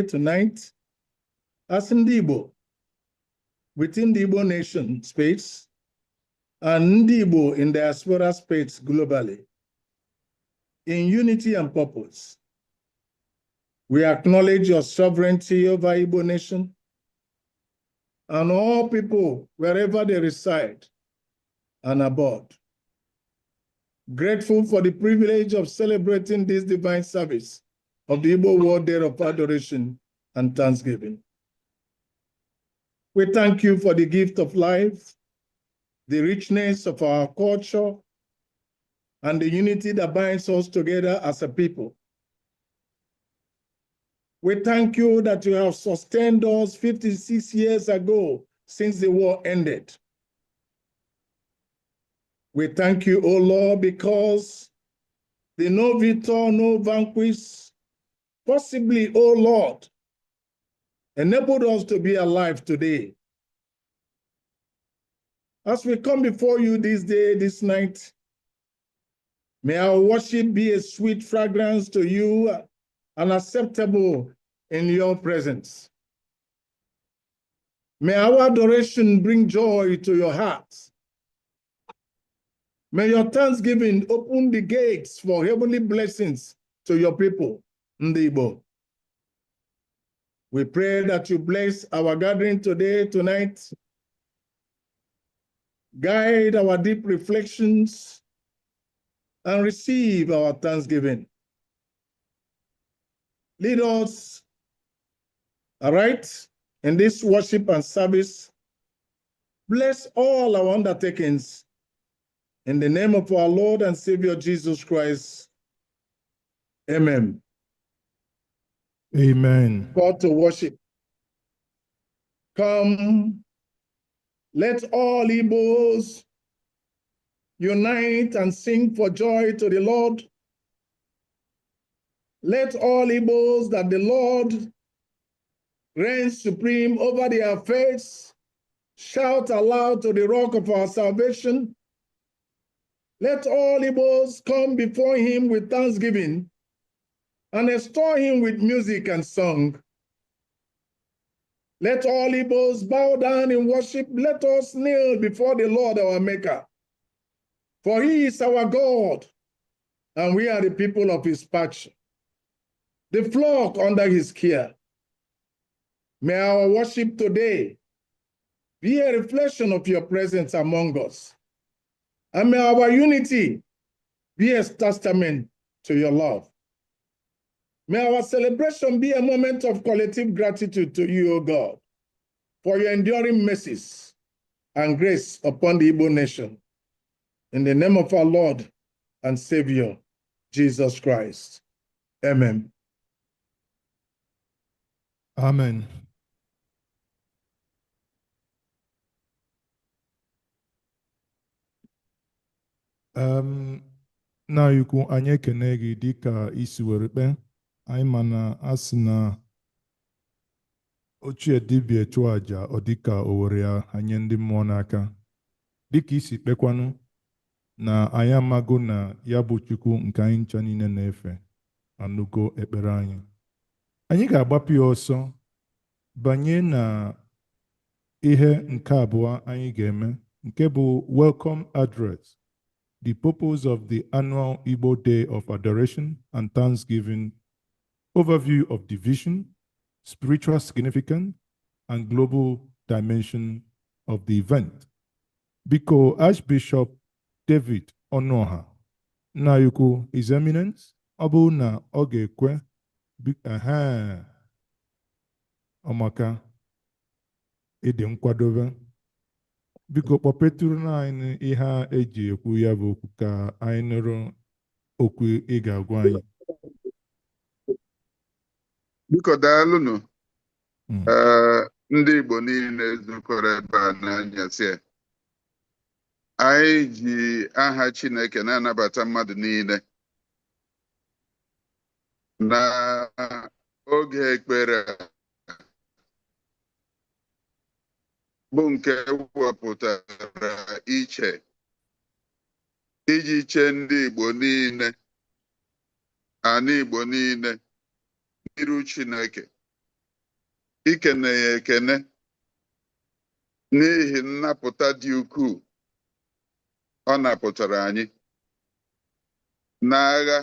tonight as Ndi Igbo within the Igbo nation space and Ndi Igbo in diaspora space globally in unity and purpose. We acknowledge your sovereignty over Igbo nation and all people wherever they reside and abroad. Grateful for the privilege of celebrating this divine service of the Igbo World Day of Adoration and Thanksgiving. We thank you for the gift of life, the richness of our culture, and the unity that binds us together as a people. We thank you that you have sustained us 56 years ago since the war ended. We thank you, O Lord, because the no victor, no vanquish, possibly, O Lord, enabled us to be alive today. As we come before you this day, this night, may our worship be a sweet fragrance to you and acceptable in your presence. May our adoration bring joy to your hearts. May your thanksgiving open the gates for heavenly blessings to your people, Ndi Igbo. We pray that you bless our gathering today, tonight, guide our deep reflections, and receive our thanksgiving. Lead us aright in this worship and service. Bless all our undertakings. In the name of our Lord and Savior Jesus Christ. Amen. Amen. Call to worship. Come, let all Igbos unite and sing for joy to the Lord. Let all Igbos that the Lord reigns supreme over their faiths shout aloud to the rock of our salvation. Let all Igbos come before him with thanksgiving and extol him with music and song. Let all Igbos bow down in worship. Let us kneel before the Lord our Maker. For he is our God, and we are the people of his patch, the flock under his care. May our worship today be a reflection of your presence among us. And may our unity be a testament to your love. May our celebration be a moment of collective gratitude to you, O God, for your enduring mercies and grace upon the Igbo nation. In the name of our Lord and Savior, Jesus Christ. Amen. Amen. Na ikwu anyị ekene gị dịka isi were kpee. Anyị ma na asị na ochie dibịa chụọ aja ọ dịka o were ya anye ndị mmụọ n'aka. Dịka isi kpekwanụ na anyị amago na ya bụ Chukwu nke anyị ncha niile na-efe anụgo ekpere anyị. Anyị ga-agbapụ ya ọsọ banye na ihe nke abụọ anyị ga-eme, nke bụ welcome address. The purpose of the annual Igbo Day of Adoration and Thanksgiving, overview of the vision, spiritual significance, and global dimension of the event. Biko Archbishop David Onoha, Nayuku, His Eminence, ọ na ọ ga-ekwe, ọmaka ịdị nkwadobe. Biko kpọpetụrụ na anyị ihe a eji ekwu ya bụ okwu ka anyị nụrụ okwu ị ga-agwa anyị. Biko daalụnụ ndị Igbo niile zukọrọ ebe a n'anyasị. Anyị ji aha Chineke na-anabata mmadụ niile na oge ekpere bụ nke wepụtara iche iji chee ndị Igbo niile, ana Igbo niile n'iru Chineke ikene ya ekene n'ihi nnapụta dị ukwuu ọ napụtara anyị n'agha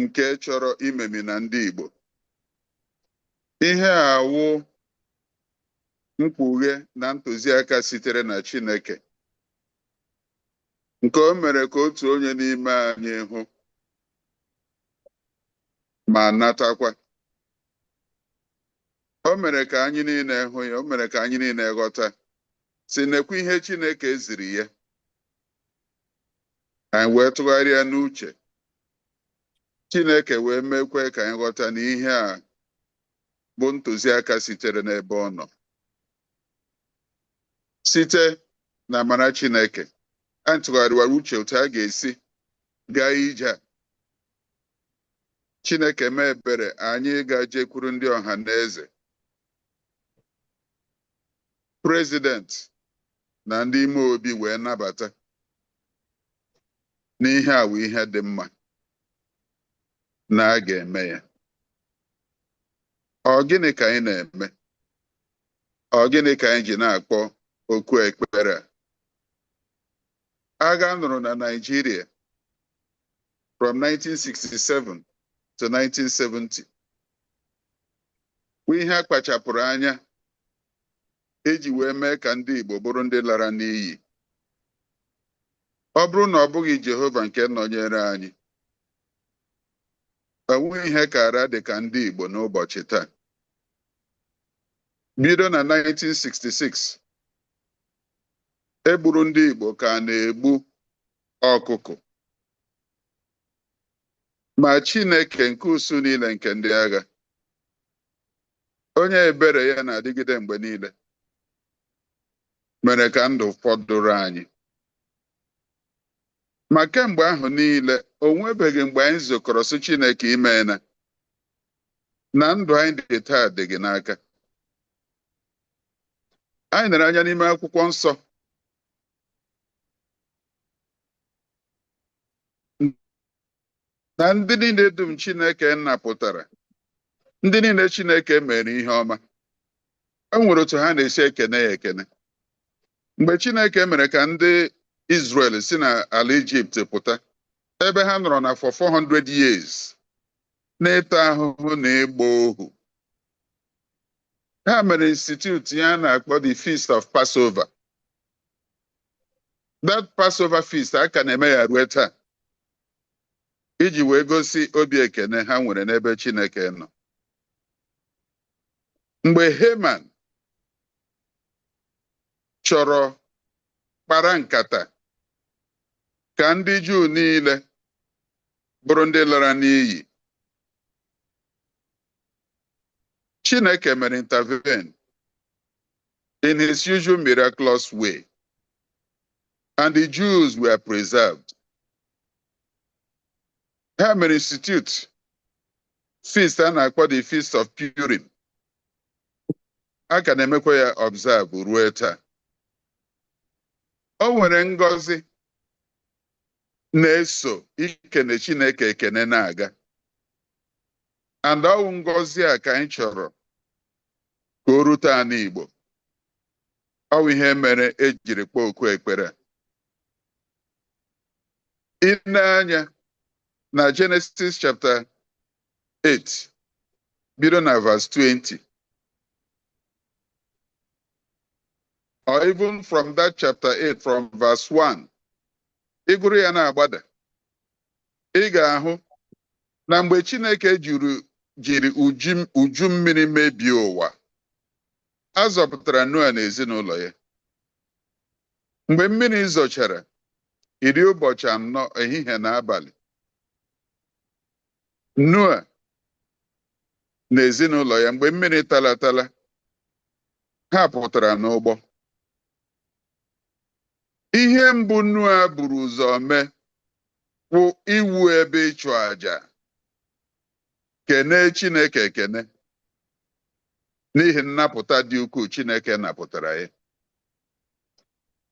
nke chọrọ imemi na ndị Igbo. Ihe a wụ mkpughe na ntụziaka sitere na Chineke nke o mere ka otu onye n'ime anyị hụ ma natakwa. O mere ka anyị niile hụ ya, o mere ka anyị niile ghọta si nekwa ihe Chineke ziri ya, anyị wee tụgharịa n'uche. Chineke wee mekwe ka anyị ghọta na ihe a bụ ntụziaka sitere n'ebe ọ nọ. Site na amara Chineke, anyị tụgharịwara uche otu a ga-esi gaa ije a. Chineke mee ebere anyị ga-jekwuru ndị ọha na eze, prezident na ndị ime obi wee nabata n'ihe a wụ ihe dị mma na a ga-eme ya. Ọ gịnị ka anyị na-eme? Ọ gịnị ka anyị ji na-akpọ oku ekpere a? Agha nụrụ na Nigeria from 1967 to 1970 bụ ihe a kpachapụrụ anya eji wee mee ka ndị Igbo bụrụ ndị lara n'iyi. Ọ bụrụ na ọ bụghị Jehova nke nọnyere anyị, o nweghị ihe kara dị ka ndị Igbo n'ụbọchị taa. Bido na 1966, egburu ndị Igbo ka a na-egbu ọkụkọ. Ma Chineke nke usu niile nke ndị agha, onye ebere ya na-adịgide mgbe niile, mere ka ndụ fọdụrụ anyị. Ma kemgbe ahụ niile, o nwebeghị mgbe anyị zukọrọ sị Chineke imeela na ndụ anyị dị taa dị gị n'aka. Anyị nere anya n'ime akwụkwọ nsọ na ndị niile dum Chineke napụtara, ndị niile Chineke mere ihe ọma, o nwere otu ha na-esi ekene ya ekene. Mgbe Chineke mere ka ndị Israel si n'ala Ijipt pụta, ebe ha nọrọ na for 400 years na-ịta ahụhụ na ịgba ohu, ha mere institute ya na-akpọ the Feast of Passover. That Passover feast a ka na-eme ya ruo taa iji wee gosi obi ekene ha nwere n'ebe Chineke nọ. Mgbe Heman chọrọ kpara nkata ka ndị Juu niile bụrụ ndị lara n'iyi, Chineke mere intervene in his usual miraculous way, and the Jews were preserved. Ha mere institute feast a na-akpọ the Feast of Purim. A ka na-emekwa ya observe ruo taa. O nwere ngọzi na-eso ikene Chineke ekene na-aga, and ọ wụ ngọzi a ka anyị chọrọ ka o rute anyị Igbo. Ọ wụ ihe mere ejiri kpọọ oku ekpere. Ile anya na Genesis chapter 8 bido na verse 20, or even from that chapter 8 from verse 1, ịgụrụ ya na-agbada, ị ga-ahụ na mgbe Chineke jiri uju mmiri mebie ụwa, a zọpụtara Noa na ezinụlọ ya. Mgbe mmiri zochara 10 ụbọchị 4 ehihie na abalị, Noa na ezinụlọ ya, mgbe mmiri talatala, ha pụtara n'ụgbọ. Ihe mbụ Noa buru ụzọ mee bụ iwu ebe ịchụ aja, kene Chineke ekene n'ihi nnapụta dị ukwuu Chineke napụtara ya.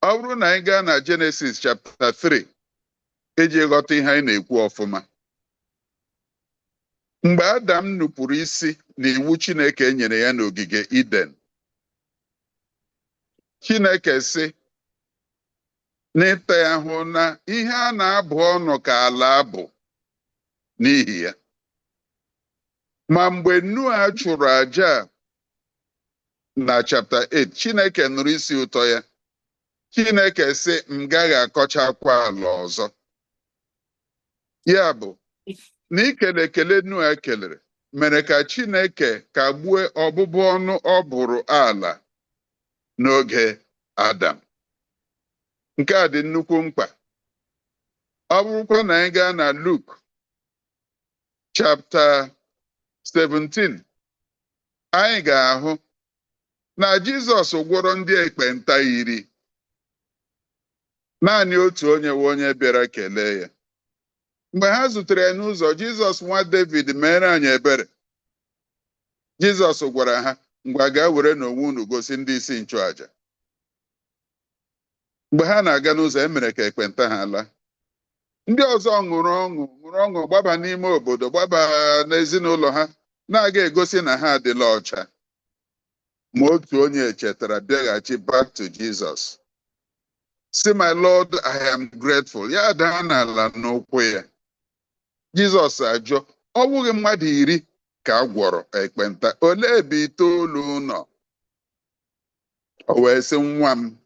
Ọ bụrụ na anyị gaa na Genesis chapter 3 iji ghọta ihe anyị na-ekwu ọfụma, mgbe Adam nupụrụ isi n'iwu Chineke nyere ya n'ogige Eden, Chineke sị n'ịta ya hụ na ihe a na-abụ ọnụ ka ala abụ n'ihi ya. Ma mgbe Noa chụrụ aja na chapter 8, Chineke nụrụ isi ụtọ ya. Chineke sị m gaghị akọchakwa ala ọzọ. Ya bụ na ikele ekele Noa kelere mere ka Chineke kagbue ọbụbụ ọnụ ọ bụrụ ala n'oge Adam. Nke a dị nnukwu mkpa. Ọ bụrụkwa na anyị gaa na Luke chapter 17, anyị ga-ahụ na Jizọs gwọrọ ndị ekpenta 10. Naanị otu onye nwe onye bịara kelee ya. Mgbe ha zutere ya n'ụzọ, Jizọs nwa David mere anyị ebere. Jizọs gwara ha, ngwa gaa were n'onwe unu gosi ndị isi nchụaja. Mgbe ha na-aga n'ụzọ, e mere ka ekpenta ha laa. Ndị ọzọ ṅụrụ ọṅụ gbaba n'ime obodo, gbaba n'ezinụlọ ha, na-aga egosi na ha adịla ọcha. Ma otu onye chetara bịaghachi back to Jesus. Sị, my Lord, I am grateful. Ya daa n'ala n'ụkwụ ya. Jizọs ajụ, ọ bụghị mmadụ 10 ka a gwọrọ ekpenta, olee ebe 9 nọ? O wee sị, nwa m,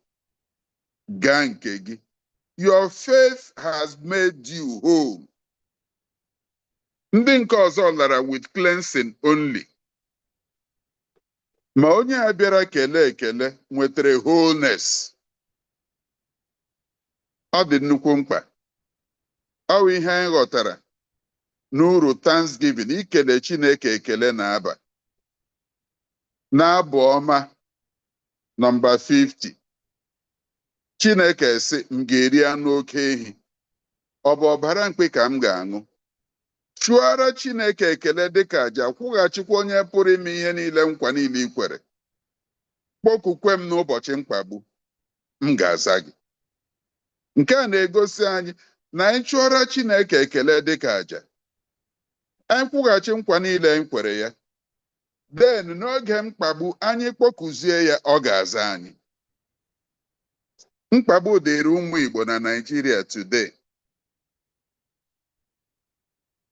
gaa nke gị. Your faith has made you whole. Ndị nke ọzọ lara with cleansing only. Ma onye a bịara kelee ekele nwetara wholeness. Ọ dị nnukwu mkpa. Ọ bụ ihe anyị ghọtara n'uru Thanksgiving, ikele Chineke ekele na-aba. N'abụ ọma nọmba 50, Chineke sị m ga-eri anụ oke ehi, ọ bụ ọbara mkpi ka m ga-aṅụ? Chụọrọ Chineke ekele dịka aja, kwụghachikwa onye pụrụ ime ihe niile nkwa niile i kwere. Kpọkukwe m n'ụbọchị mkpagbu, m ga-aza gị. Nke a na-egosi anyị na anyị chụọrọ Chineke ekele dịka aja, anyị kwụghachi nkwa niile anyị kwere ya, then n'oge mkpagbu anyị kpọkuzie ya, ọ ga-aza anyị. Mkpagbu dịrị ụmụ Igbo na Nigeria today.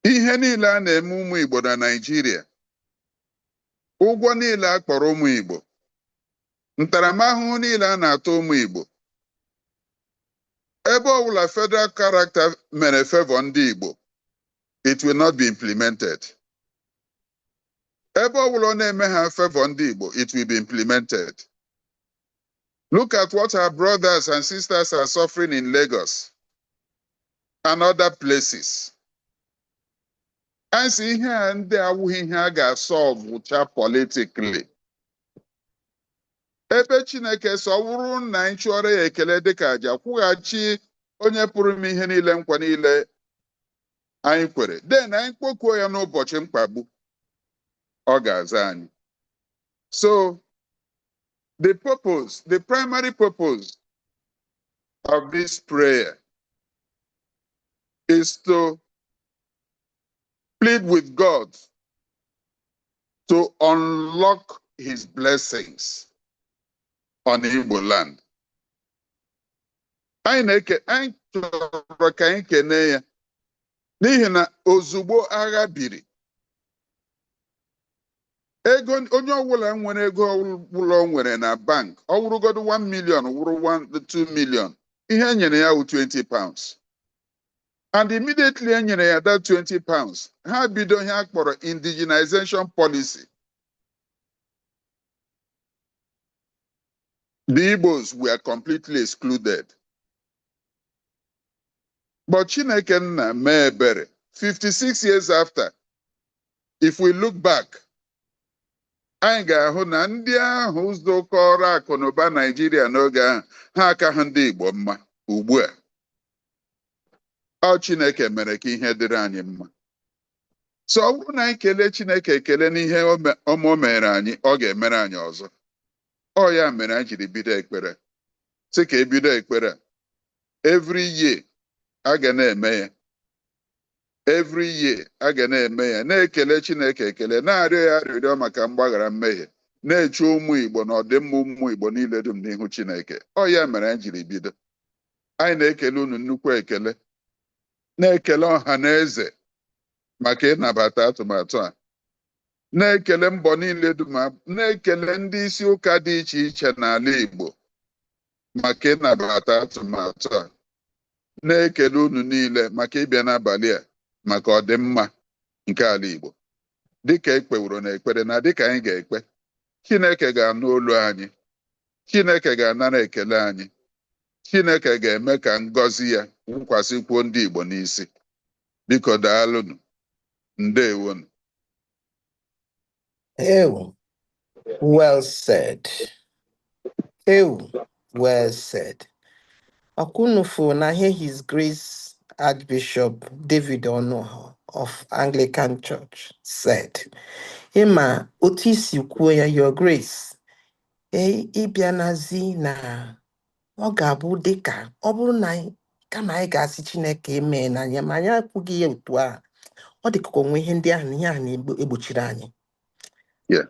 Ihe niile a na-eme ụmụ Igbo na Nigeria, ụgwọ niile a kpọrọ ụmụ Igbo, ntaramahụhụ niile a na-atụ ụmụ Igbo, ebe ọbụla federal character mere favor ndị Igbo, it will not be implemented. Ebe ọbụla ọ na-eme ha favor ndị Igbo, it will be implemented. Look at what our brothers and sisters are suffering in Lagos and other places. Anyị sị ihe a ndị awụghị ihe a ga-asọlvụcha politically. Ebe Chineke sọ wụrụ na anyị chụọrọ ya ekele dịka aja, kwụghachi onye pụrụ ime ihe niile nkwa niile anyị kwere, then anyị kpọkuo ya n'ụbọchị mkpagbu, ọ ga-aza anyị. So the primary purpose of this prayer is to plead with God to unlock his blessings on Igbo land. Anyị chọrọ ka anyị kene ya n'ihi na ozugbo agha biri, ego onye ọbụla nwere ego ọbụla o nwere na bank, ọ wụrụgodo 1 million, wụrụ 2 million, ihe e nyere ya wụ 20 pounds. And immediately e nyere ya that 20 pounds, ha bido ihe a kpọrọ indigenization policy. The Igbos were completely excluded. But Chineke nna mee ebere, 56 years after, if we look back, anyị ga-ahụ na ndị ahụ zụkọrọ akụ na ụba Nigeria n'oge ahụ, ha aka ha ndị Igbo mma ugbu a. Ọ Chineke mere ka ihe dịrị anyị mma. So ọ bụrụ na anyị kelee Chineke ekele n'ihe ọma o mere anyị, ọ ga-emere anyị ọzọ. Ọ ya mere anyị jiri bido ekpere. Sị ka ebido ekpere a, every year a ga na-eme ya. every year a ga na-eme ya, na-ekele Chineke ekele, na-arịọ ya arịrịọ maka mgbaghara mmehie, na-eche ụmụ Igbo na ọdịmma ụmụ Igbo niile dum n'ihu Chineke. Ọ ya mere anyị jiri bido. Anyị na-ekele unu nnukwu ekele, na-ekele ọha na eze maka ịnabata atụmatụ a, na-ekele mbọ niile dum, na-ekele ndị isi ụka dị iche iche n'ala Igbo maka ịnabata atụmatụ a, na-ekele unu niile maka ịbịa n'abalị a maka ọdịmma nke ala Igbo. Dịka ekpewuro na ekpere na dịka anyị ga-ekpe, Chineke ga-anụ olu anyị, Chineke ga-anara ekele anyị, Chineke ga-eme ka ngọzi ya wụkwasịkwuo ndị Igbo n'isi. Biko daalụnụ, ndewonu. Oh, well said. Oh, well said. Akunufu na hear His Grace Archbishop David Onoho of Anglican Church said, Ima otisi kwuo ya, Your Grace, ịbịanazi na ọ ga-abụ dịka ọ bụrụ na kama anyị ga-asị Chineke eme na anya ma anyị akwụghị ya otu a, ọ dị ka onwe ihe ndị ahụ ihe a na-egbochiri anyị.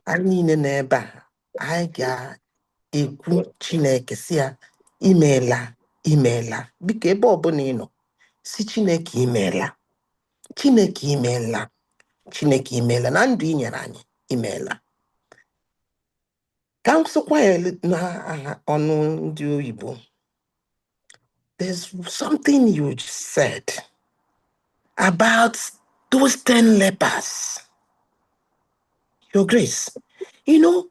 Anyị niile n'ebe a anyị ga-ekwu Chineke si ya imeela imeela, biko ebe ọbụla ị nọ si Chineke imeela, Chineke imeela, Chineke imeela na ndụ ị nyere anyị imeela. Ka m sịkwa ya na ọnụ ndị oyibo, there's something you said about those 10 lepers. Your Grace, you know,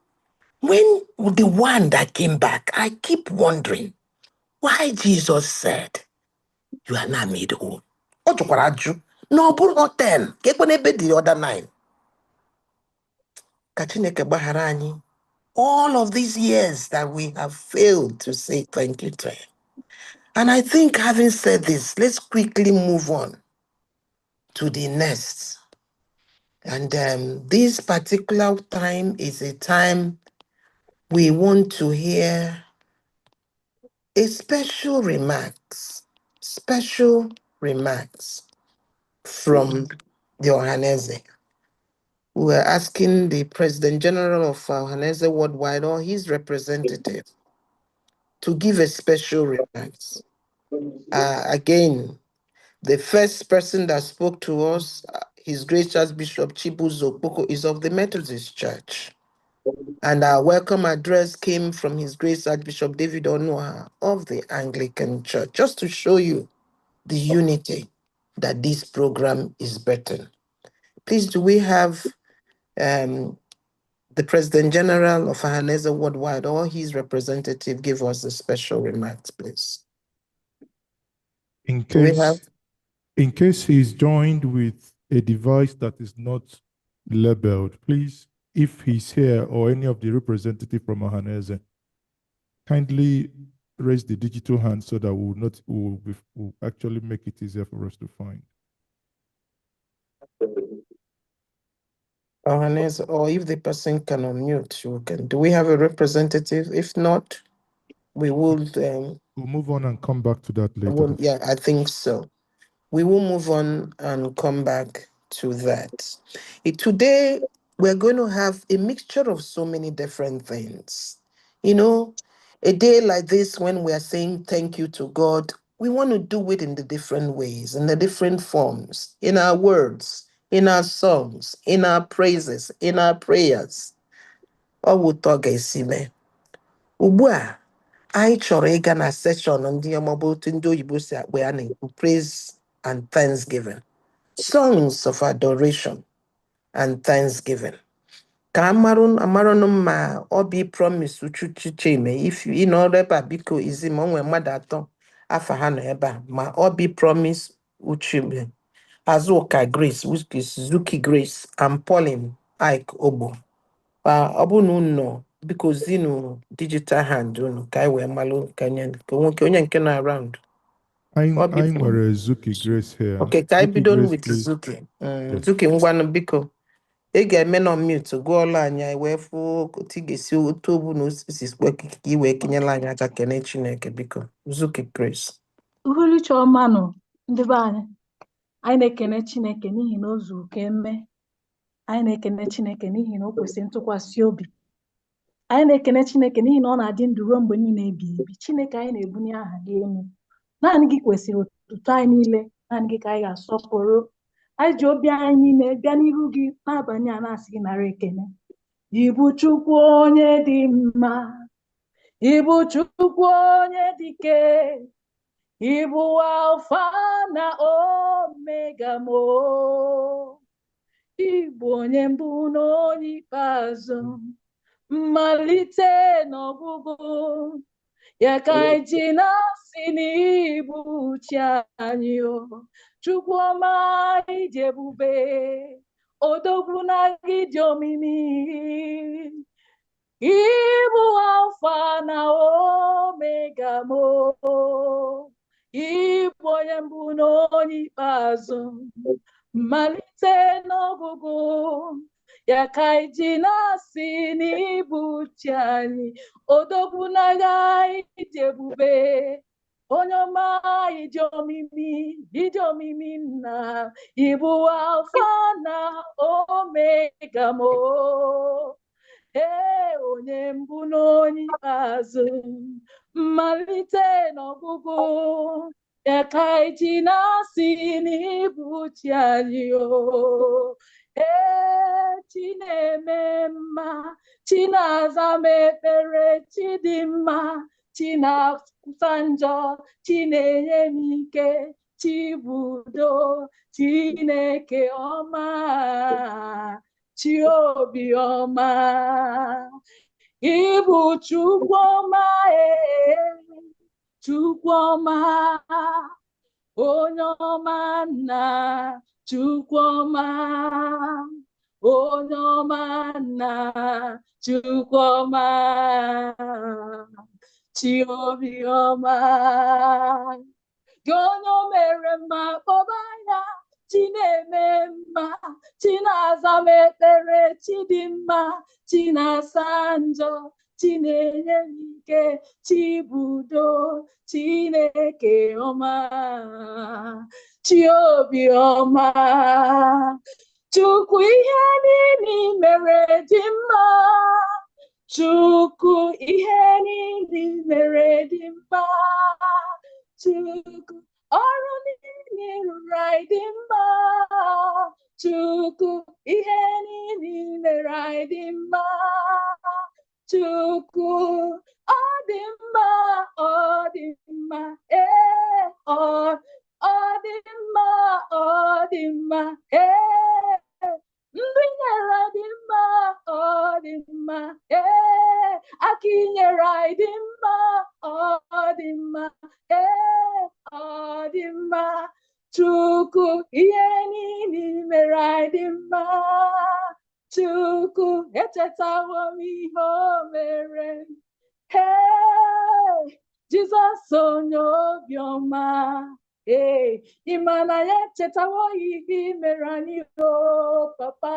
when the one that came back, I keep wondering why Jesus said, you are not made whole. No, not 10. The other 9. All of these years that we have failed to say thank you to him. And I think having said this, let's quickly move on to the next. And this particular time is a time we want to hear a special remarks from the Ohanese. We are asking the President General of Ohanese Worldwide or his representative to give a special remarks. Again, the first person that spoke to us, His Grace Archbishop Chibuzo Okpoko, is of the Methodist Church. And our welcome address came from His Grace Archbishop David Onuoha of the Anglican Church, just to show you the unity that this program is better. Please, do we have the President General of Ohanese Worldwide or his representative give us the special remarks, please? In case he is joined with a device that is not labeled, please, if he's here or any of the representative from Ohanese, kindly raise the digital hand so that we'll actually make it easier for us to find. Ohanese, or if the person can unmute, you can. Do we have a representative? If not, we will. We'll move on and come back to that later. Yeah, I think so. We will move on and come back to that. Today, we're going to have a mixture of so many different things. You know, a day like this, when we are saying thank you to God, we want to do it in the different ways, in the different forms, in our words, in our songs, in our praises, in our prayers. Ubua, I chọrọ ịga na session ndị ọmọbụ ndị oyibo si akpọ ya na-ekwu praise and thanksgiving, songs of adoration and thanksgiving. Ka amarụ ma ọ bụ promise Chime, if you know ebe a biko izi ma onwe mmadụ atọ afa ha nọ ebe a, ma ọ bụ promise Uchime, Azuka Grace, which is Zuki Grace, and Pauline Ike Obo. Ọ bụ na unu biko zinu digital hand unu ka anyị wee malụ onye nke na around. I nwere Zuki Grace here. Okay, ka anyị bido with Zuki. Zuki ngwanụ biko. Ị ga-eme na mute gụọla anyị wee fụ otu ị ga-esi otu obu na osisi ka ị wee kenyela anyị aka kene Chineke biko. Zuki Grace. Uhuluchi ọma nụ ndị be anyị. Anyị na-ekene Chineke n'ihi na o zuru ka eme. Anyị na-ekene Chineke n'ihi na o kwesịrị ntụkwasị obi. Anyị na-ekene Chineke n'ihi na ọ na-adị ndụ ruo mgbe niile ebighị ebi. Chineke, anyị na-ebunye aha gị elu. Naanị gị kwesịrị otuto anyị niile. Naanị gị ka anyị ga-asọpụrụ. Anyị ji obi anyị niile bịa n'iru gị n'abalị a na-asị gị nara ekene. Ịbụ Chukwu onye dị mma. Ịbụ Chukwu onye dị ike. Ịbụ Alfa na Omega mo. Ịbụ onye mbụ na onye ikpeazụ. Mmalite n'ọgwụgwụ. Ya ka anyị ji na-asị n'ịbụ chi anyị o. Chukwu ọma ịdị ebube. Odogwu na gị dị omimi. Ịbụ Alfa na Omega mo. Ịbụ onye mbụ na onye ikpeazụ. Mmalite n'ọgwụgwụ. Ya ka anyị ji na-asị n'ịbụ chi anyị. Odogwu na gị dị ebube. Onye ọma ịdị omimi. Ịdị omimi nna. Ịbụ Alfa na Omega mo. Onye mbụ na onye ikpeazụ. Mmalite n'ọgwụgwụ. Ya ka anyị ji na-asị n'ịbụ chi anyị o. Chi na-eme mma. Chi na-aza m ekpere. Chi dị mma. Chi na-akwụsa njọ. Chi na-enye m ike. Chi bụ udo. Chineke ọma. Chi obi ọma. Ịbụ Chukwu ọma. Chukwu ọma. Onye ọma nna. Chukwu ọma. Onye ọma nna. Chukwu ọma. Chi obi ọma. Gị onye o mere mma kpọba ya. Chi na-eme mma. Chi na-aza m ekpere. Chi dị mma. Chi na-asa njọ. Chi na-enye m ike. Chi bụ udo. Chineke ọma. Chi obi ọma. Chukwu ihe niile mere dị mma. Chukwu ihe niile mere dị mma. Chukwu ọrụ niile rụrụ anyị dị mma. Chukwu ihe niile mere anyị dị mma. Chukwu ọ dị mma. Ọ dị mma. Ọ dị mma. Ọ dị mma. Ndị nyere dị mma. Ọ dị mma. Aka inyere anyị dị mma. Ọ dị mma. Ọ dị mma. Chukwu ihe niile mere anyị dị mma. Chukwu echetawo m ihe o mere. Jizọs onye obiọma. Ị ma na ya echetawo ihe i mere anyị o papa.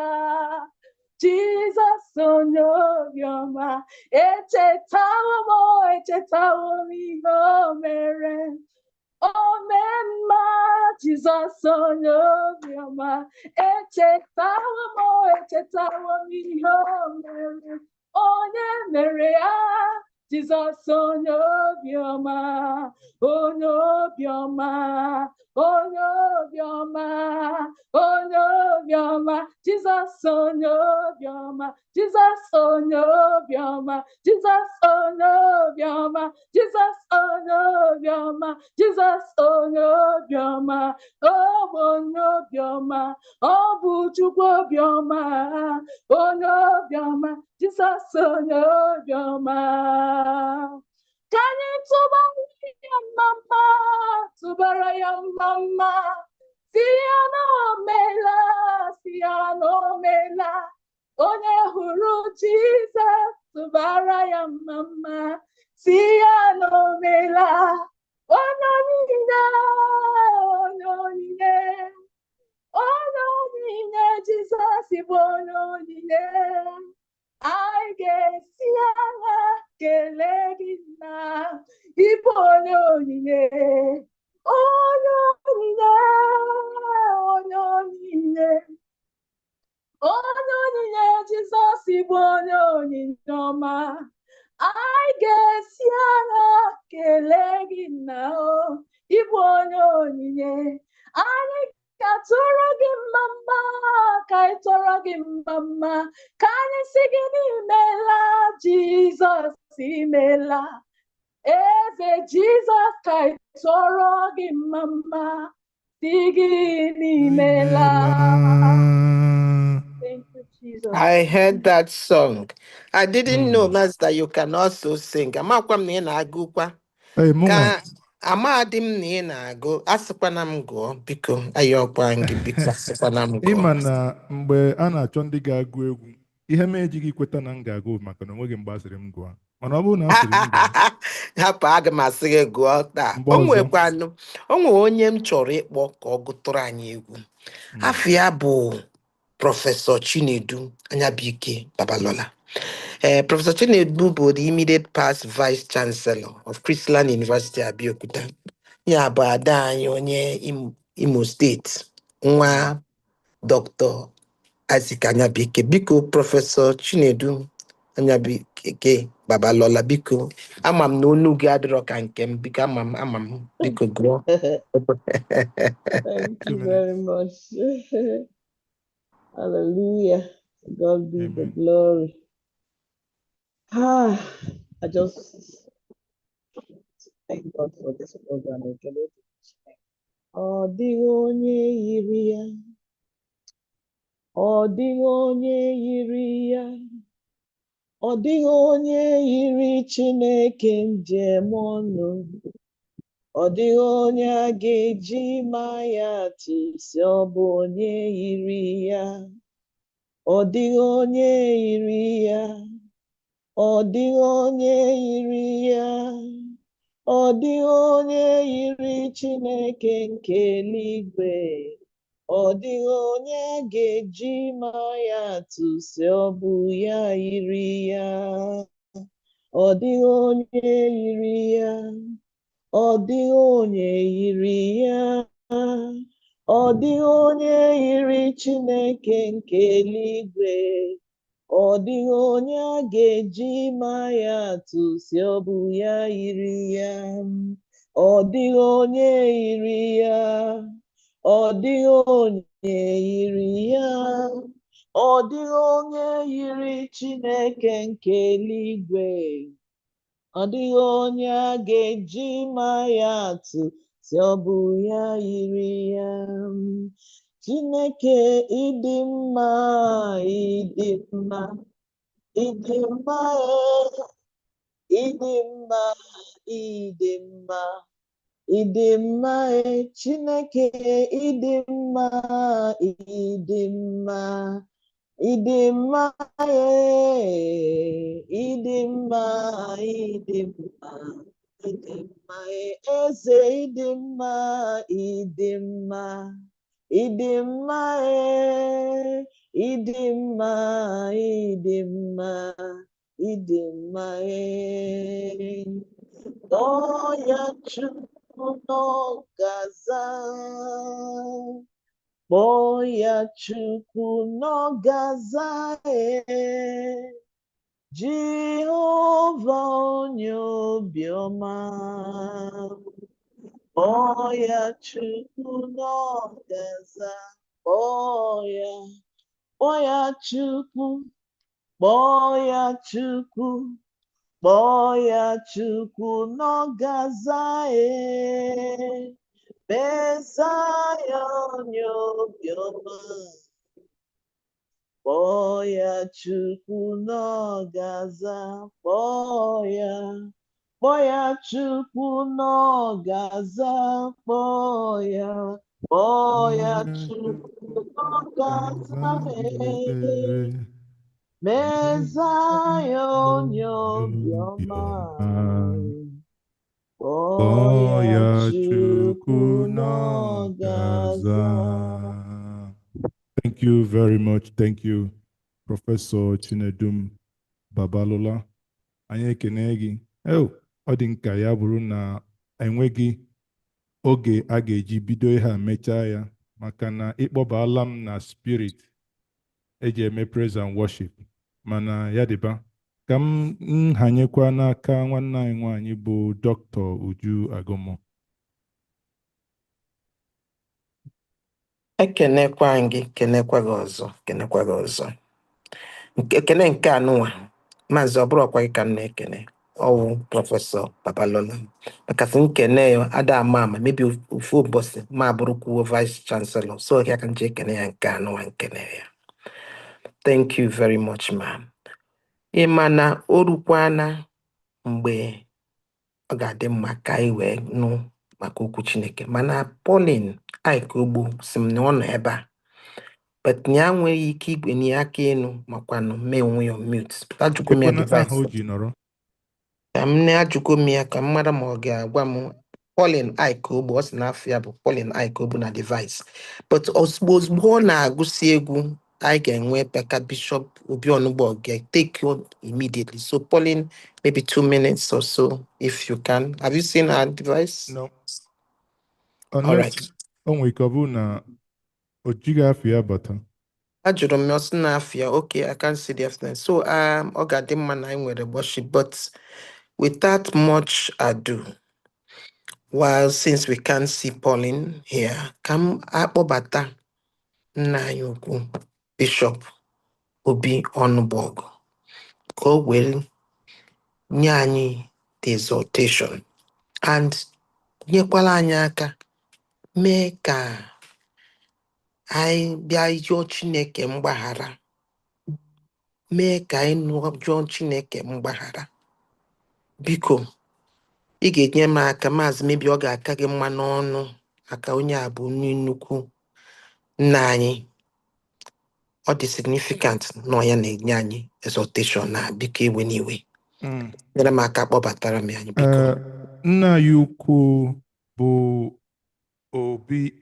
Jizọs onye obiọma. Echetawo m ihe o mere. O mee mma. Jizọs onye obiọma. Echetawo m ihe o mere. Onye mere ya. Jizọs onye obiọma. Onye obiọma. Onye obiọma. Onye obiọma. Jizọs onye obiọma. Jizọs onye obiọma. Jizọs onye obiọma. Jizọs onye obiọma. Jizọs onye obiọma. Ọ bụ onye obiọma. Ọ bụ Chukwu obiọma. Onye obiọma. Jizọs onye obiọma. Ka anyị tụbara ya mma. Tụbara ya mma. Si ya na o meela. Si ya na o meela. Onye hụrụ Jizọs. Tụbara ya mma. Si ya na o meela. Onye onyinye. Onye onyinye. Onye onyinye. Jizọs bụ onye onyinye. Anyị ga-esi agha kelee gị nna. Ịbụ onye onyinye. Onye onyinye. onye onyinye. Onye onyinye Jizọs bụ onye onyinye ọma. Anyị ga-esi agha kelee gị nna o, ịbụ onye onyinye. Anyị ga-atụrụ gị mma mma, ka anyị tụrụ gị mma mma, ka anyị si gị n'imela Jizọs imela. Eze Jizọs, ka anyị tụrụ gị mma mma, si gị n'imela. Thank you, Jesus. I heard that song. I didn't know, Master, you can also sing. Amakwa m na ị na-agụkwa. Hey, Muma. Ka amadị m na ị na-agụ, asịkwana m gụọ, biko. Ayọkwa gị, biko, asịkwana m gụọ. Ịma na mgbe a na-achọ ndị ga-agụ egwu, ihe m ejighị kweta na m ga-agụ maka na onweghị mgbe asịrị m gụọ. Mana ọ bụrụ na asịrị m gụọ, hapụ, aga m asị gị gụọ taa. mgbe O ọzọ. nwe onye m chọrọ ịkpọ ka ọ gụtụrụ anyị egwu. Afọ ya bụ Prọfesọ Chinedu Anyabike Babalola. Professor Chinedu bụ the immediate past Vice Chancellor of Christland University Abeokuta. Ya bụ ada anyị onye Imo Steeti, nwa Dr. Isaac Anyabike. Biko, Prọfesọ Chinedu Anyabike Babalola, biko, ama m na onu gị adịrọ ka nke m, biko, ama m, biko gụọ. Thank you very much. Hallelujah. To God be the glory. I just thank God for this program. Ọ dịghị onye yiri ya. Ọ dịghị onye yiri ya. Ọ dịghị onye yiri Chineke njem ọnụ. Ọ dịghị onye a ga-eji maa ya atụ sị ọ bụ onye yiri ya. Ọ dịghị onye yiri ya. Ọ dịghị onye yiri ya. Ọ dịghị onye yiri Chineke nke eluigwe. Ọ dịghị onye a ga-eji maa ya atụ sị ọ bụ ya yiri ya. Ọ dịghị onye yiri ya. Ọ dịghị onye yiri ya. Ọ dịghị onye yiri Chineke nke eluigwe. Ọ dịghị onye a ga-eji maa ya atụ sị ọ bụ ya yiri ya. Ọ dịghị onye yiri ya. Ọ dịghị onye yiri ya. Ọ dịghị onye yiri Chineke nke eluigwe. Ọ dịghị onye a ga-eji maa ya atụ sị ọ bụ ya yiri ya. Chineke, ịdị mma, ịdị mma, ịdị mma, ịdị mma, ịdị mma, ịdị mma, Chineke, ịdị mma, ịdị mma, ịdị mma, ịdị mma, ịdị mma, ịdị mma, Eze, ịdị mma, ịdị mma, ịdị mma, ịdị mma, ịdị mma, ịdị mma, kpọọ ya Chukwu n'ọgaza. Kpọọ ya Chukwu n'ọgaza, Jehova onye obiọma. Kpọọ ya Chukwu n'ọgaza. Kpọọ ya Chukwu. Kpọọ ya Chukwu. Kpọọ ya Chukwu n'ọgaza, Mesaya onye obiọma. Kpọọ ya Chukwu n'ọgaza. Kpọọ ya Chukwu n'ọgaza. Kpọọ ya Chukwu n'ọgaza, Mesaya onye obiọma. Kpọọ ya Chukwu n'ọgaza. Thank you very much. Thank you, Professor Chinedum Babalola. Anyị ekene gị. Ọ dị nka ya bụrụ na enweghị oge a ga-eji bido ihe a mechaa ya. maka na ịkpọbala m na spirit eji eme praise and worship mana ya dịba ka m nhanyekwa n'aka nwanne anyị nwaanyị bụ Dr. Uju Agomo. Ekenekwa gị, kenekwa gị ọzọ, kenekwa gị ọzọ. Ekene nke anụnwa, maazị ọ bụrụkwa gị ka m na-ekene, ọwụ prọfesọ Babalola. Maka sị nkene ya ada ama mebi ofu ụbọchị ma bụrụkwuo vice chancellor, so ya ka m ji ekene ya nke anụnwa nkene ya. Thank you very much, ma'am. Ịma na o rukwana mgbe ọ ga-adị mma ka anyị wee nụ maka okwu Chineke, mana Pauline Aikogbu sị m na ọ nọ ebe a, but na ya nwere ike igbenye aka enu makwanụ mee onwe ya mute. Ajụgo m ya Ekwana aha o device ji nọrọ. ka m na-ajụgo m ya ka m mara ma ọ ga-agwa m Pauline Aikogbu. Ọ sị na afọ ya bụ Pauline Aikogbu na device, but ozugbo ọ na-agụsi egwu anyị ga-enwe Beka Bishop Obi-Onugbo ga-take on immediately. So Pauline, maybe 2 minutes or so if you can. Have you seen our device? No. All Unless right. o nwere ike ọ bụ na o jighị afọ ya bata. Ajụrụ m ya, ọ sị na afọ ya, okay, I can't see the evidence. So ọ ga-adị mma na anyị nwere worship, but without much ado, while since we can't see Pauline here, ka m akpọbata nna anyị ukwu Bishop Obi-Onugbo ka o were nye anyị the exhortation and nyekwala anyị aka mee ka anyị bịa yọọ Chineke mgbaghara, mee ka anyị yọọ Chineke mgbaghara. Biko, ị ga-enye m aka, maazị, mebi ọ ga-aka gị mma n'ọnụ aka onye a bụ onye nnukwu nna anyị. Ọ dị significant na ya na-enye anyị exhortation na biko iwe n'iwe. Nyere m aka kpọbatara m anyị biko. Nna anyị ukwu bụ Obi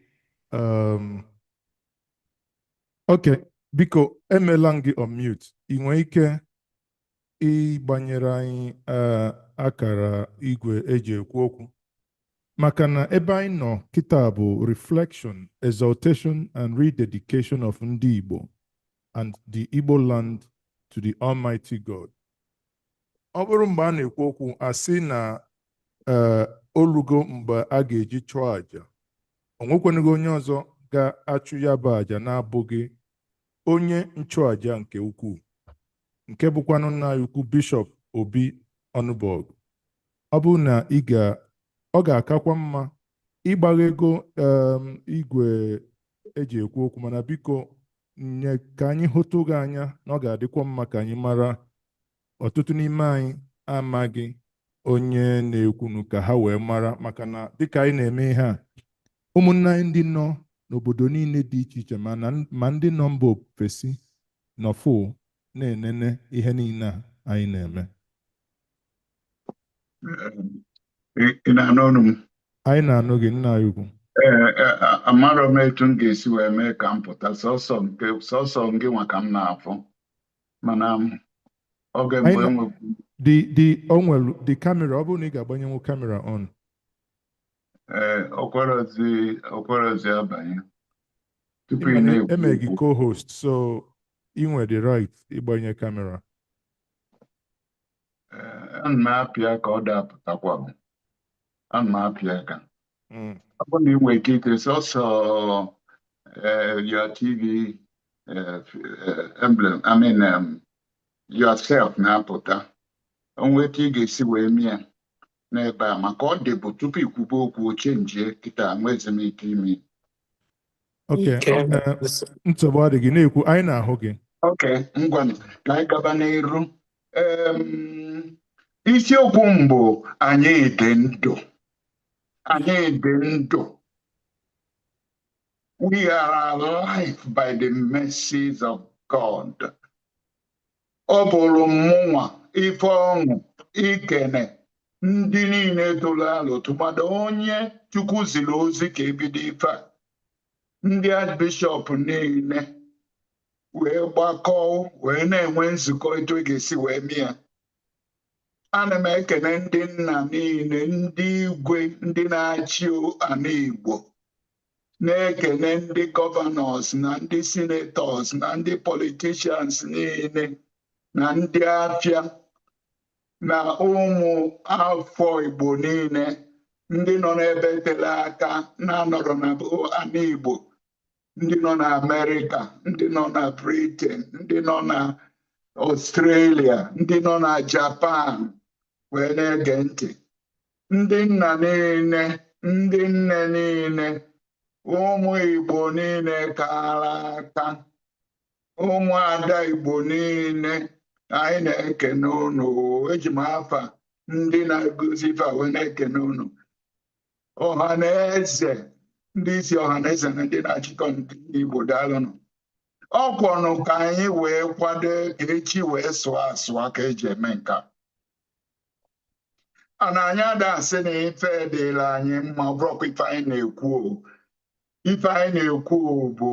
okay, biko emela m gị unmute. Ị nwere ike ịgbanyere anyị akara igwe eji ekwu okwu maka na ebe anyị nọ kịta bụ reflection, exaltation and rededication of ndị Igbo and the Igbo land to the Almighty God. Ọ bụrụ mgbe a na-ekwu okwu asị na olugo mgbe a ga-eji chụọ aja, o nwekwanụghị onye ọzọ ga-achụ ya bụ aja na-abụghị onye nchụaja nke ukwuu, nke bụkwanụ nna anyị ukwu Bishop Obi-Onugbo. Ọ bụ na ọ ga-akakwa mma ịgbagha ego igwe eji ekwu okwu, mana biko nye ka anyị hụtụ gị anya na ọ ga-adịkwa mma ka anyị mara ọtụtụ n'ime anyị amaghị onye na-ekwunu ka ha wee mara, maka na dịka anyị na-eme ihe a, ụmụnne anyị ndị nọ n'obodo niile dị iche iche ma ndị nọ mba ofesi nọfụ na-enene ihe niile a anyị na-eme. Ị na-anụ ọnụ m? Anyị na-anụ gị, nna anyị ukwu. Amarọ m etu m ga-esi wee mee ka m pụta, sọsọ gị nwa ka m na-afụ, mana oge mgbe enwekwu the camera, ọ bụrụ na ị ga-agbanyenwu kamera on. okwerozi abanye tupu ị na-ekwu eme gị co-host, so ị nwere the right ịgbanye kamera. Ana m apịa ka ọ dapụtakwa, ana m apịa ka ọ bụ na ị nwere ike ite sọsọ your TV emblem, I mean yourself na-apụta, onweta ị ga-esi wee mịa n'ebe a, maka ọ dịbụ tupu ikwube okwu oche nje kịta nwezi m ike ime. Nsogbu adịghị, na-ekwu, anyị na-ahụ gị. Ngwa ka anyị gaba n'iru. Isiokwu mbụ anyị dị ndụ. Anyị dị ndụ. We are alive by the mercies of God. Ọ bụrụ mụnwa ife ọṅụ ikene ndị niile tụrụ alụ tụmadụ onye Chukwu ziri ozi ka ebido ife a, ndị Archbishop niile wee gbakọọ wee na-enwe nzukọ etu ga-esi wee mịa. Ana m ekene ndị nna niile, ndị igwe, ndị na-achị ana Igbo, na-ekene ndị gọvanọs na ndị senators na ndị politicians niile na ndị afịa na ụmụ afọ Igbo niile ndị nọ n'ebe tere aka na-anọrọ na ana Igbo, ndị nọ na Amerịka, ndị nọ na Britain, ndị nọ na Australia, ndị nọ na Japan wee na-ege ntị, ndị nna niile, ndị nne niile, ụmụ Igbo niile kara aka, ụmụada Igbo niile, anyị na-ekene unu. Eji m afa ndị na-egosi ife wee na-ekene unu. Ọha na eze, ndị isi ọha na eze na ndị na-achịkọ ndị Igbo, daalụnụ. Ọkwọnụ ka anyị wee kwado ka echi wee sụọ asụọ ka eji eme nka. Ana anyị ada asị na ife dịla anyị mma, bụrụkwa ife anyị na-ekwu. Ife anyị na-ekwu bụ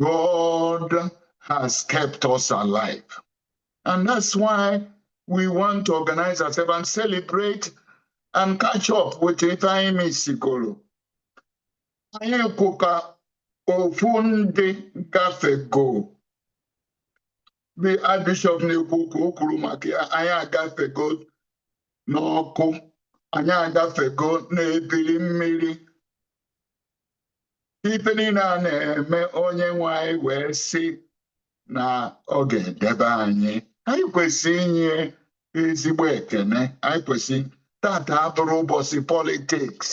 God has kept us alive. And that's why we want to organize ourselves and celebrate and catch up with ife anyị mesigoro. Anyị kwuka ofu ndị gafego. The Archbishop na-ekwu ka o kwuru maka ya, anyị agafego n'ọkụ, anyị agafego n'ebili mmiri. Ife niile a na-eme onye nwe anyị wee sị na ọ ga-edebe anyị. Anyị kwesịrị inye ezigbo ekene. Anyị kwesịrị, tata abụrụ ụbọchị politiks.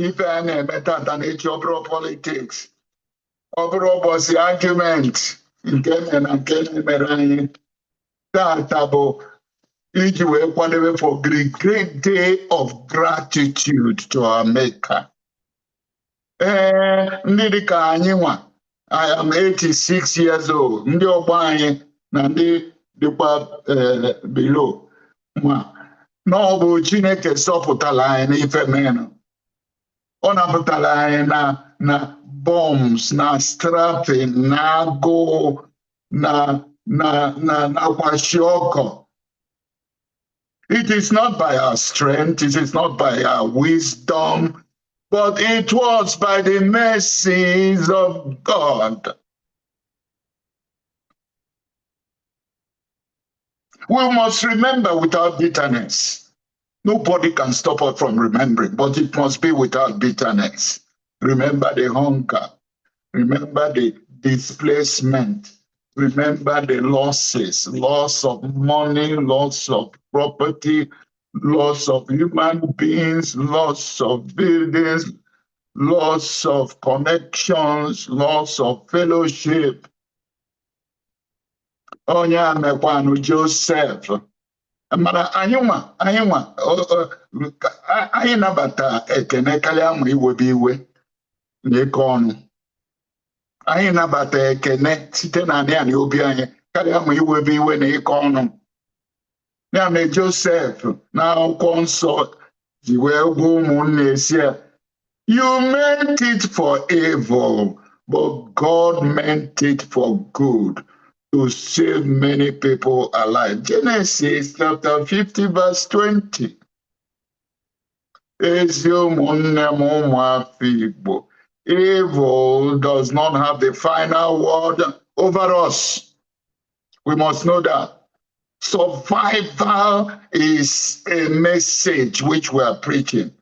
Ife a na-eme tata na echi ọ bụrụ politiks. Ọ bụrụ ụbọchị argument nke mere na nke na-emere anyị. Tata bụ iji wee kwadebe for great day of gratitude to our Maker. Ndị dịka anyị nwa, I am 86 years old. Ndị ọgbọ anyị na ndị dịkwa below nwa, na ọ bụ Chineke sọpụtara anyị n'ife menụ. Ọ napụtara anyị na bombs, na strafing, na agụụ, na kwashi ọkọ. It is not by our strength, it is not by our wisdom, but it was by the mercies of God. We must remember without bitterness. Nobody can stop us from remembering, but it must be without bitterness. Remember the hunger. Remember the displacement. Remember the losses, loss of money, loss of property, loss of human beings, loss of buildings, loss of connections, loss of fellowship. Onye amekwanu Joseph. Mana anyị nabata ekene karịa ma iwebe iwe na ịkọ ọnụ. Anyị nabata ekene site na anị obi anyị karịa ma iwebe iwe na ịkọ ọnụ. Ya mere Joseph na akwụkwọ nsọ ji wee gwa ụmụnne esi ya, you meant it for evil, but God meant it for good, to save many people alive. Genesis chapter 50 verse 20. Ezi ụmụnne m ụmụafọ Igbo, evil does not have the final word over us. We must know that. Survival is a message which we are preaching.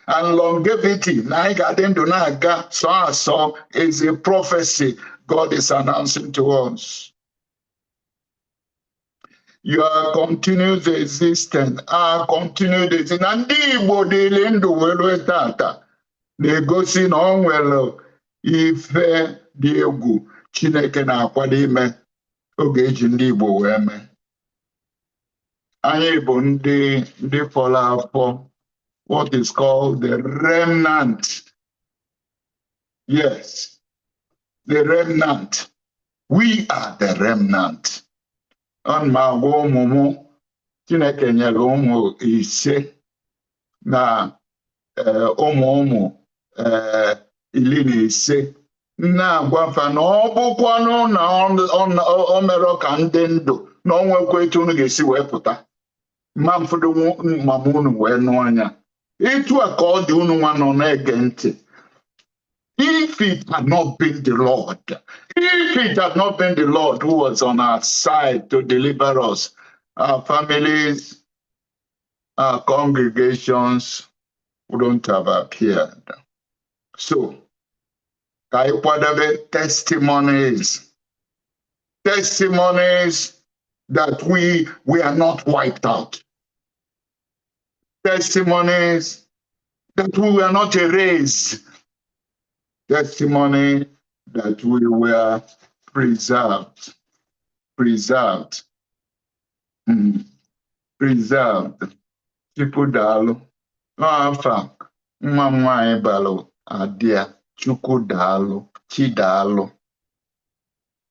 And longevity, is a prophecy God is announcing to us. Your continued existence, our continued existence. And the Igbo dịrị ndụ were tata na-egosi na ọ nwere ife dị egwu Chineke na-akwado ime oge eji ndị Igbo wee mee. Anyị bụ ndị fọrọ afọ, what is called the remnant. Yes, the remnant. We are the remnant. On ma gwa ụmụ m, Chineke nyere ụmụ ise na ụmụ 15. Na-agwafa na ọ bụkwanụ na o mere ka ndị ndụ na o nwekwa etu unu ga-esi wee pụta. Ma mfọdụ mama unu wee nụ anya. Etu a ka ọ dị unu nwa nọ na-ege ntị. If it had not been the Lord, if it had not been the Lord who was on our side to deliver us, our families, our congregations wouldn't have appeared. So, whatever testimonies that we are not wiped out. Testimonies that we were not erased. Testimony that we were preserved. Preserved. Preserved. Chukwu daalụ. N'afọ nwa m nwanyị balụ adịa. Chukwu daalụ. Chi daalụ.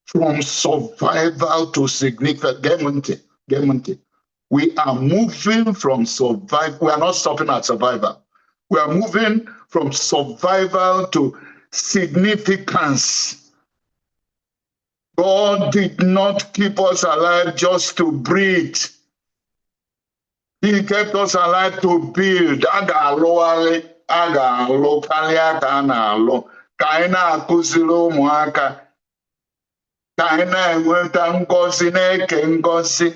From survival to significant. We are moving from survival. We are not stopping at survival. We are moving from survival to significance. God did not keep us alive just to breathe. He kept us alive to build. Ka anyị na-enweta ngọzi na-eke ngọzi,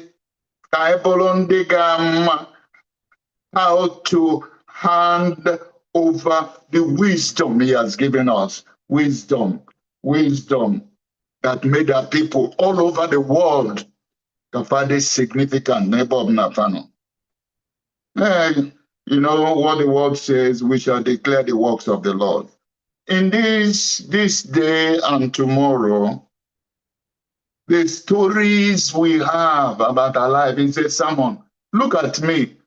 ka anyị bụrụ ndị ga-ama how to hand over the wisdom he has given us. Wisdom that made our people all over the world to find it significant. You know what the word says, we shall declare the works of the Lord. In this day and tomorrow, the stories we have about our life in a sermon. Look at me.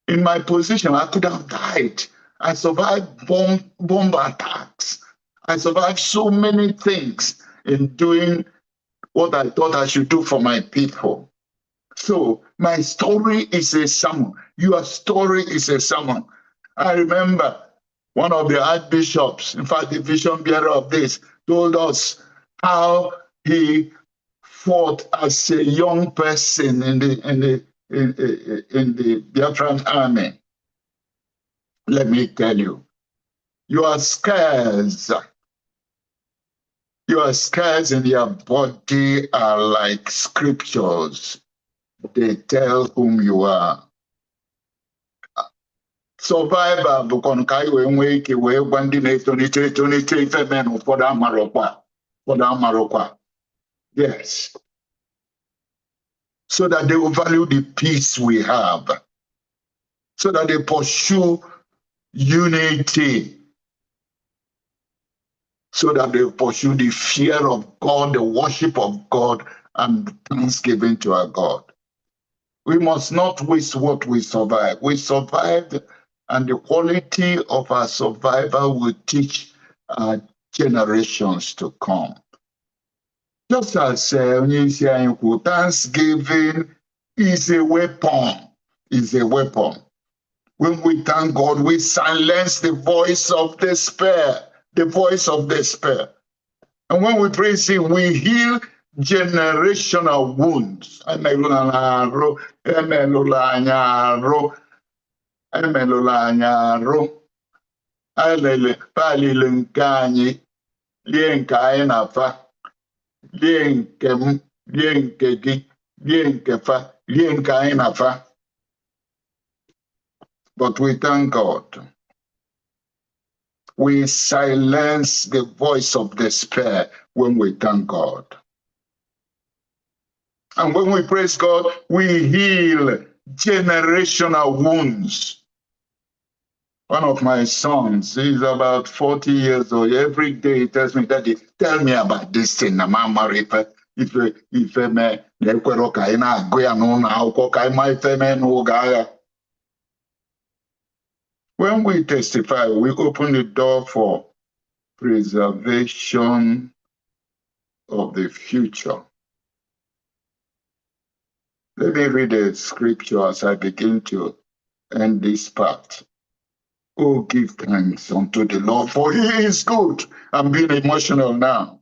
In my position, I could have died. I survived bomb attacks. I survived so many things in doing what I thought I should do for my people. So my story is a sermon. Your story is a sermon. I remember one of the archbishops, in fact, the vision bearer of this, told us how he fought as a young person in the Biafran army. Let me tell you, your scars in your body are like scriptures. They tell whom you are. Survivor bụkwa ka anyị wee nwee ike wee gwa ndị na-etonite ife men ụfọdụ amarụkwa. Yes. So that they will value the peace we have. So that they pursue unity. So that they pursue the fear of God, the worship of God, and thanksgiving to our God. We must not waste what we survived. We survived, and the quality of our survival will teach our generations to come. Just as thanksgiving is a weapon. When we thank God, we silence the voice of despair. And when we praise him, we heal generational wounds. Lie nke m, lie nke gị, lie nke fa, lie nke anyị na fa. But we thank God. We silence the voice of despair when we thank God. And when we praise God, we heal generational wounds. One of my sons, he's about 40 years old. Every day he tells me, Daddy, tell me about this thing. When we testify, we open the door for preservation of the future. Let me read a scripture as I begin to end this part. Oh, give thanks unto the Lord, for he is good. I'm being emotional now.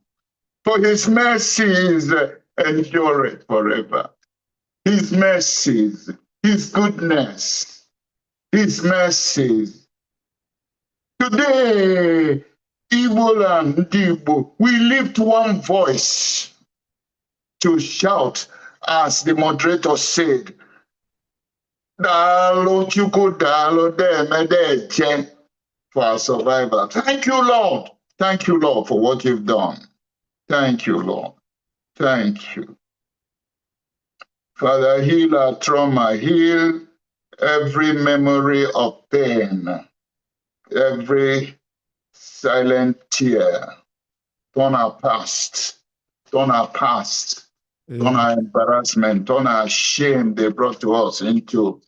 For his mercies endure forever. His mercies, his goodness, his mercies. Today, Igbo land, Igbo, we lift one voice to shout, as the moderator said, Dalo Chuku Dalo Demedeche, for our survival. Thank you, Lord. Thank you, Lord, for what you've done. Thank you, Lord. Thank you. Father, heal our trauma, heal every memory of pain, every silent tear. Turn our past, turn our past, turn our embarrassment, turn our shame they brought to us into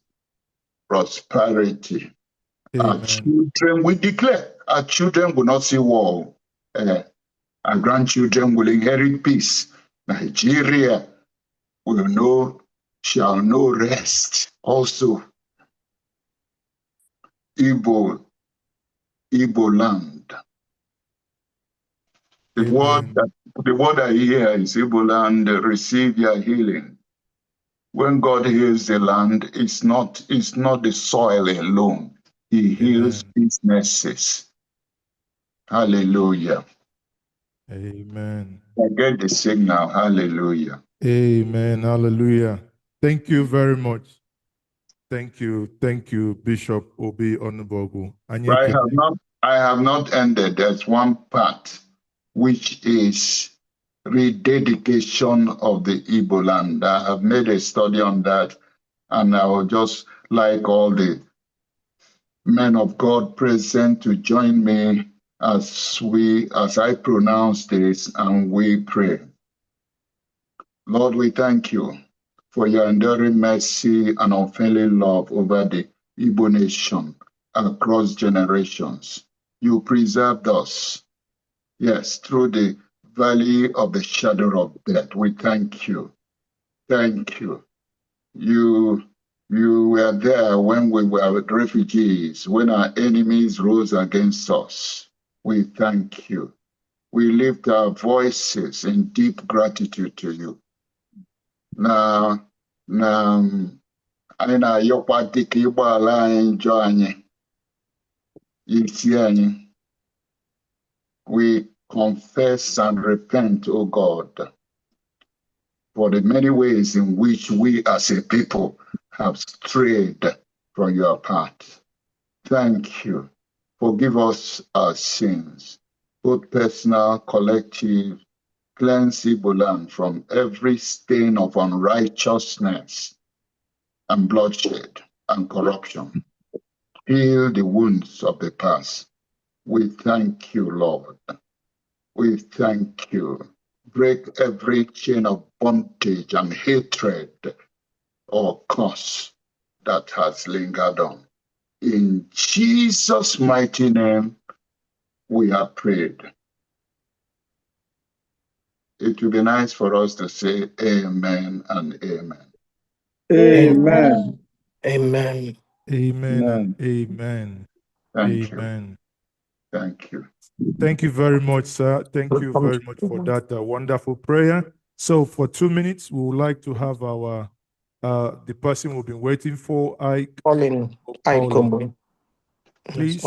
prosperity. Our children, we declare, our children will not see war. Our grandchildren will inherit peace. Nigeria shall know rest. Also, Igbo land. The word I hear is Igbo land, receive your healing. When God heals the land, it's not the soil alone. He heals businesses. Hallelujah. Amen. I get the signal. Hallelujah. Amen. Hallelujah. Thank you very much. Thank you, Bishop Obi Onubogu. I have not ended. There's one part which is rededication of the Igbo land. I have made a study on that, and I would just like all the men of God present to join me as I pronounce this and we pray. Lord, we thank you for your enduring mercy and unfailing love over the Igbo nation across generations. You preserved us, yes, through the valley of the shadow of death. We thank you. Thank you. You were there when we were refugees, when our enemies rose against us. We thank you. We lift our voices in deep gratitude to you. Na anyị na-ayọkwa dịka ịgbaala anyị njọ anyị, isi anyị. We confess and repent, O God, for the many ways in which we as a people have strayed from your path. Thank you. Forgive us our sins, both personal, collective. Cleanse Igbo land from every stain of unrighteousness and bloodshed and corruption. Heal the wounds of the past. We thank you, Lord. We thank you. Break every chain of bondage and hatred or curse that has lingered on. In Jesus' mighty name, we have prayed. It would be nice for us to say amen and amen. Amen. Amen. Amen and amen. Thank Amen. you. Thank you. Thank you very much, sir. Thank you very much for that wonderful prayer. So for 2 minutes, we would like to have our the person we've been waiting for, Pauline. Please,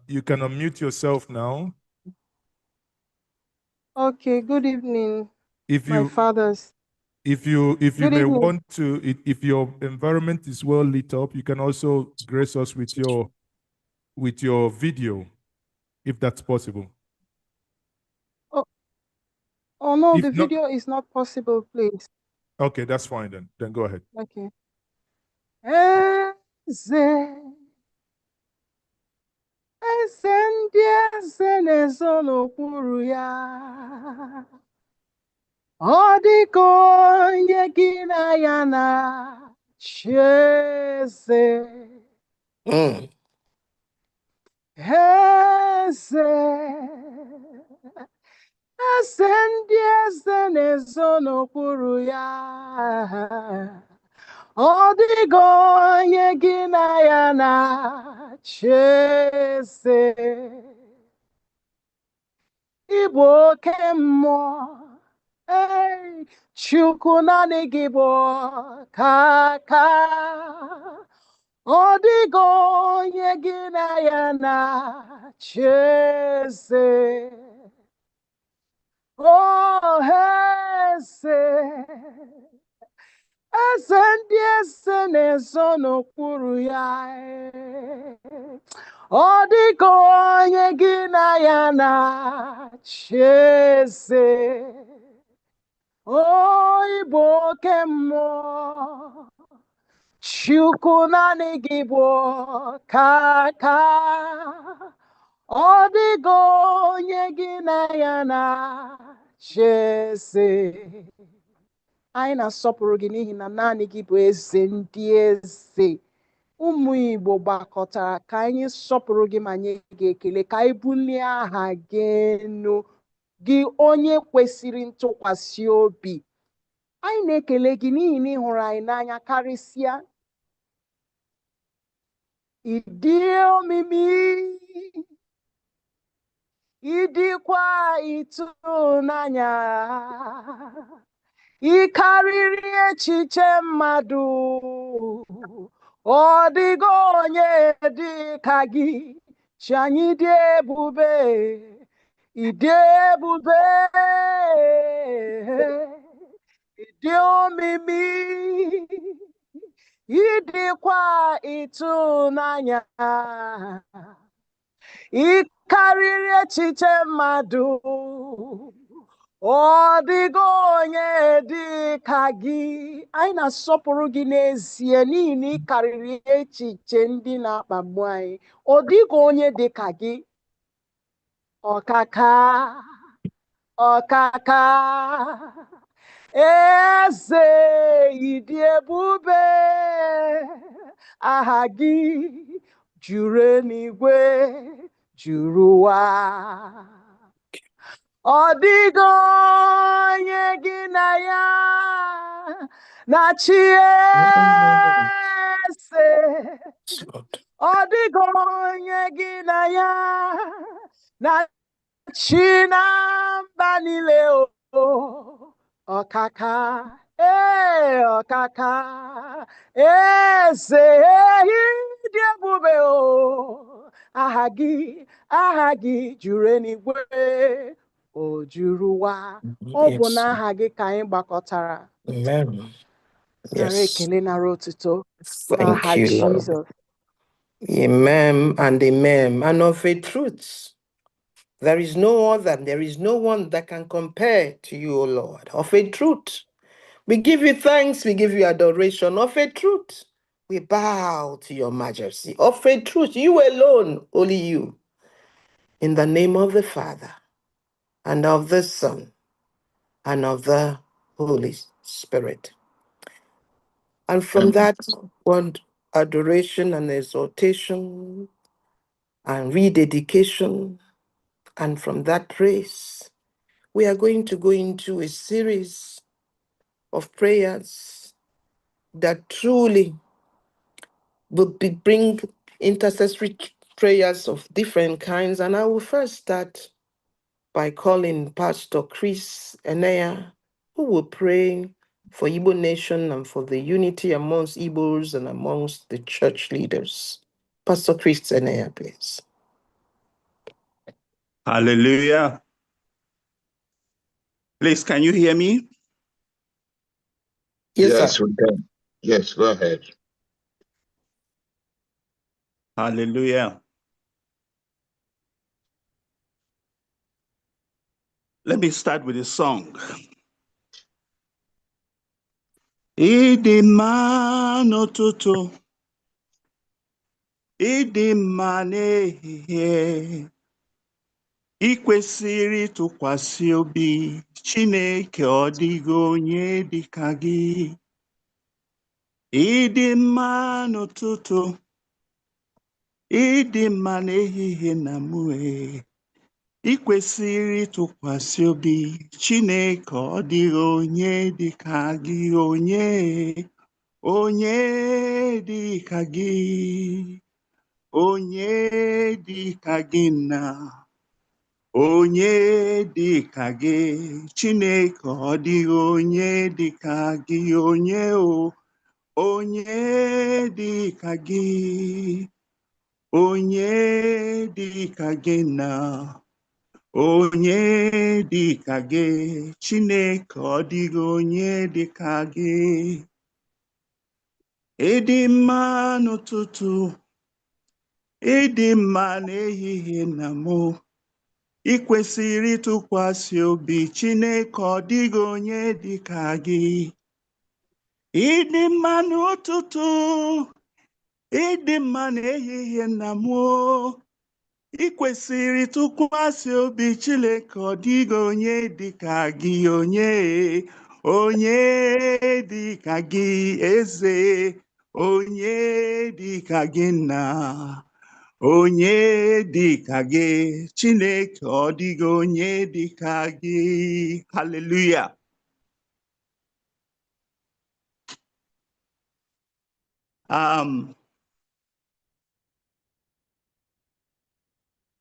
you can unmute yourself now. Okay, good evening, If my you fathers. if you Good may evening. want to, if your environment is well lit up, you can also grace us with your video, if that's possible. Oh no, If the not- video is not possible, please. Okay, that's fine then. Then go ahead. Okay. Eze ndị eze na-ezo n'okpuru ya. Ọ dịka onye gị na ya na-achị eze. Eze. Eze ndị eze na-ezo n'okpuru ya. Ọ dịghị onye gị na ya na-achị eze. Ị bụ oke mmụọ, Chukwu naanị gị bụ ọkaka. Ọ dịghị onye gị na ya na cheze. Oh, eze. Eze ndị eze na-ezo n'okpuru ya. Ọ dịka onye gị na ya na-achị eze. O Igbo oke mmụọ, Chukwu naanị gị bụ ọkaka. Ọ dịka onye gị na ya na-achị eze. Anyị na-asọpụrụ gị n'ihi na naanị gị bụ eze ndị eze. Ụmụ Igbo gbakọtara ka anyị sọpụrụ gị ma nye gị ekele, ka anyị bulie aha gị enu, gị onye kwesịrị ntụkwasị obi. Anyị na-ekele gị n'ihi na ị hụrụ anyị n'anya karịsịa. Ịdị omimi, ịdịkwa ịtụnanya, ị karịrị echiche mmadụ. Ọ dịghị onye dị ka gị, chi anyị dị ebube, ịdị ebube, ịdị omimi, ịdịkwa ịtụnanya, ị karịrị echiche mmadụ. Ọ dịghị onye dị ka gị. Anyị na-asọpụrụ gị n'ezie n'ihi na ị karịrị echiche ndị na-akpagbu anyị. Ọ dịghị onye dị ka gị. Ọkaka, ọkaka, eze ịdị ebube, aha gị juru eluigwe, juru ụwa. Ọ dịghị onye gị na ya na-achị eze. Ọ dịghị onye gị na ya na-achị na mba niile. Ọkaka, ọkaka, eze ịdị ebube. Aha gị juru eluigwe, o juru ụwa. Ọ bụ n'aha gị ka anyị gbakọtara. Amen. Nara Yes. ekele, nara otuto. Thank N'aha you, Lord. Jesus. Amen and amen. And of a truth, there is no other, there is no one that can compare to you, O Lord. Of a truth, we give you thanks, we give you adoration. Of a truth, we bow to your majesty. Of a truth, you alone, only you. In the name of the Father, and of the Son, and of the Holy Spirit. And from that one, adoration and exaltation and rededication, and from that praise, we are going to go into a series of prayers that truly will bring intercessory prayers of different kinds. And I will first start by calling Pastor Chris Enea, who will pray for Igbo nation and for the unity amongst Igbos and amongst the church leaders. Pastor Chris Enea, please. Hallelujah. Please, can you hear me? Yes, sir. we can. Yes, go ahead. Hallelujah. Let me start with a song. Ịdị mma n'ụtụtụ, ịdị mma n'ehihie, ị kwesịrị ịtụkwasị obi Chineke, ọ dịghị onye dị ka gị. Ịdị mma n'ụtụtụ, ịdị mma n'ehihie na mgbe, ị kwesịrị ịtụkwasị obi Chineke, ọ dịghị onye dị ka gị. Onye dị ka gị, onye dị ka gị na onye dị ka gị Chineke, ọ dịghị onye dị ka gị. Onye dị ka gị, onye dịka gị na onye dịka gị Chineke ọ dịghị onye dịka gị ịdị mma n'ụtụtụ ịdị mma n'ehihie na mụ ị kwesịrị ịtụkwasị obi Chineke ọ dịghị onye dịka gị ịdị mma n'ụtụtụ ịdị mma n'ehihie na mụ ị kwesịrị ịtụkwasị obi Chineke ọ dịghị onye dịka gị onye dịka gị eze onye dịka gị nna onye dịka gị Chineke ọ dịghị onye dịka gị hallelujah.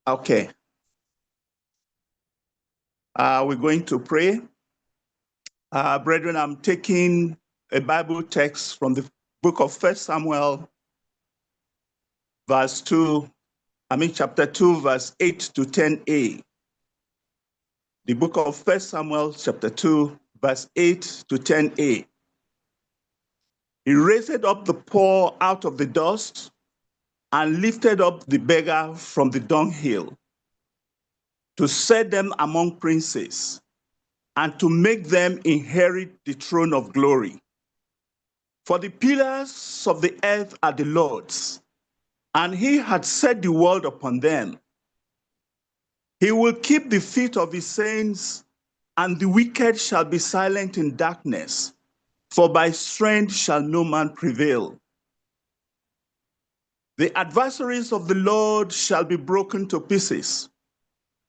Okay. We're going to pray. Brethren, I'm taking a Bible text from the book of 1 Samuel, chapter 2, verse 8 to 10a. The book of 1 Samuel, chapter 2, verse 8 to 10a. He raised up the poor out of the dust and lifted up the beggar from the dunghill to set them among princes and to make them inherit the throne of glory. For the pillars of the earth are the Lord's, and he had set the world upon them. He will keep the feet of his saints, and the wicked shall be silent in darkness, for by strength shall no man prevail. The adversaries of the Lord shall be broken to pieces.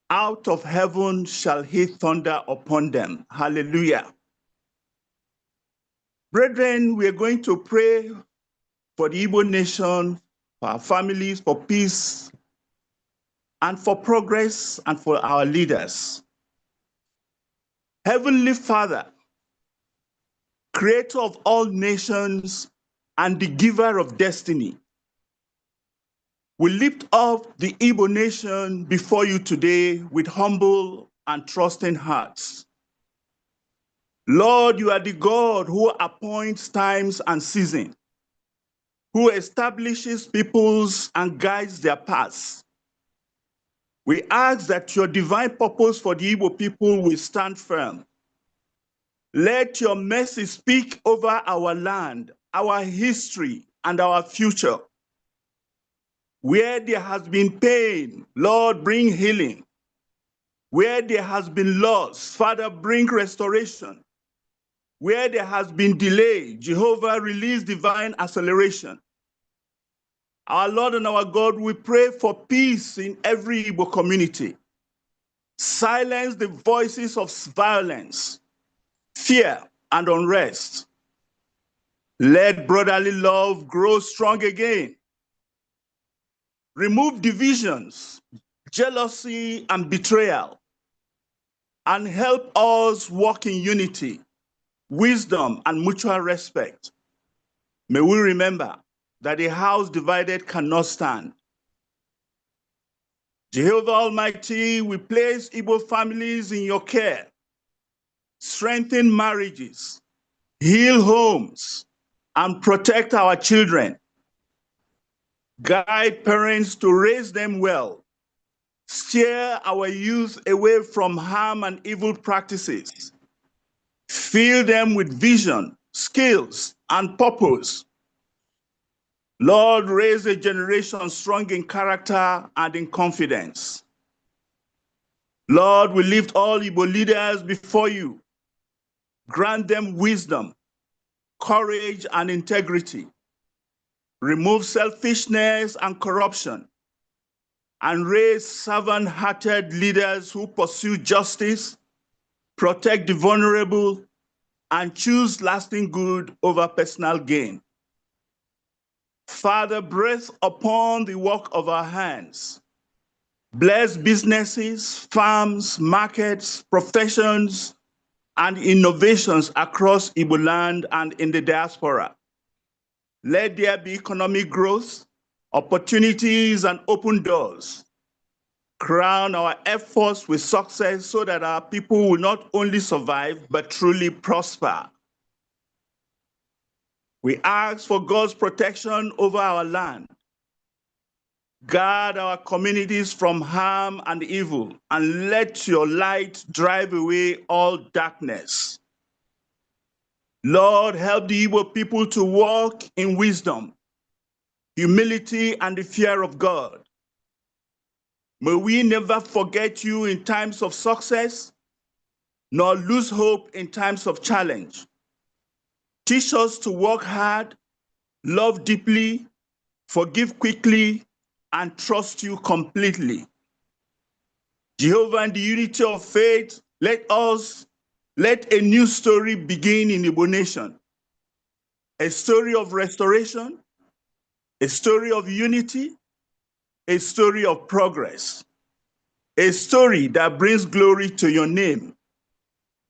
Out of heaven shall he thunder upon them. Hallelujah. Brethren, we are going to pray for the Igbo nation, for our families, for peace, and for progress, and for our leaders. Heavenly Father, creator of all nations and the giver of destiny, we lift up the Igbo nation before you today with humble and trusting hearts. Lord, you are the God who appoints times and seasons, who establishes peoples and guides their paths. We ask that your divine purpose for the Igbo people will stand firm. Let your mercy speak over our land, our history, and our future. Where there has been pain, Lord, bring healing. Where there has been loss, Father, bring restoration. Where there has been delay, Jehovah, release divine acceleration. Our Lord and our God, we pray for peace in every Igbo community. Silence the voices of violence, fear, and unrest. Let brotherly love grow strong again. Remove divisions, jealousy, and betrayal, and help us walk in unity, wisdom, and mutual respect. May we remember that a house divided cannot stand. Jehovah Almighty, we place Igbo families in your care. Strengthen marriages, heal homes, and protect our children. Guide parents to raise them well. Steer our youth away from harm and evil practices. Fill them with vision, skills, and purpose. Lord, raise a generation strong in character and in confidence. Lord, we lift all Igbo leaders before you. Grant them wisdom, courage, and integrity. Remove selfishness and corruption, and raise servant-hearted leaders who pursue justice, protect the vulnerable, and choose lasting good over personal gain. Father, breathe upon the work of our hands. Bless businesses, farms, markets, professions, and innovations across Igbo land and in the diaspora. Let there be economic growth, opportunities, and open doors. Crown our efforts with success so that our people will not only survive, but truly prosper. We ask for God's protection over our land. Guard our communities from harm and evil, and let your light drive away all darkness. Lord, help the Igbo people to walk in wisdom, humility, and the fear of God. May we never forget you in times of success, nor lose hope in times of challenge. Teach us to work hard, love deeply, forgive quickly, and trust you completely. Jehovah, in the unity of faith, let a new story begin in Igbo nation. A story of restoration, a story of unity, a story of progress, a story that brings glory to your name.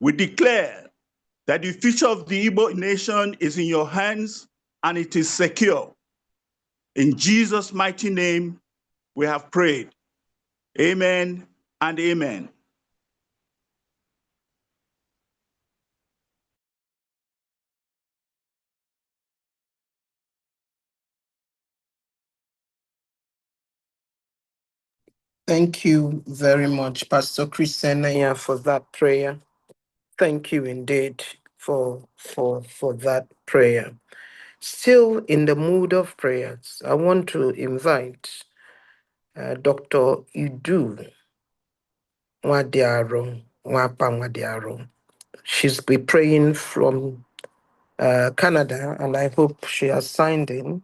We declare that the future of the Igbo nation is in your hands and it is secure. In Jesus' mighty name, we have prayed. Amen and amen. Thank you very much, Pastor Christiana, for that prayer. Thank you indeed for that prayer. Still in the mood of prayers, I want to invite Dr. Idu Nwadiaro, Nwapa Nwadiaro. She's been praying from Canada, and I hope she has signed in.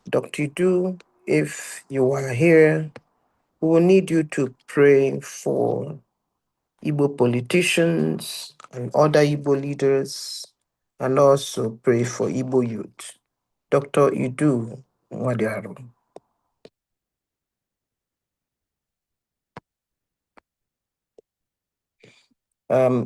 Dr. Idu, if you are here, we will need you to pray for Igbo politicians and other Igbo leaders, and also pray for Igbo youth. Dr. Idu Nwadiaro.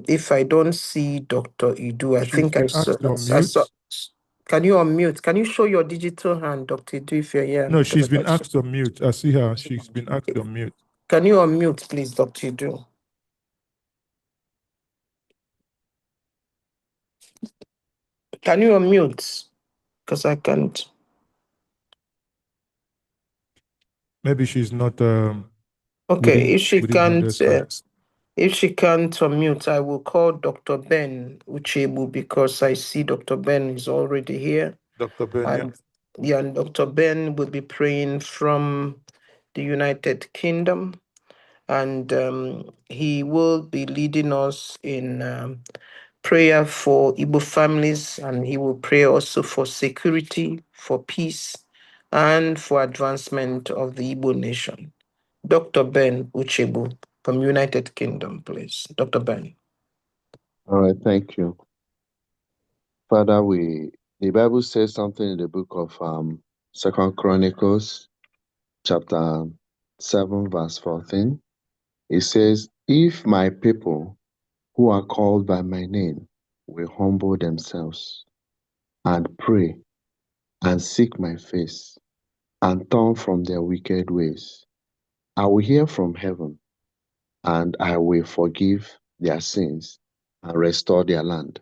If I don't see Dr. Idu, I She's think I been saw, asked to I saw. unmute. Can you unmute? Can you show your digital hand, Dr. Idu, if you're here? No, Because she's been asked to unmute. I see her. She's been asked to unmute. Can you unmute, please, Dr. Idu? Can you unmute? Because I can't. Maybe she's not Okay, if she within her can't, desktop. if she can't unmute, I will call Dr. Ben Uchebu, because I see Dr. Ben is already here. Dr. Ben, And Dr. Ben will be praying from the United Kingdom, and he will be leading us in prayer for Igbo families, and he will pray also for security, for peace, and for advancement of the Igbo nation. Dr. Ben Uchebu from United Kingdom, please. Dr. Ben. All right, thank you. Father, the Bible says something in the book of 2 Chronicles, chapter 7, verse 14. It says, if my people who are called by my name will humble themselves and pray and seek my face and turn from their wicked ways, I will hear from heaven and I will forgive their sins and restore their land.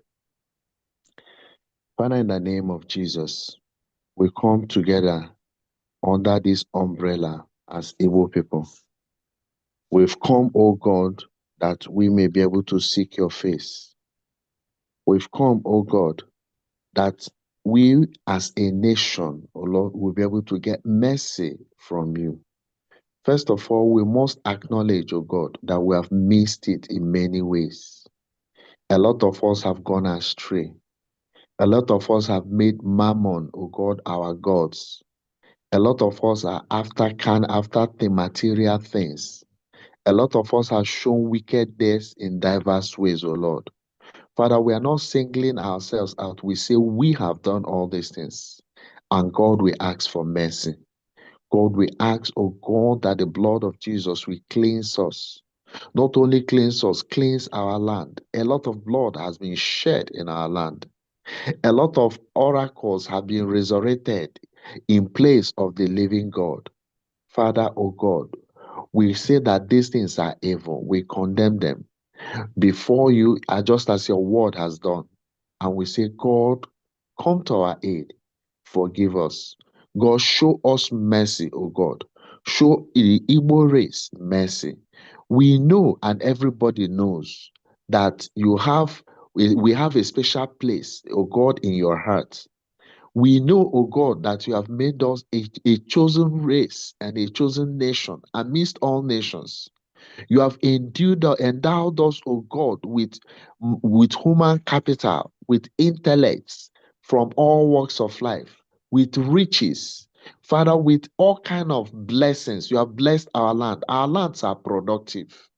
Father, in the name of Jesus, we come together under this umbrella as Igbo people. We've come, O God, that we may be able to seek your face. We've come, O God, that we as a nation, O Lord, will be able to get mercy from you. First of all, we must acknowledge, O God, that we have missed it in many ways. A lot of us have gone astray. A lot of us have made mammon, O God, our gods. A lot of us are after the material things. A lot of us have shown wickedness in diverse ways, O Lord. Father, we are not singling ourselves out. We say we have done all these things. And God, we ask for mercy. God, we ask, oh God, that the blood of Jesus will cleanse us. Not only cleanse us, cleanse our land. A lot of blood has been shed in our land. A lot of oracles have been resurrected in place of the living God. Father, O God, we say that these things are evil. We condemn them before you, just as your word has done. And we say, God, come to our aid. Forgive us. God, show us mercy, O God. Show the Igbo race mercy. We know, and everybody knows, that we have a special place, O God, in your heart. We know, O God, that you have made us a chosen race and a chosen nation amidst all nations. You have endowed us, O God, with human capital, with intellects from all walks of life, with riches. Father, with all kind of blessings, you have blessed our land. Our lands are productive.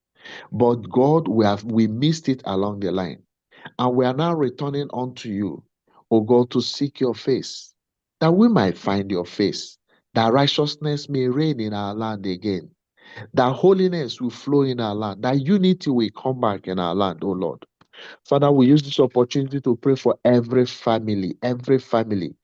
But God, we missed it along the line. And we are now returning unto you, O God, to seek your face, that we might find your face, that righteousness may reign in our land again, that holiness will flow in our land, that unity will come back in our land, O Lord. Father, we use this opportunity to pray for every family in Igbo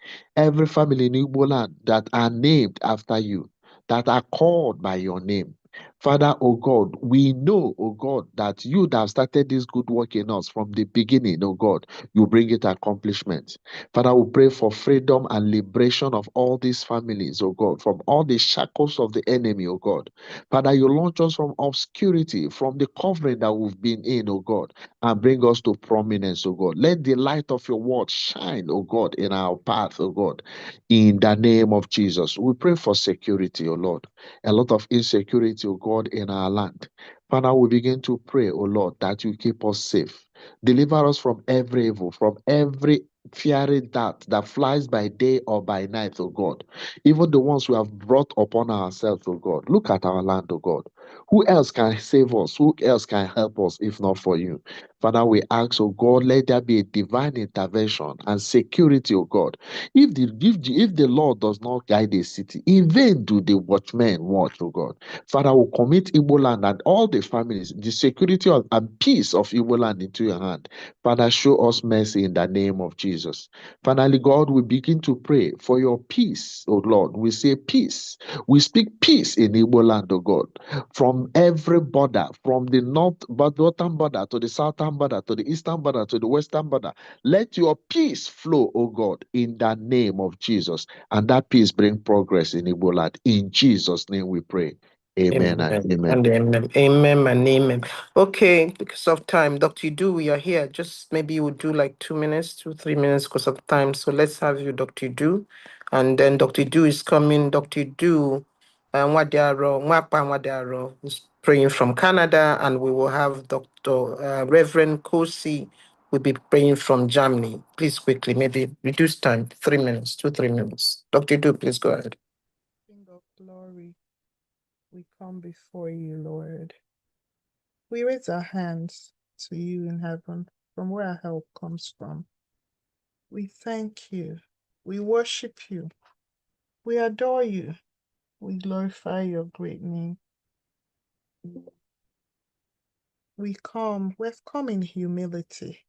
land that are named after you, that are called by your name. Father, O God, we know, O God, that you that have started this good work in us from the beginning, O God, you bring it accomplishment. Father, we pray for freedom and liberation of all these families, O God, from all the shackles of the enemy, O God. Father, you launch us from obscurity, from the covering that we've been in, O God, and bring us to prominence, O God. Let the light of your word shine, O God, in our path, O God, in the name of Jesus. We pray for security, O Lord. A lot of insecurity, O God, in our land. Father, we begin to pray, O Lord, that you keep us safe. Deliver us from every evil, from every fiery dart that flies by day or by night, O God. Even the ones we have brought upon ourselves, O God. Look at our land, O God. Who else can save us? Who else can help us if not for you? Father, we ask, oh God, let there be a divine intervention and security, oh God. If the Lord does not guide a city, in vain do the watchmen watch, oh God. Father, we commit Igbo land and all the families, the security and peace of Igbo land into your hand. Father, show us mercy in the name of Jesus. Finally, God, we begin to pray for your peace, oh Lord. We say peace. We speak peace in Igbo land, oh God, from every border, from the northern border to the southern border, to the eastern border, to the western border. Let your peace flow, oh God, in the name of Jesus. And that peace bring progress in Igbo land. In Jesus' name we pray. Amen Amen. and amen. And amen. Amen and amen. Okay, because of time, Dr. Idu, we are here. Just maybe you would do like 2 minutes, 2-3 minutes because of time. So let's have you, Dr. Idu. And then Dr. Idu is coming. Dr. Idu, Mwapa is praying from Canada, and we will have Dr. Reverend Kosi will be praying from Germany. Please quickly, maybe reduce time, 3 minutes, 2-3 minutes. Dr. Idu, please go ahead. King of glory, we come before you, Lord. We raise our hands to you in heaven, from where our help comes from. We thank you. We worship you. We adore you. We glorify your great name. We've come in humility.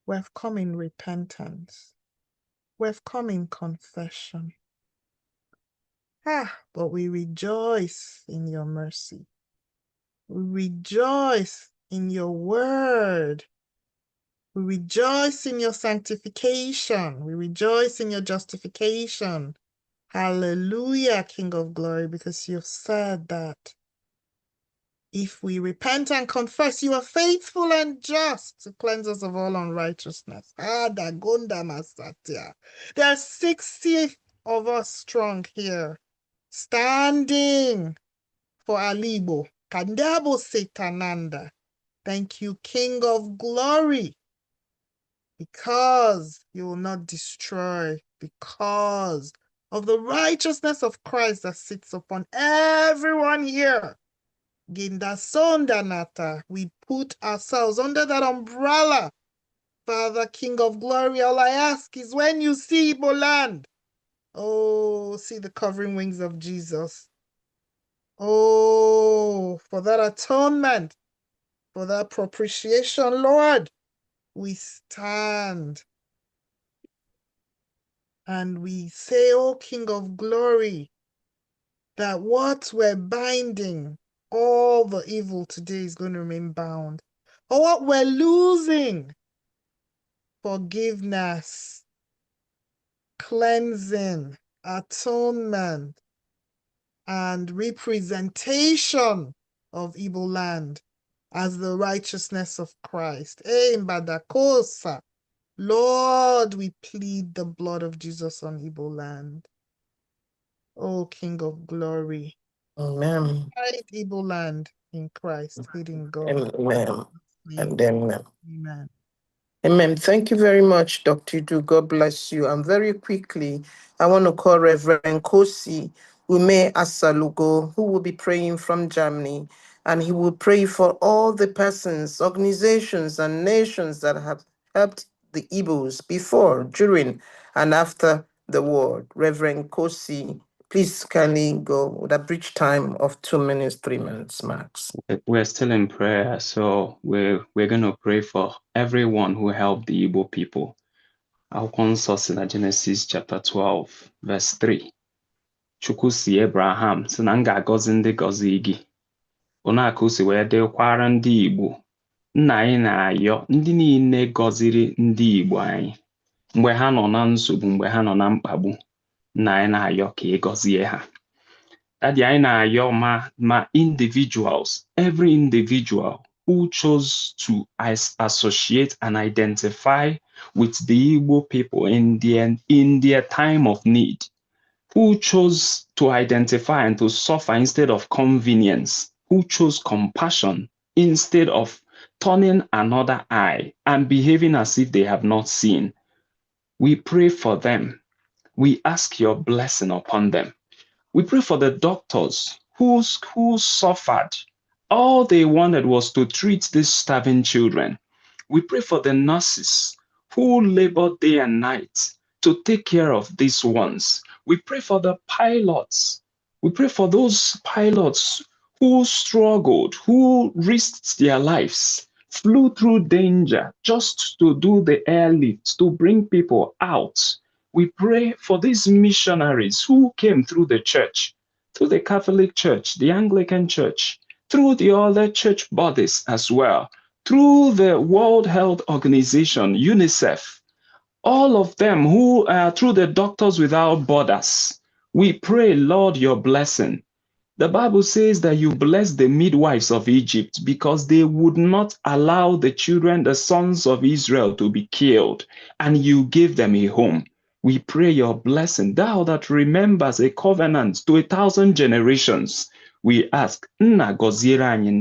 We've come in repentance. We've come in confession. But we rejoice in your mercy. We rejoice in your word. We rejoice in your sanctification. We rejoice in your justification. Hallelujah, King of glory, because you've said that if we repent and confess, you are faithful and just to cleanse us of all unrighteousness. There are 60 of us strong here, standing for Alibo. Kandabo Setananda. Thank you, King of glory, because you will not destroy, because of the righteousness of Christ that sits upon everyone here. Ginda Sondanata, we put ourselves under that umbrella. Father, King of glory, all I ask is when you see Igbo land, oh, see the covering wings of Jesus. Oh, for that atonement, for that propitiation, Lord, we stand. And we say, O King of Glory, that what we're binding, all the evil today is going to remain bound. Or what we're losing, forgiveness, cleansing, atonement, and representation of Igbo land as the righteousness of Christ. Mbadakosa. Lord, we plead the blood of Jesus on Igbo land. O King of Glory. Amen. Hide Igbo land in Christ, hidden God. Amen. And amen. Amen. Amen. Thank you very much, Dr. Du. God bless you. And very quickly, I want to call Reverend Kosi Ume Asalugo, who will be praying from Germany. And he will pray for all the persons, organizations, and nations that have helped the Igbos before, during, and after the war. Reverend Kosi, please kindly go with a brief time of 2 minutes, 3 minutes max. We're still in prayer, so we're going to pray for everyone who helped the Igbo people. Akwụkwọ nsọ si na Genesis chapter 12 verse 3. Chukwu si Abraham si na m ga-agọzi ndị gọzi gị. Onaka o si wee dịkwara ndị Igbo. Nna anyị na-ayọ ndị niile gọziri ndị Igbo anyị. Mgbe ha nọ na nsogbu, mgbe ha nọ na mkpagbu, nna anyị na-ayọ ka ị gọzie ha. That I na-ayọ ma individuals, every individual who chose to associate and identify with the Igbo people in their time of need, who chose to identify and to suffer instead of convenience, who chose compassion instead of turning another eye and behaving as if they have not seen. We pray for them. We ask your blessing upon them. We pray for the doctors who suffered. All they wanted was to treat these starving children. We pray for the nurses who labored day and night to take care of these ones. We pray for the pilots. We pray for those pilots who struggled, who risked their lives, flew through danger just to do the airlift, to bring people out. We pray for these missionaries who came through the church, through the Catholic Church, the Anglican Church, through the other church bodies as well, through the World Health Organization, UNICEF, all of them who are through the Doctors Without Borders. We pray, Lord, your blessing. The Bible says that you bless the midwives of Egypt because they would not allow the children, the sons of Israel, to be killed, and you gave them a home. We pray your blessing, thou that remembers a covenant to 1,000 generations. We ask, nna gọziere anyị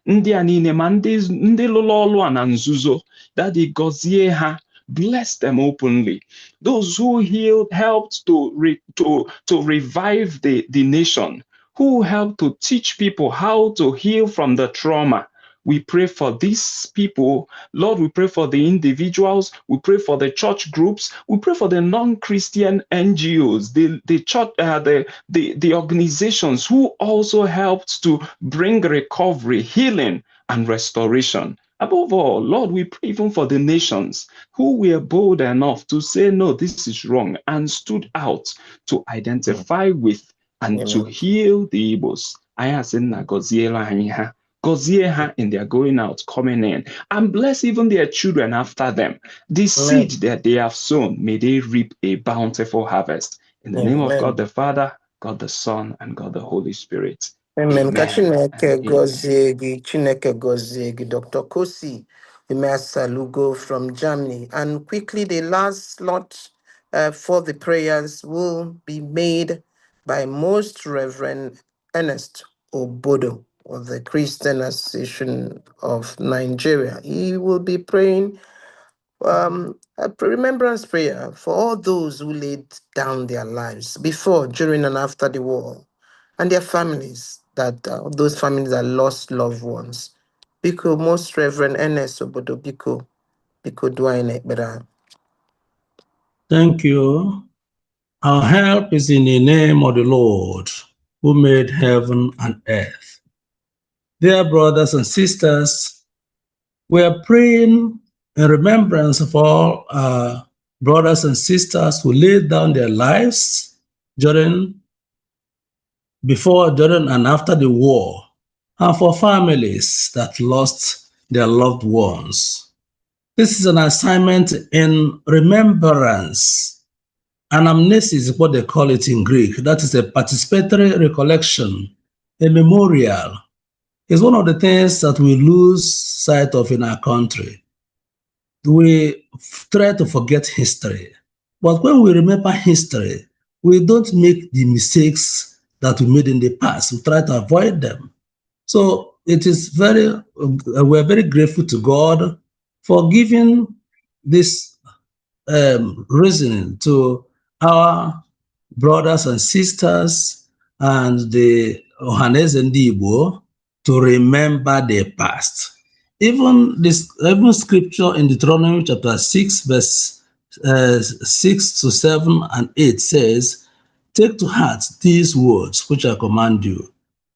ndị a niile ma ndị lụrụ ọlụ a na nzuzo, Daddy gọzie ha, bless them openly. Those who healed, helped to revive the nation, who help to teach people how to heal from the trauma. We pray for these people. Lord, we pray for the individuals. We pray for the church groups. We pray for the non-Christian NGOs, the church, the organizations who also helped to bring recovery, healing, and restoration. Above all, Lord, we pray even for the nations who were bold enough to say, no, this is wrong, and stood out to identify with and to heal the Igbos. Anyị asị nna gọziere anyị ha, gọzie ha in their going out, coming in, and bless even their children after them. The seed that they have sown, may they reap a bountiful harvest. In the name of God the Father, God the Son, and God the Holy Spirit. Amen. Amen. Chineke gozie gị, Chineke gozie gị, Dr. Kosi Salugo from Germany. And quickly, the last slot for the prayers will be made by Most Reverend Ernest Obodo of the Christian Association of Nigeria. He will be praying a remembrance prayer for all those who laid down their lives before, during, and after the war, and their families, those families that lost loved ones. Biko, Most Reverend Ernest Obodo, Biko Dwayne Ekbera. Thank you. Our help is in the name of the Lord, who made heaven and earth. Dear brothers and sisters, we are praying in remembrance of all brothers and sisters who laid down their lives before, during, and after the war, and for families that lost their loved ones. This is an assignment in remembrance. Anamnesis is what they call it in Greek. That is a participatory recollection, a memorial. It's one of the things that we lose sight of in our country. We try to forget history. But when we remember history, we don't make the mistakes that we made in the past. We try to avoid them. So it is we're very grateful to God for giving this reasoning to our brothers and sisters and the Ohanes and the Igbo to remember their past. Even scripture in Deuteronomy chapter 6, verse 6 to 7 and 8 says, "Take to heart these words which I command you.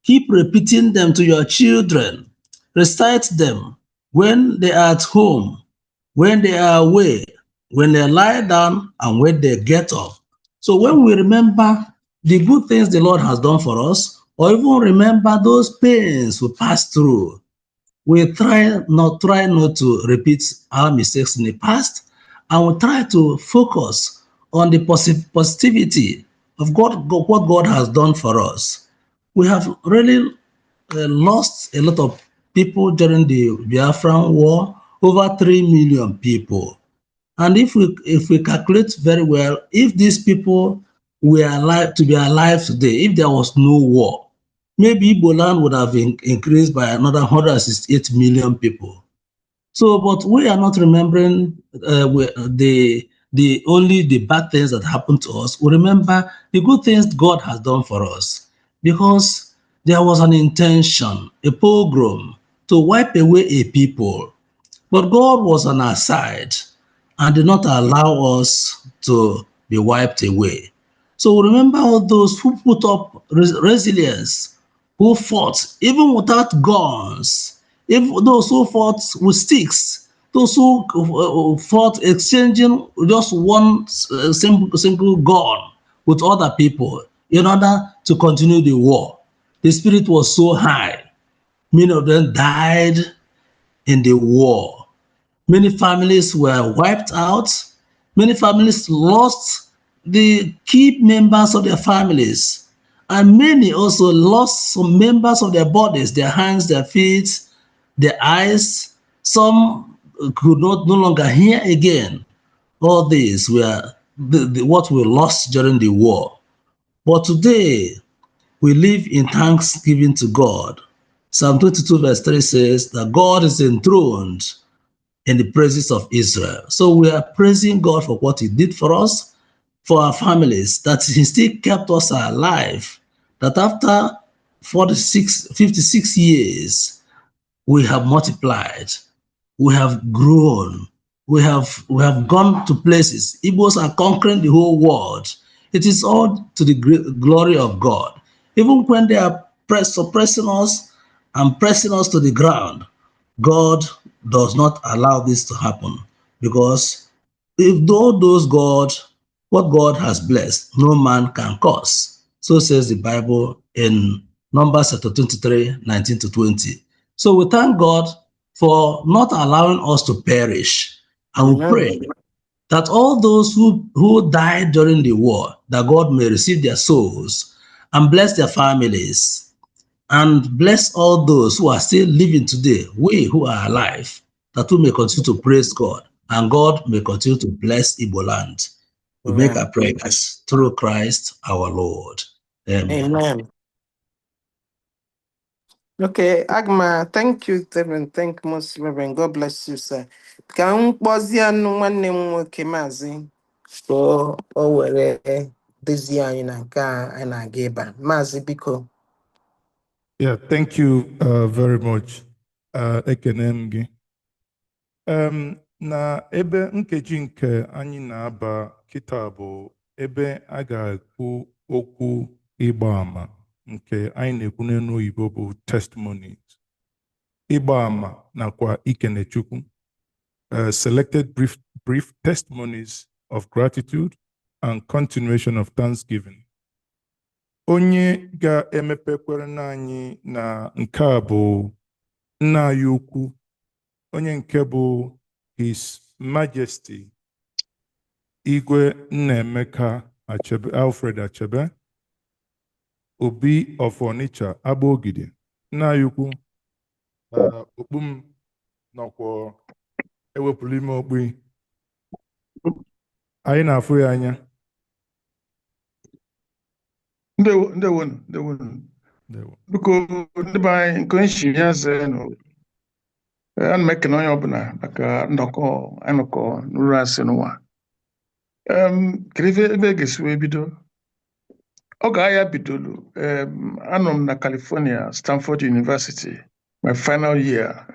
Keep repeating them to your children. Recite them when they are at home, when they are away, when they lie down, and when they get up." So when we remember the good things the Lord has done for us, or even remember those pains we passed through, we try not to repeat our mistakes in the past, and we try to focus on the positivity of what God has done for us. We have really lost a lot of people during the Biafran War, over 3 million people. And if we calculate very well, if these people were alive to be alive today, if there was no war, maybe Igbo land would have increased by another 168 million people. So, but we are not remembering only the bad things that happened to us. We remember the good things God has done for us, because there was an intention, a pogrom, to wipe away a people. But God was on our side and did not allow us to be wiped away. So remember all those who put up resilience, who fought even without guns, even those who fought with sticks, those who fought exchanging just one single gun with other people in order to continue the war. The spirit was so high. Many of them died in the war. Many families were wiped out. Many families lost the key members of their families. And many also lost some members of their bodies, their hands, their feet, their eyes. Some could no longer hear again. All these were what we lost during the war. But today, we live in thanksgiving to God. Psalm 22 verse 3 says that God is enthroned in the praises of Israel. So we are praising God for what he did for us, for our families, that he still kept us alive, that after 56 years, we have multiplied, we have grown, we have gone to places. Igbos are conquering the whole world. It is all to the glory of God. Even when they are suppressing us and pressing us to the ground, God does not allow this to happen, because if those what God has blessed, no man can curse. So says the Bible in Numbers chapter 23, 19 to 20. So we thank God for not allowing us to perish. And we pray that all those who died during the war, that God may receive their souls and bless their families, and bless all those who are still living today, we who are alive, that we may continue to praise God, and God may continue to bless Igbo land. We make our prayers through Christ our Lord. Amen. Amen. Okay, Agma, thank you, Reverend. Thank you, most Reverend. God bless you, sir. Ka m kpọzie nwanne m nwoke Maazị ka o were duzie anyị na nke a na-aga ịba. Maazị, biko. Yeah, thank you very much. Ekene m gị. Na ebe nkeji nke anyị na-aba kịta bụ ebe a ga-ekwu okwu ịgba ama nke anyị na-ekwu n'elu oyibo bụ testimonies. Ịgba ama nakwa ikene Chukwu. Selected brief testimonies of gratitude and continuation of thanksgiving. Onye ga-emepekwere anyị na nke a bụ nna anyị ukwu, onye nke bụ His Majesty Igwe Nnaemeka Achebe, Alfred Achebe, Obi of Onitsha, Agbogide. Nna anyị ukwu, okpu m nọkwa ewepụrụ ime okpu. Anyị na-afụ ya anya. Ndewo. Biko ndị be anyị nke onye chi ya zee nụ. Ana m ekene onye ọbụla maka ndọkọ anụkọ n'ụrụ asị n'ụwa. Kedu ebe ga-esi wee bido? Oge ahịa bidolu, anọ m na California, Stanford University, my final year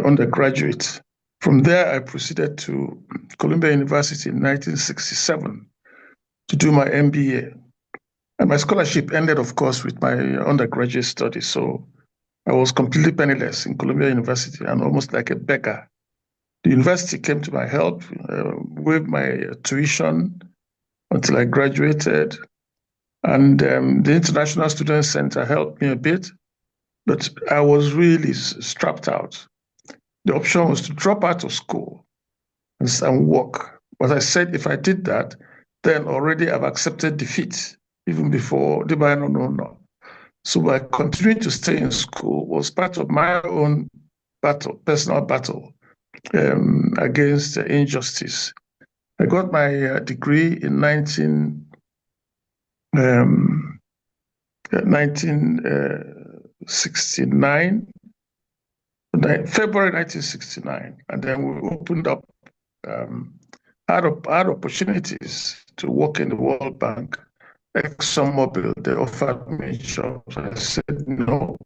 undergraduate. From there, I proceeded to Columbia University in 1967 to do my MBA. And my scholarship ended, of course, with my undergraduate studies. So I was completely penniless in Columbia University and almost like a beggar. The university came to my help, waived my tuition until I graduated. And the International Student Center helped me a bit, but I was really strapped out. The option was to drop out of school and work. But I said, if I did that, then already I've accepted defeat, even before the no. So by continuing to stay in school was part of my own battle, personal battle against injustice. I got my degree in 1969, February 1969, and then we opened up, had opportunities to work in the World Bank, ExxonMobil. They offered me jobs. I said no.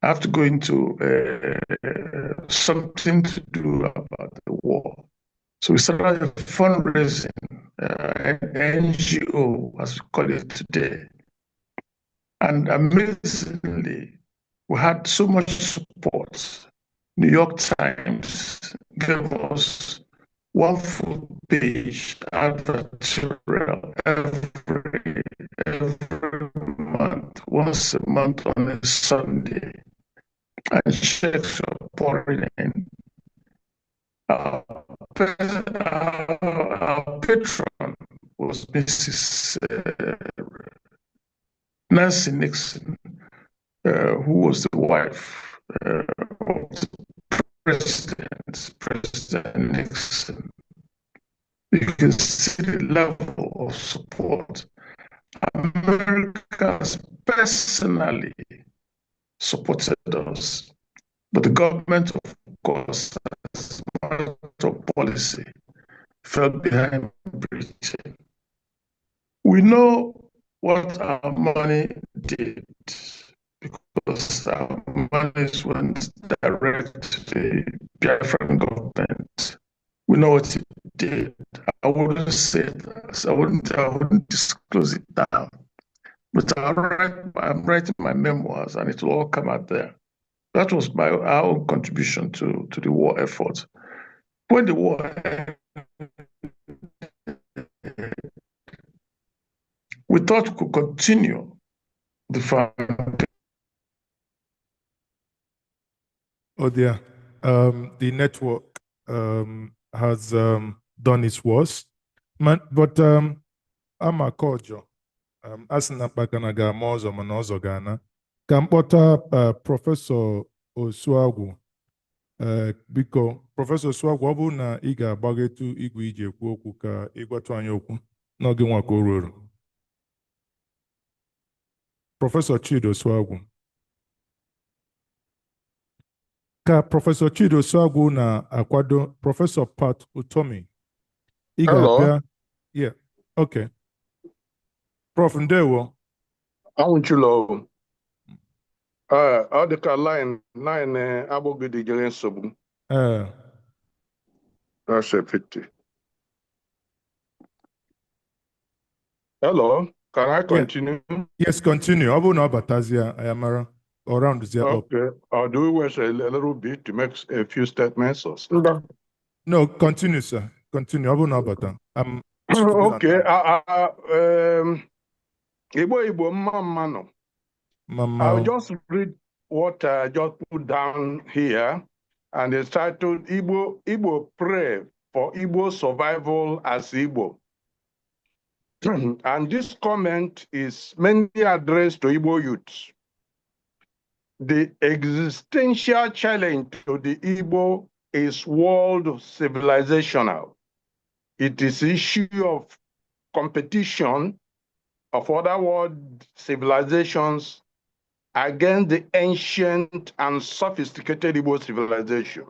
I have to go into something to do about the war. So we started a fundraising, an NGO, as we call it today. And amazingly, we had so much support. New York Times gave us one full page advertorial every month, once a month on a Sunday. And checks are pouring in. Our patron was Mrs. Nancy Nixon, who was the wife of the President Nixon. You can see the level of support. Americans personally supported us, but the government, of course, as a matter of policy, fell behind Britain. We know what our money did, because our money went direct to the Biafran government. We know what it did. I wouldn't say that. I wouldn't disclose it now. But I'm writing my memoirs, and it will all come out there. That was our own contribution to the war effort. When the war ended, we thought we could continue the foundation. Oh dear, the network has done its worst, but I'm a cordial. Asina Pakana ga mozo manozo gana. Kampota Professor Osuagwu. Biko, Professor Osuagwu, ọ bụ na ị ga-agbagetu igwe iji ekwu okwu ka ịgwatụ anyị okwu n'oge nwa ka o ruru. Professor Chido Osuagwu. Ka Professor Chido Osuagwu na-akwado Professor Pat Utomi. Ị ga-abịa. Yeah, okay. Prof, ndewo. Anwụchụlọ ọ dị ka line Agbogide jere nsogbu. That's a pity. Hello, can I continue? Yeah. Yes, continue. Ọ bụ na ọ batazia Ayamara around the up. Okay. Do we wish a little bit to make a few statements or something? No, continue, sir. Continue. I will know about that. Okay. Igbo Mama. I'll just read what I just put down here, and it's titled Igbo Pray for Igbo Survival as Igbo. And this comment is mainly addressed to Igbo youths. The existential challenge to the Igbo is world civilizational. It is issue of competition of other world civilizations against the ancient and sophisticated Igbo civilization.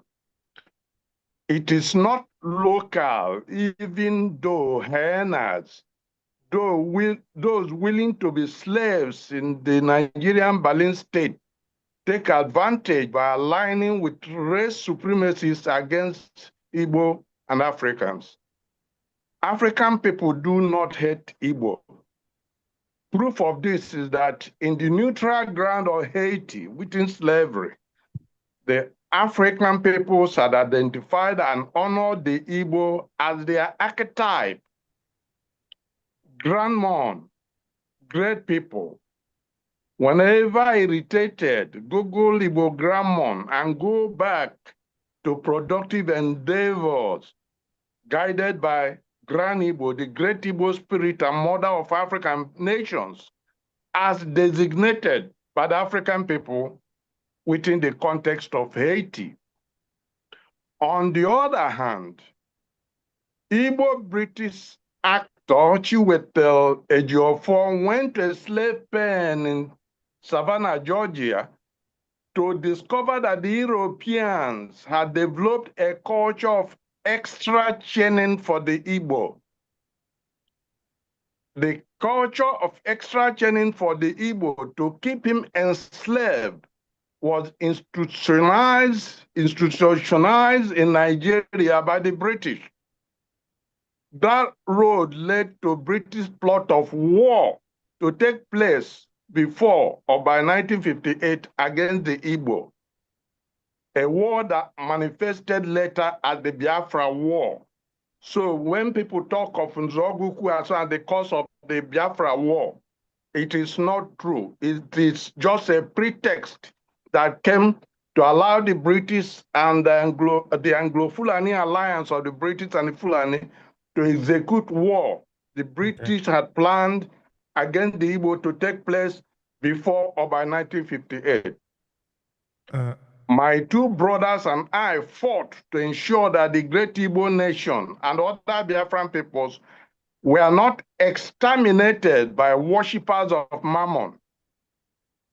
It is not local, even though hyenas, those willing to be slaves in the Nigerian Berlin state, take advantage by aligning with race supremacists against Igbo and Africans. African people do not hate Igbo. Proof of this is that in the neutral ground of Haiti, within slavery, the African peoples had identified and honored the Igbo as their archetype, grandmon, great people. Whenever irritated, Google Igbo grandmon and go back to productive endeavors guided by Grand Igbo, the great Igbo spirit and mother of African nations, as designated by the African people within the context of Haiti. On the other hand, Igbo British actor Chiwetel Ejiofor went to a slave pen in Savannah, Georgia, to discover that the Europeans had developed a culture of extra chaining for the Igbo. The culture of extra chaining for the Igbo to keep him enslaved was institutionalized in Nigeria by the British. That road led to British plot of war to take place before or by 1958 against the Igbo, a war that manifested later as the Biafra War. So when people talk of Nzoguku as the cause of the Biafra War, it is not true. It is just a pretext that came to allow the British and the Anglo-Fulani alliance of the British and the Fulani to execute war. The British had planned against the Igbo to take place before or by 1958. My two brothers and I fought to ensure that the great Igbo nation and other Biafran peoples were not exterminated by worshippers of Mammon,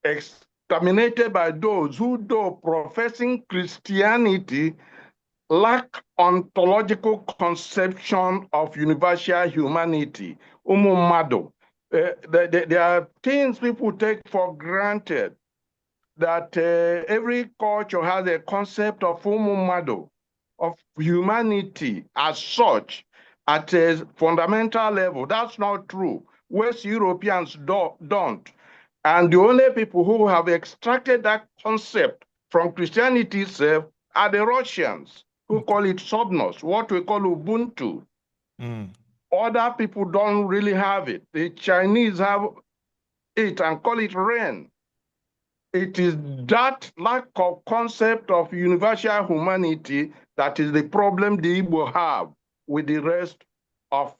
exterminated by those who, though professing Christianity, lack ontological conception of universal humanity. Umumado. There are things people take for granted, that every culture has a concept of umumado, of humanity as such, at a fundamental level. That's not true. West Europeans don't. And the only people who have extracted that concept from Christianity itself are the Russians, who call it Sobnos, what we call Ubuntu. Other people don't really have it. The Chinese have it and call it Ren. It is that lack of concept of universal humanity that is the problem the Igbo have with the rest of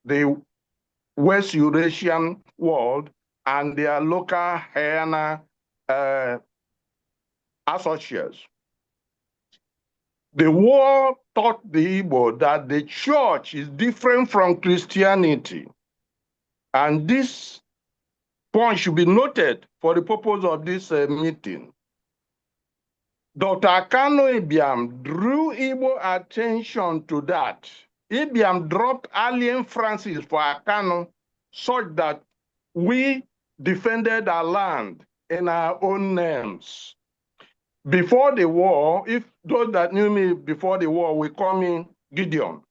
the West Eurasian world and their local hyena associates. The war taught the Igbo that the church is different from Christianity. And this point should be noted for the purpose of this meeting. Dr. Akano Ibiam drew Igbo attention to that. Ibiam dropped Alien Francis for Akano such that we defended our land in our own names. Before the war, if those that knew me before the war will call me Gideon.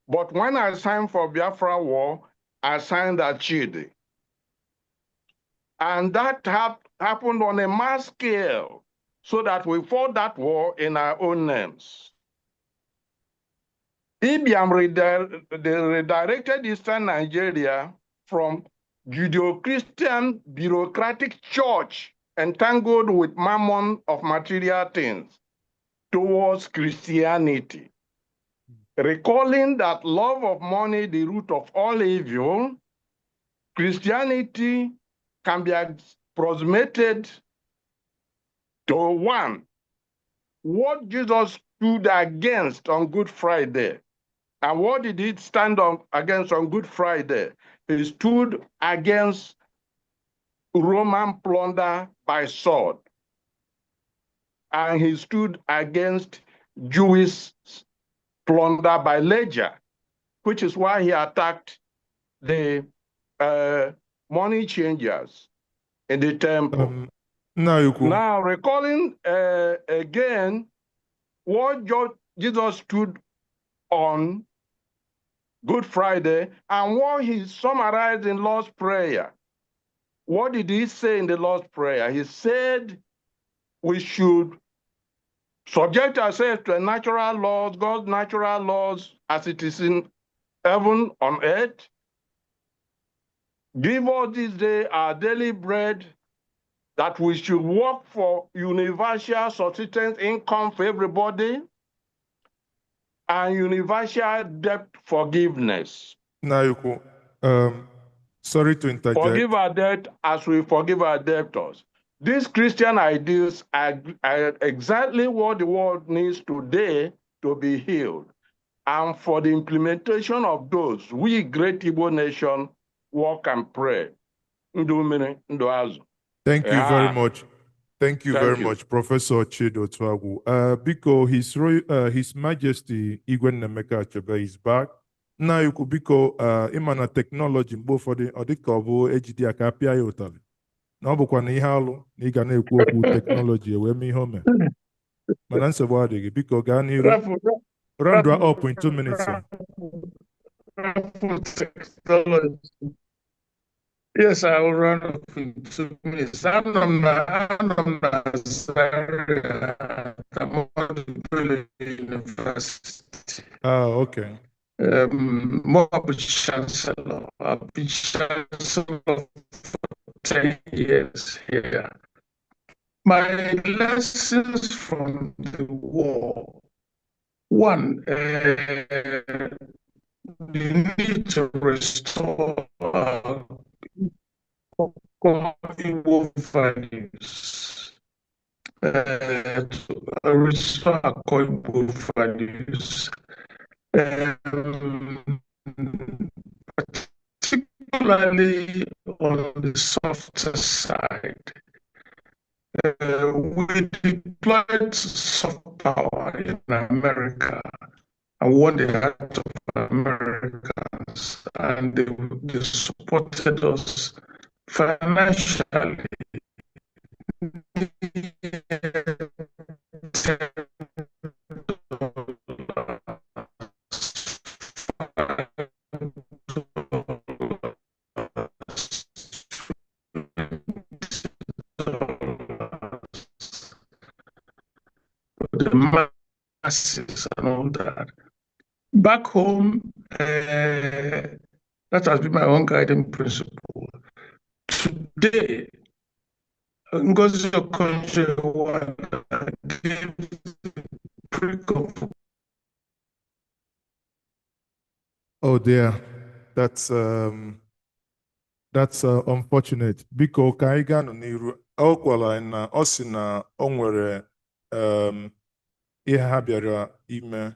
But when I signed for Biafra War, I signed Achidi. And that happened on a mass scale, so that we fought that war in our own names. Ibiam they redirected Eastern Nigeria from Judeo-Christian bureaucratic church entangled with mammon of material things towards Christianity. Recalling that love of money, the root of all evil, Christianity can be approximated to one, what Jesus stood against on Good Friday. And what did he stand against on Good Friday? He stood against Roman plunder by sword. And he stood against Jewish plunder by ledger, which is why he attacked the money changers in the temple. Now, recalling again what Jesus stood on Good Friday and what he summarized in Lord's Prayer. What did he say in the Lord's Prayer? He said we should subject ourselves to natural laws, God's natural laws, as it is in heaven on earth. Give us this day our daily bread, that we should work for universal subsistence income for everybody and universal debt forgiveness. Nayuku, sorry to interject. Forgive our debt as we forgive our debtors. These Christian ideals are exactly what the world needs today to be healed. And for the implementation of those, we, great Igbo nation, work and pray. Thank you very much. Thank you very much, Professor Chido Twagu. Biko, His Majesty Igwe Nemeka Achebe is back. Now you could biko imana technology mgbe ụfọdụ ọ dịka ọ bụ ejide aka apịa ya ụtalị na ọ bụkwa na ihe alụ na ị ga na-ekwu okwu teknọlọji wee mee ihe o mere mana nsogbu adịghị biko gaa n'iru round up in 2 minutes. Yes, I will run up in 2 minutes. I'm University. Oh, okay. More chancellor. I've been chancellor for 10 years here. My lessons from the war. One, we need to restore Igbo values. To restore Igbo values. Particularly on the softer side. We deployed soft power in America and won the heart of Americans, and they supported us financially. The masses and all that. Back home, that has been my own guiding principle. Today, Ngozi Okonjo-Iweala gave Oh dear, that's unfortunate. Biko ka anyị gaa n'iru ọ gwara na ọ sị na o nwere ihe ha bịara ime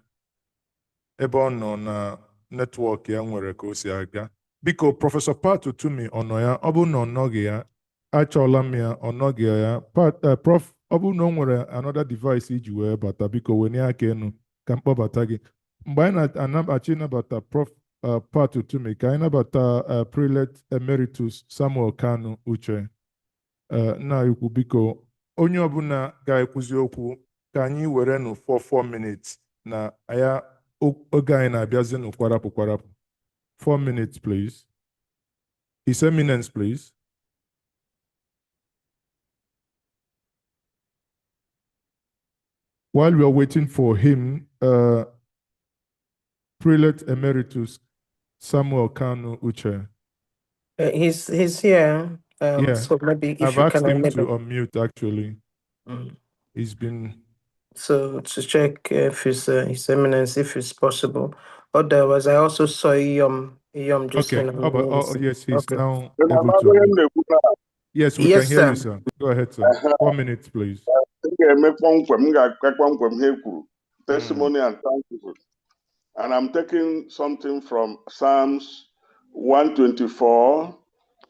ebe ọ nọ na netwọk ya nwere ka o si aga. Biko Prọfesọ Pat Utumi ọ nọ ya? Ọ bụrụ na ọ nọghị ya, achọọla m ya, ọ nọghị ya. Prof, ọ bụrụ na o nwere another device iji wee bata, biko wenye aka enu ka m kpọbata gị. Mgbe anyị na-achọ ịnabata Prof Pat Utumi, ka anyị nabata Prelate Emeritus Samuel Kanu Uche. Nna ikwu biko onye ọbụla ga-ekwuzi okwu ka anyị were nụ 4 minutes na ya oge anyị na-abịazi nụ kwarapụ kwarapụ. 4 minutes, please. His Eminence, please. While we are waiting for him, Prelate Emeritus Samuel Kanu Uche. He's here. Yeah, So maybe if I've you asked can him enable. to unmute actually. Mm. He's been. So to check if His Eminence, if it's possible. Otherwise, I also saw Iyom just Okay. in Yes, he's okay. now able to unmute. Yes, we Yes, can hear you, sir. sir. Go ahead, sir. 4 minutes, please. Testimony and thankful. And I'm taking something from Psalms 124,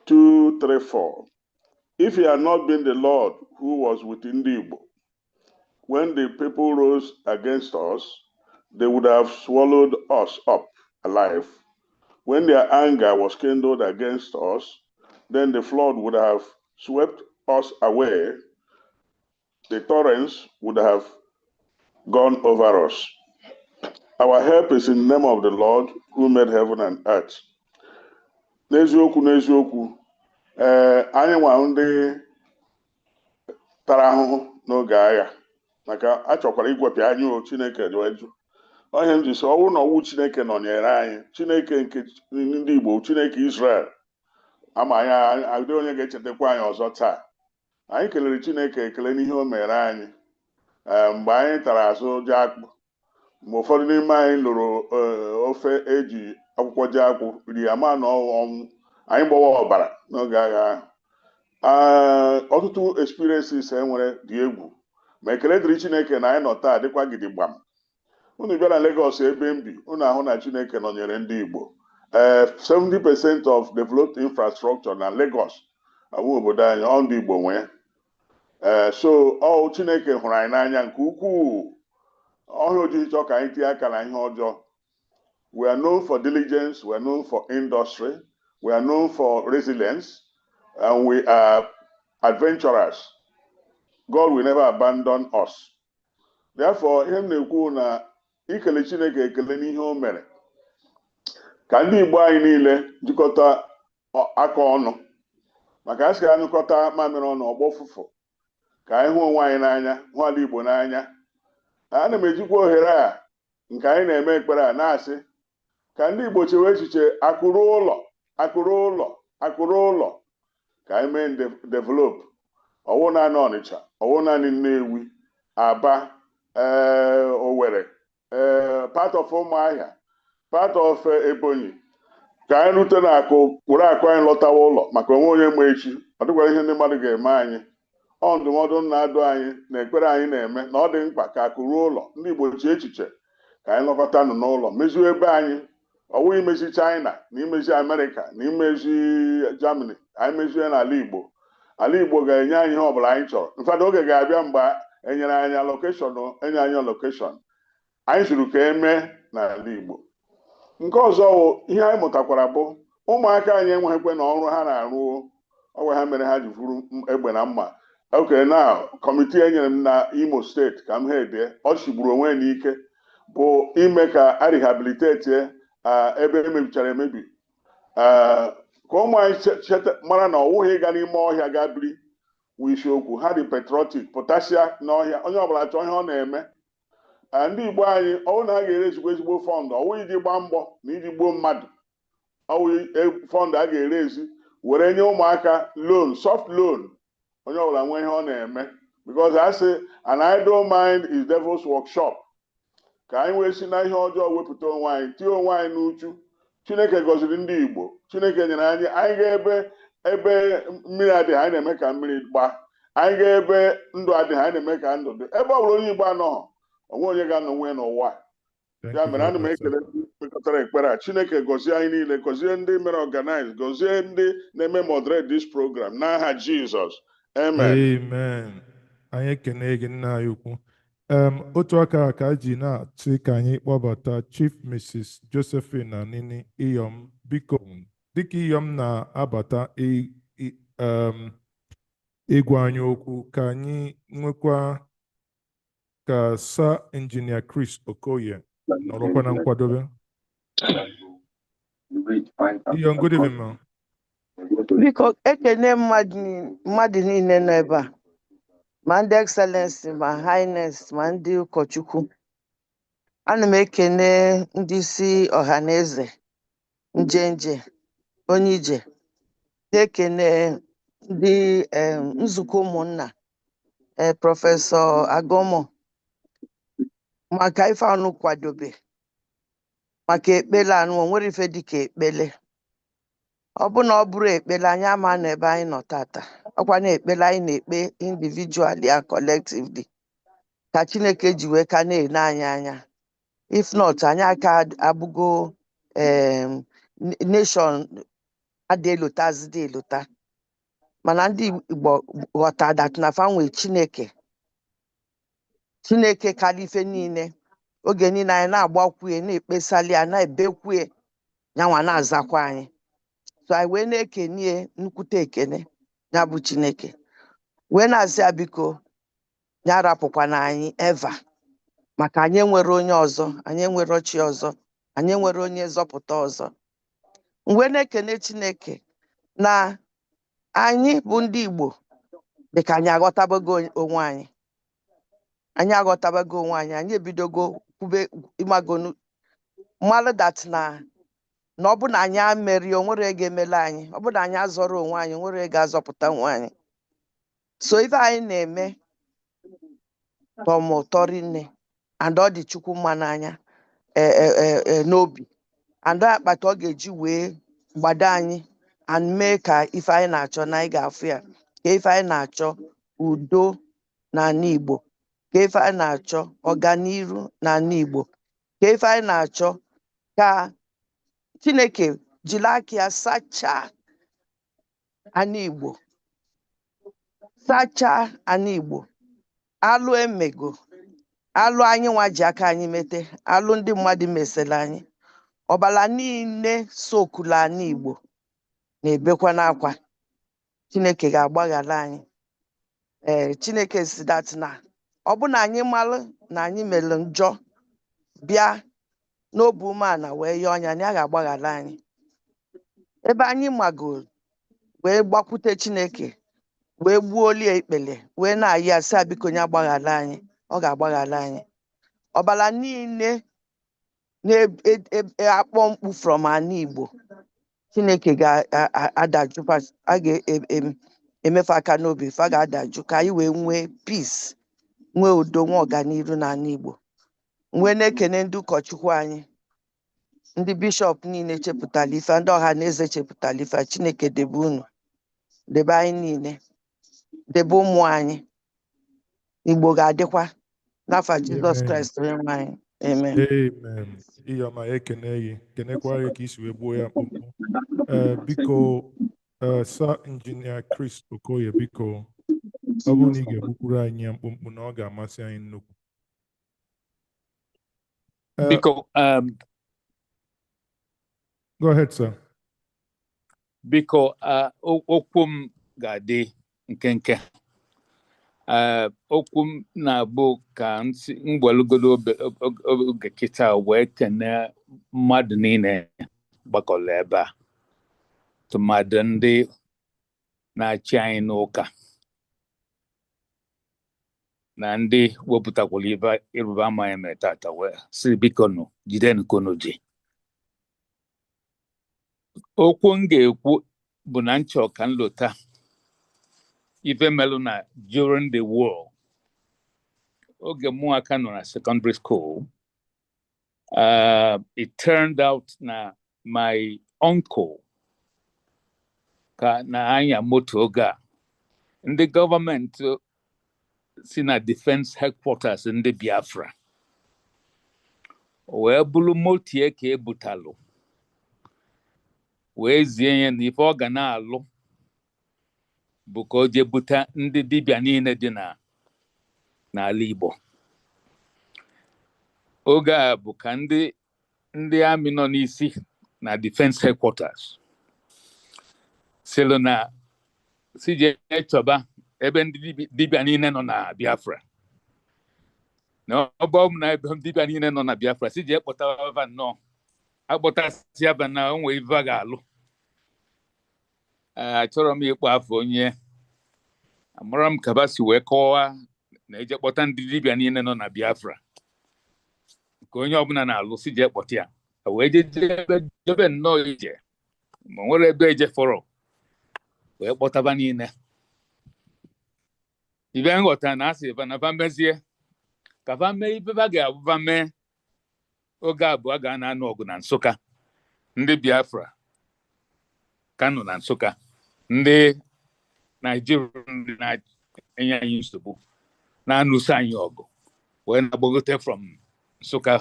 2, 3, 4. If he had not been the Lord who was within the Igbo, when the people rose against us, they would have swallowed us up alive. When their anger was kindled against us, then the flood would have swept us away. The torrents would have gone over us. Our help is in the name of the Lord who made heaven and earth. N'eziokwu, anyị nwa ndị tara ahụhụ n'oge agha maka a chọkwara igwepịa anyị o Chineke dị eju. Onye m ji sị ọnwụ na ọnwụ Chineke nọnyere anyị, Chineke nke ndị Igbo, Chineke Israel, ama anyị adị onye ga-echetakwa anyị ọzọ taa. Anyị kelere Chineke ekele n'ihe o mere anyị mgbe anyị tara azụ ji akpụ, mgbe ụfọdụ n'ime anyị lụrụ ofe eji akwụkwọ ji akpụ ri ama na ọnwụ, anyị gbawa ọbara n'oge agha ahụ. Ọtụtụ experiences enwere dị egwu, ma ekele dịrị Chineke na anyị nọ taa dịkwa gidigbam. Unu bịa na Lagos ebe m bi, unu ahụ na Chineke nọnyere ndị Igbo. 70% of developed infrastructure na Lagos awụ obodo anyị, ọ ndị Igbo nwee. So ọ Chineke hụrụ anyị n'anya nke ukwuu. Ọhịa ojii chọọ ka anyị tie aka na ihe ọjọọ. We are known for diligence, we are known for industry, we are known for resilience, and we are adventurers. God will never abandon us. Therefore, ihe m na-ekwu na ikele Chineke ekele n'ihe o mere ka ndị Igbo anyị niile jikọta aka ọnụ, maka a sị ka anyụkọta mamịrị ọnụ ọgbọ fụfụ, ka anyị hụ onwe anyị n'anya, hụ ala Igbo n'anya. Ana m ejikwa ohere a nke anyị na-eme ekpere a na-asị ka ndị Igbo chewe echiche akụrụ ụlọ ka anyị mee develop. Ọwụ naanị Ọnịcha, ọwụ naanị Nnewi, Aba, Owerri, part of Ụmụahịa, part of Ebonyi, ka anyị rute na akụ were akụ anyị lọtawa ụlọ, maka onwe onye ma echi ọ dịkwara ihe ndị mmadụ ga-eme anyị. Ọ ndụmọdụ na-adụ anyị na ekpere anyị na-eme na ọ dị mkpa ka akụ ruo ụlọ. Ndị Igbo chi echiche ka anyị lọkọta nụ n'ụlọ mezie ebe anyị, ọwụ imezi China na imezi Amerịka na imezi Germany, anyị mezie n'ala Igbo. Ala Igbo ga-enye anyị ihe ọbụla anyị chọrọ. Mfadụ oge ga-abịa mgbe enyere anyị allocation, enye anyị allocation, anyị zuru ka emee n'ala Igbo. Nke ọzọ bụ ihe anyị mụtakwara bụ ụmụaka anyị enweghịkwe na ọrụ ha na-arụ, ọgwa ha mere ha ji vuru egbe na mma. Okay, now kọmitii enyere m na Imo steeti ka m hedie, ọ chigburu onwe n'ike, bụ ime ka a rehabilitate ebe emebichara emebi. Ka ụmụ anyị mara na ọwụghị ịga n'ime ọhịa ga biri wụ isiokwu. Ha dị patriotic, pụtasịa n'ọhịa, onye ọbụla chọọ ihe ọ na-eme. Ndị Igbo anyị ọwụ na ha ga-ere ezigbo fọndụ, ọwụ iji gbaa mbọ na iji gbuo mmadụ, ọwụ fọndụ a ga-ere ezi were nye ụmụaka loan, soft loan, onye ọbụla nwee ihe ọ na-eme. Because I say an idle mind is devil's workshop. Ka anyị wee si na ihe ọjọọ wepụta onwe anyị, tie onwe anyị n'uchu. Chineke gọziri ndị Igbo, Chineke nyere anyị ga ebe mmiri adịghị, anyị na-eme ka mmiri gbaa. Anyị ga ebe ndụ adịghị, anyị na-eme ka ndụ dị. Ebe ọ bụla onye Igbo anọghị, onwe onye ga-anọ nwe n'ụwa. Ya mere ana m ekele ndị mekọtara ekpere a. Chineke gọzie anyị niile, gọzie ndị mere organize, gọzie ndị na-eme moderate this program n'aha Jizọs. Amen. Amen. Anyị ekene gị nna anyị ukwu. Otu aka ka ji na-atị ka anyị kpọbata Chief Mrs. Josephine Anini Iyom, biko dịka Iyom na-abata ịgwa anyị okwu, ka anyị nwekwa ka Sir Engineer Chris Okoye nọrọkwa na nkwadobe. Iyom, good evening, ma. Biko ekene mmadụ niile nọ ebe a, ma ndị excellency, ma highness, ma ndị ụkọchukwu. ana m ekene ndị isi ọha na eze njenje onye ije na-ekene ndị nzukọ ụmụnna prọfesọ Agomo maka ife anụ kwadobe maka ekpele anụ o nwere ife dịka ekpele ọ bụ na ọ bụrụ ekpele anyị ama na ebe anyị nọ tata ọkwa na ekpele anyị na-ekpe individually and collectively ka Chineke ji wee ka na-ene anyị anya if not anyị aka abụgo nation adị elotazide elota mana ndị Igbo ghọta dat na fa nwee Chineke kara ife niile oge niile anyị na-agbakwue na-ekpesali ya na-ebekwue yanwa na-azakwa anyị so anyị wee na-ekenie nnukwute ekene ya bụ Chineke wee na-asị ya biko ya rapụkwa na anyị eva maka anyị enwere onye ọzọ anyị enwere chi ọzọ anyị enwere onye nzọpụta ọzọ wee na-ekene Chineke na anyị bụ ndị Igbo dịka anyị aghọtabago onwe anyị anyị ebidogo kwube ịmagonu mmalụ dat na ọ bụ na anyị ameri onwere ga-emele anyị ọ bụ na anyị azọrọ onwe anyị onwere ga-azọpụta onwe anyị so ife anyị na-eme tọmụtọ rinne and ọ dị Chukwu mma n'anya n'obi and akpata ọ ga-eji wee gbado anyị and mee ka ife anyị na-achọ na anyị ga-afụ ya ka ife anyị na-achọ udo n'ala Igbo ka ife anyị na-achọ ọganiru n'ala Igbo ka ife anyị na-achọ ka Chineke jiri aka ya sachaa ana Igbo alụ emego alụ anyị nwa ji aka anyị mete alụ ndị mmadụ mesịrị anyị ọbala niile sokula ana Igbo na-ebekwa n'akwa Chineke ga-agbaghara anyị Chineke si dat na ọ bụ na anyị malụ na anyị mere njọ bịa n'obi umeala wee yọọ ọnya na ya ga-agbaghara anyị ebe anyị magoro wee gbakwute Chineke wee gbuolie ikpele wee na-ayị asị biko ya gbaghara anyị ọ ga-agbaghara anyị ọbala niile na-akpọ mkpu from ana Igbo Chineke ga-adajụ a ga-emefe aka n'obi fa ga-adajụ ka anyị wee nwee peace nwee udo nwee ọganiru n'ala Igbo wee na-ekene ndị ụkọchukwu anyị ndị bishọp niile chepụtara ife ndị ọha na eze chepụtara ife Chineke debe unu debe anyị niile debe ụmụ anyị Igbo ga-adịkwa n'afa Jizọs Kraịst onye nwe anyị amen Iyoma ekene gị kenekwa gị ka isi wee gbuo ya mkpụmkpụ biko sa injinia Chris Okoye biko ọ bụrụ na ị ga-egbukwuru anyị ya mkpụmkpụ na ọ ga-amasị anyị nnukwu biko go ahead sir. Biko okwu m ga-adị nkenke okwu m na-abụ ka mgbelugodo oge kịta wee kene mmadụ niile gbakọrọ ebe a tụmadụ ndị na-achị anyị n'ụka na ndị wepụtakwara ịrụba ama ya mere tata wee sị biko nụ jidenu kono ji okwu m ga-ekwu bụ na nchọ ka nlota ife melụ na during the war oge mụ aka nọ na secondary school it turned out na my uncle ka na anya moto oge a ndị gọọmenti si na defense headquarters ndị Biafra wee bụrụ motie ka ebutalụ wee zie ya na ife ọ ga na-alụ bụ ka o jee buta ndị dibịa niile dị n'ala Igbo oge a bụ ka ndị amị nọ n'isi na defense headquarters sịlụ na si jee chọba ebe ndị dibịa niile nọ na Biafra na ọ bụ na ebe dibịa niile nọ na Biafra si jee kpọta ava nnọọ akpọtasị aba na o nwee ife a ga-alụ achọrọ m ịkpọ afọ onye amara m kaba si wee kọwaa na eje kpọta ndị dibịa niile nọ na Biafra ka onye ọbụla na-alụ si jee kpọta ya wee jebe nnọọ ije ma nwere ebe eje fọrọ wee kpọtaba niile ibe nghọta na asị ebe na mezie ka va mee ibe ba ga-abụba mee oge abụọ ga na-anụ ọgụ na Nsụka ndị Biafra ka nọ na Nsụka ndị Naijiria ndị na-enye anyị nsogbu na-anụso anyị ọgụ wee na-agbagote from Nsụka.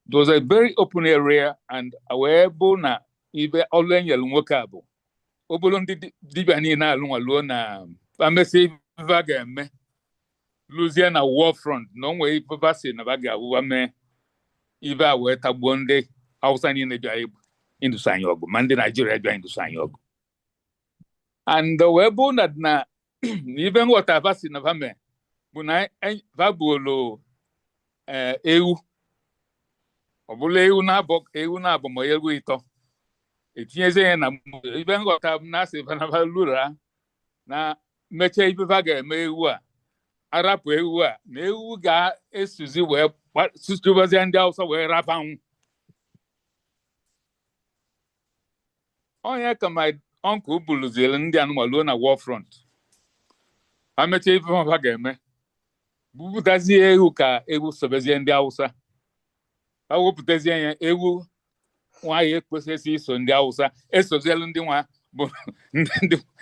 It was a very open area and wee bụ na ibe ọlụ enyelu nwoke a bụ obolo ndị dibịa niile alụnwaluo na amesị ibe a ga-eme lụzie na war front na o nwee ibe si na ba ga-awụwa mee ibe a wee tagbuo ndị Hausa niile bịa ịnụso anyị ọgụ ma ndị Naijiria bịa ịnụso anyị ọgụ and wee bụ na ibe nghọta ba si na ba mee bụ na ba buolo ewu ọ bụla ewu na-abụ ma ewu ịtọ etinyezi ya na ibe nghọta na-asị banaba lura na mechaa ibe ba ga-eme ewu a arapụ ewu a na ewu ga-esuzi wee sụtụbazie ndị Hausa wee rapanwu. Onye ka my uncle buluziere ndị anụmanụ na war front ha mechaa ibe ha ga-eme bupụtazie ewu ka ewu sobezie ndị Hausa ha wepụtazie ya ewu nwaanyị ekwesịghị iso ndị Hausa esozielu ndị nwa bụ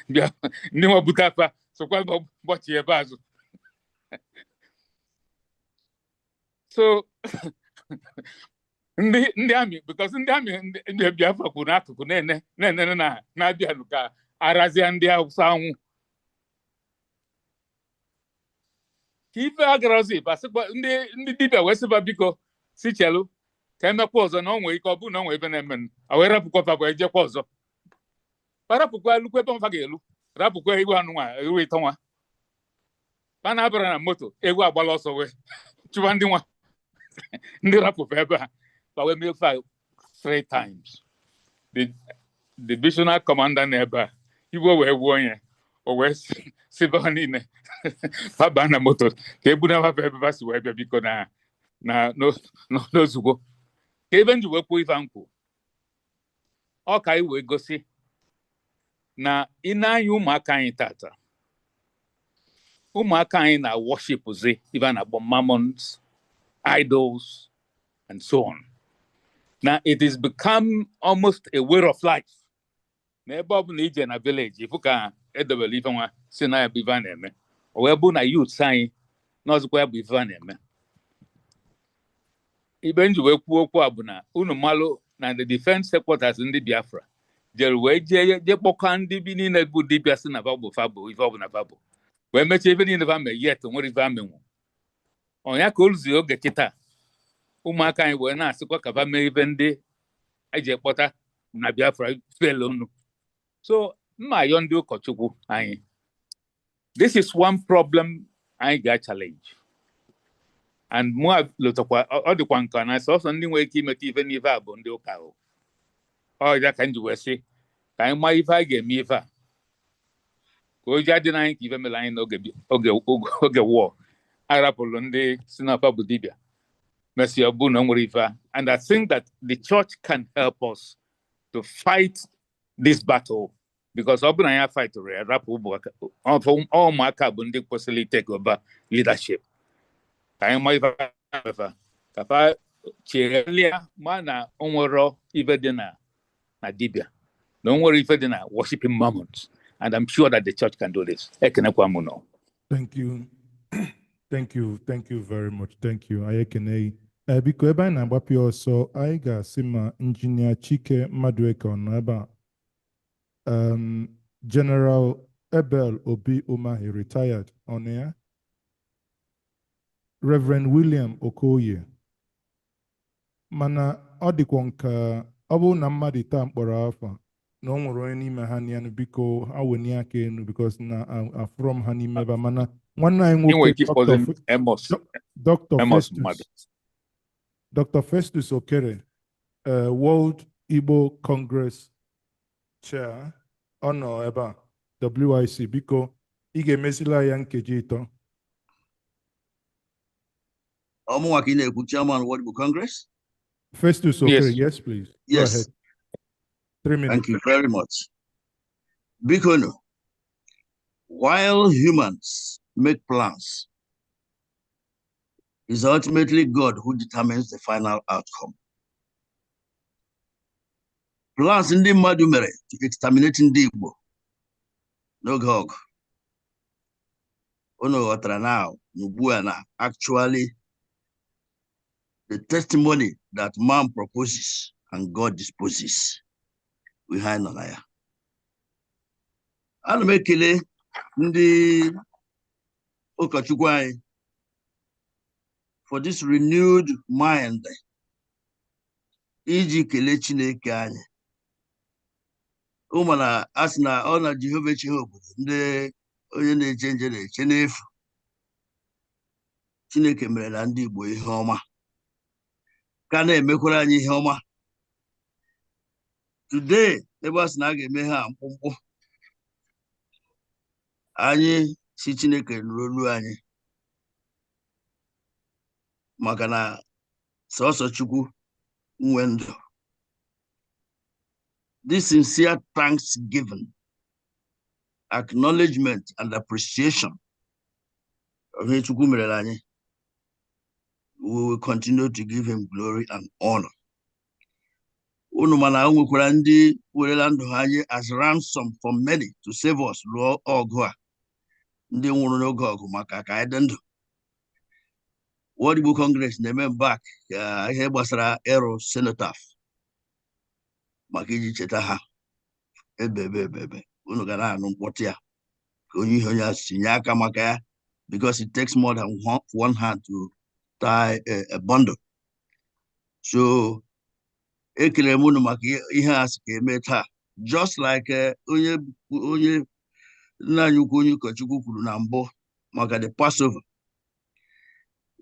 ndị nwa bute afa sokwa ụbọchị ebe azụ so ndị amị because ndị amị ndị Biafra kwuru n'akụkụ na-enene na-abịanụ ka arazie ndị Hausa anwụ ka ife agarazi basịkwa ndị dibịa wee sịba biko si chelu ka emekwa ọzọ na onwe ike ọ bụrụ na onwe ebe na-eme wee rapụkwa bụ ejekwa ọzọ parapụkwa lukwa ebe mfa ga-elu rapụkwa ewu anụ nwa ewu ịtọ nwa pa na-abara na moto ewu agbala ọsọ wee chụba ndị nwa ndị rapụkwa ebe ha pa wee mee 3 times the divisional commander na ebe a iwe wee gbuo onye o wee siba niile paba na moto ka ebu na papa ebe si wee bịa biko n'ozugbo ka ebe nji wee kwuo ife nkwụ ọ ka anyị wee gosi na ị na-anya ụmụaka anyị tata ụmụaka anyị na worshipzi ife a na-akpọ mammons, idols and so on. Now it has become almost a way of life. Na ebe ọ bụ na ije na village ifu ka edebere ife nwa si na ya bụ ife a na-eme o wee bụ na youth anyị n'ọzụkwa ya bụ ife a na-eme. Ibe nji wee kwuo okwu a bụ na unu malụ na the defense headquarters ndị Biafra jere wee jee kpọkọ ndị bi niile bụ dibịa si na fabụ ife ọ bụ na fabụ wee mechaa ife niile fa mee yet nwere ife amenwu ọnya ka o luzi oge kịta ụmụaka anyị wee na-asịkwa ka fa mee ife ndị eji ekpọta na Biafra fel unu. So mma ayọ ndị ụkọchukwu anyị, this is one problem anyị ga-challenge and mụ lụtakwa ọ dịkwa nka na sọsọ ndị nwere ike imeta ife n'ife a bụ ndị ụka ahụ ọ ya ka m ji wee sị ka anyị maa ife a ga-eme ife a ka o ji adị n'anyị ka ife mere anyị n'oge wụọ arapụrụ ndị si n'afa bụ dibịa mesị ọ bụ na o nwere ife a. And I think that the church can help us to fight this battle because ọ bụ na ya fightụrụ ya rapụ ụmụaka bụ ndị kwesịrị take over leadership. Ka anyị maa ife ka fa chelia ma na o nwere ife dị na dibịa na o nwere ife dị na worshiping mammons, and I'm sure that the church can do this. Ekenekwa mụ nọ. Thank you. Thank you very much. Thank you. Anyị ekene biko ebe anyị na-agbapụ ya ọsọ anyị ga-asị ma injinia Chike Madueke ọ nọ ebe a. General Ebel Obi Umahi retired on ya. Reverend William Okoye. Mana ọ dịkwa nka ọ bụ na mmadụ taa mkpọrọ afọ na o nwere onye n'ime ha n'yanụ biko ha wenye aka enu because na afụrọ m ha n'ime ebe mana nwanne anyị nwoke Dr. Festus Okere World Igbo Congress Chair ọ nọ ebe a WIC biko ị ga-emezila ya nkeji 3. Chairman World Igbo Congress. Festus Okere, yes, please. Yes. Go ahead. 3 minutes. Thank you very much. Bikono, while humans make plans, it's ultimately God who determines the final outcome. Plans in the Madumere to exterminate ndị Igbo n'oge ọgụ. Unu ghọtara now, Nubuana, actually the testimony that man proposes and God disposes. We hide on ya. Ana m ekele ndị ụkọchukwu anyị for this renewed mind iji kelee Chineke anyị. Ụmụna asị na ọ na Jehova eche obodo ndị onye na-eche nje na-eche n'efu. Chineke mere na ndị Igbo ihe ọma ka na-emekwara anyị ihe ọma. Today, ebe asị na a ga-eme ha mkpụmkpụ, anyị si Chineke nụrụ olu anyị maka na sọsọ Chukwu nwe ndụ. This sincere thanksgiving, acknowledgement and appreciation of ihe Chukwu mere anyị, we will continue to give him glory and honor. Unu mana nwekwara ndị werela ndụ ha anyị as ransom for many to save us lụọ ọgụ a ndị nwụrụ n'oge ọgụ maka ka anyị dị ndụ. World Igbo Congress na-eme back ka ihe gbasara ịrụ cenotaph maka iji cheta ha ebe unu ga na-anụ mkpọtụ ya ka onye ihe onye asinye aka maka ya, because it takes more than one hand to tie a bundle. So ekele m unu maka ihe a sị ka eme taa, just like onye nna anyị ukwu onye ụkọchukwu kwuru na mbụ maka the Passover.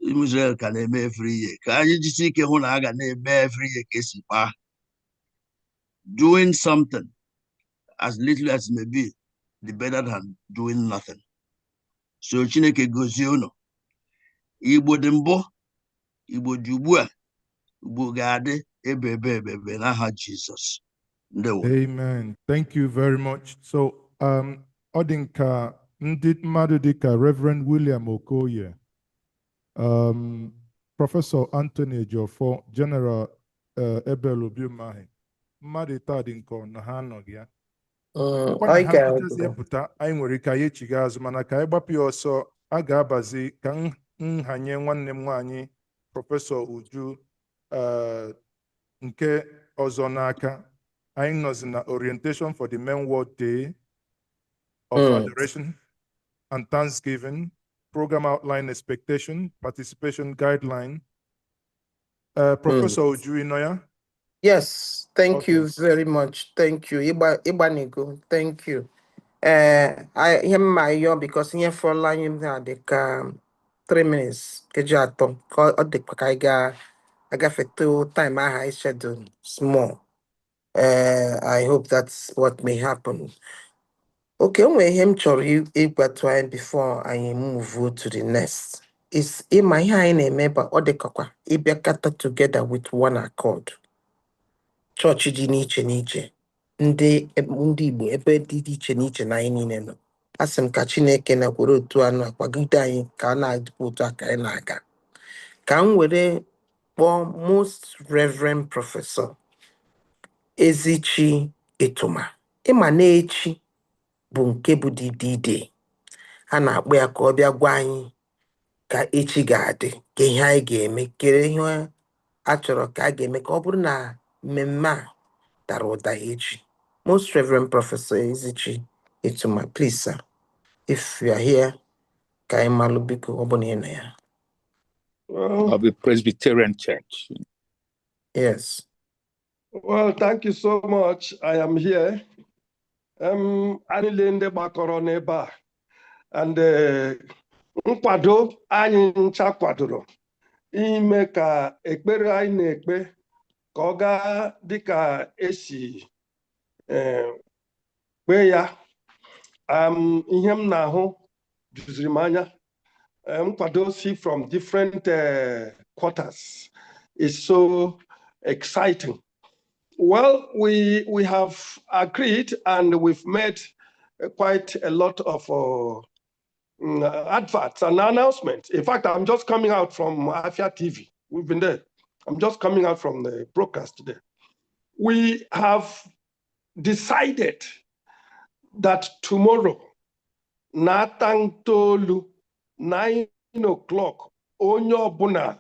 Israel ka na-eme every year, ka anyị jisi ike hụ na a ga na-eme every year ka esi kpaa. Doing something as little as it may be, the better than doing nothing. So Chineke gozie unu. Igbo dị mbụ, Igbo dị ugbu a, Igbo ga-adị ebe n'aha Jesus. Amen. Thank you very much. So, ọ dị nka ndị mmadụ dịka Reverend William Okoye, Professor Anthony Ejiofor, General Ebel Obiumahi, mmadụ taa dị nke na ha anọghị ya. Kwa na ha pụtazie pụta, anyị nwere ike anyị echiga azụ, mana ka anyị gbapụ ya ọsọ, a ga-abazi ka nhanye nwanne m nwaanyị Prọfesọ Uju nke ọzọ n'aka. Anyị nọzi na Orientation for the Men World Day of Adoration and Thanksgiving, Program Outline, Expectation, Participation Guideline. Professor Uju Inoya? Yes, thank you very much. Thank you. Ibanigo, thank you. I hear my yo because here for line the 3 minutes. Kejato, call the I got for 2 time I schedule small. I hope that's what may happen. Okay, when him chori igbatwine before I move to the next. Is in my hand a member or the kaka ibiakata together with one accord. Church dị n'iche n'iche, ndị Igbo ebe dị iche n'iche na anyị niile nọ. Asị m ka Chineke na-kwere otu anụ akwagide anyị ka a na-adịkwa otu a ka anyị na-aga. Ka m were kpọọ Most Reverend Professor Ezichi Etuma. Ịma na echi bụ nke bụ D-Day. A na-akpọ ya ka ọ bịa gwa anyị ka echi ga-adị, ka ihe anyị ga-eme, kere ihe a chọrọ ka a ga-eme ka ọ bụrụ na mmemme a dara ụda echi. Most Reverend Professor Ezichi Etuma, please, sir, if you are here, ka anyị malụ biko ọ bụ na ị nọ ya. Of the Presbyterian Church. Yes. Well, thank you so much. I am here. Anyị ndị gbakọrọ n'ebe a, and nkwado anyị ncha kwadoro ime ka ekpere anyị na-ekpe ka ọ gaa dịka esi kpee ya. Ihe m na-ahụ juziri m anya, Kwadosi from different quarters is so exciting. Well, we have agreed and we've made quite a lot of adverts and announcements. In fact, I'm just coming out from Afia TV. We've been there. I'm just coming out from the broadcast today. We have decided that tomorrow, Natang 9 o'clock, Onyo Buna,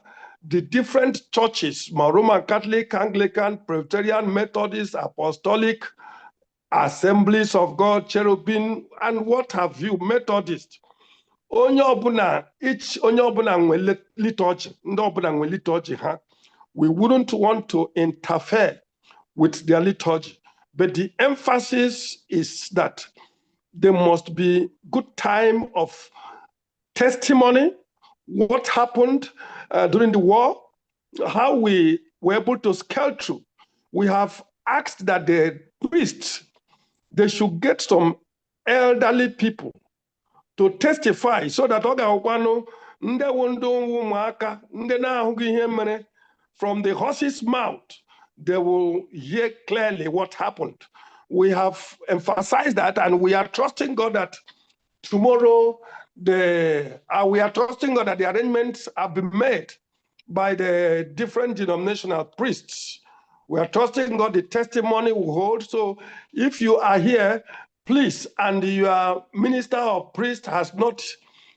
the different churches, Roman Catholic, Anglican, Presbyterian, Methodist, Apostolic, Assemblies of God, Cherubim, and what have you, Methodist. Onye ọbụla, each onye ọbụla nwe liturgy, ndị ọbụla nwe liturgy ha. We wouldn't want to interfere with their liturgy, but the emphasis is that there must be good time of testimony, what happened during the war, how we were able to scale through. We have asked that the priests, they should get some elderly people to testify so that from the horse's mouth, they will hear clearly what happened. We have emphasized that, and we are trusting God that tomorrow, we are trusting God that the arrangements have been made by the different denominational priests. We are trusting God the testimony will hold. So if you are here, please, and your minister or priest has not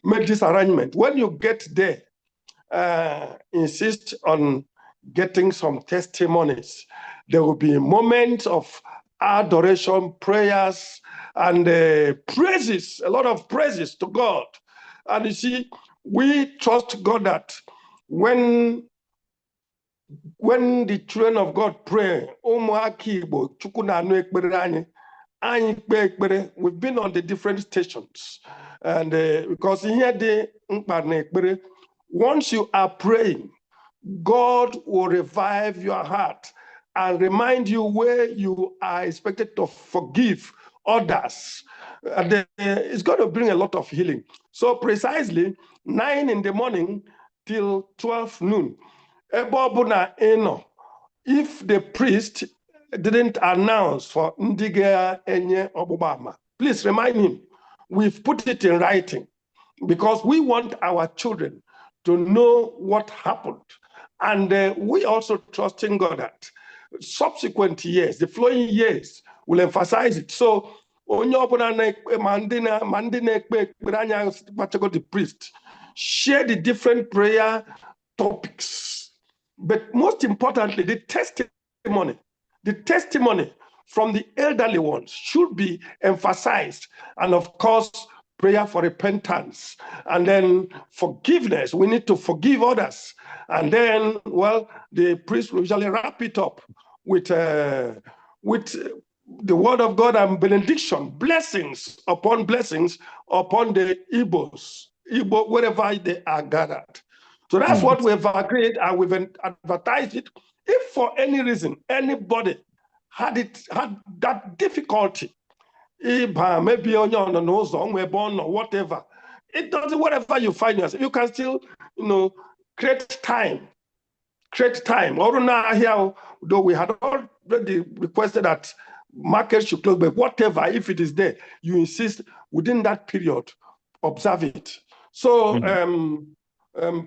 made this arrangement, when you get there, insist on getting some testimonies. There will be moments of adoration, prayers, and praises, a lot of praises to God. And you see, we trust God that when the children of God pray, we've been on the different stations. And because here once you are praying, God will revive your heart and remind you where you are expected to forgive others. And it's going to bring a lot of healing. So precisely 9 in the morning till 12 noon, if the priest didn't announce for Ndiga Enye Obubama, please remind him. We've put it in writing because we want our children to know what happened. And we also trust in God that subsequent years, the following years, will emphasize it. So, the priest, share the different prayer topics. But most importantly, the testimony from the elderly ones should be emphasized. And of course, prayer for repentance, and then forgiveness. We need to forgive others. And then, well, the priest will usually wrap it up with the word of God and benediction, blessings upon the Igbo, wherever they are gathered. So that's what we've agreed, and we've advertised it. If for any reason anybody had that difficulty, maybe on your nose or whatever, it doesn't, whatever you find yourself, you can still, create time. Or now here, though we had already requested that market should close, but whatever, if it is there, you insist within that period, observe it. So,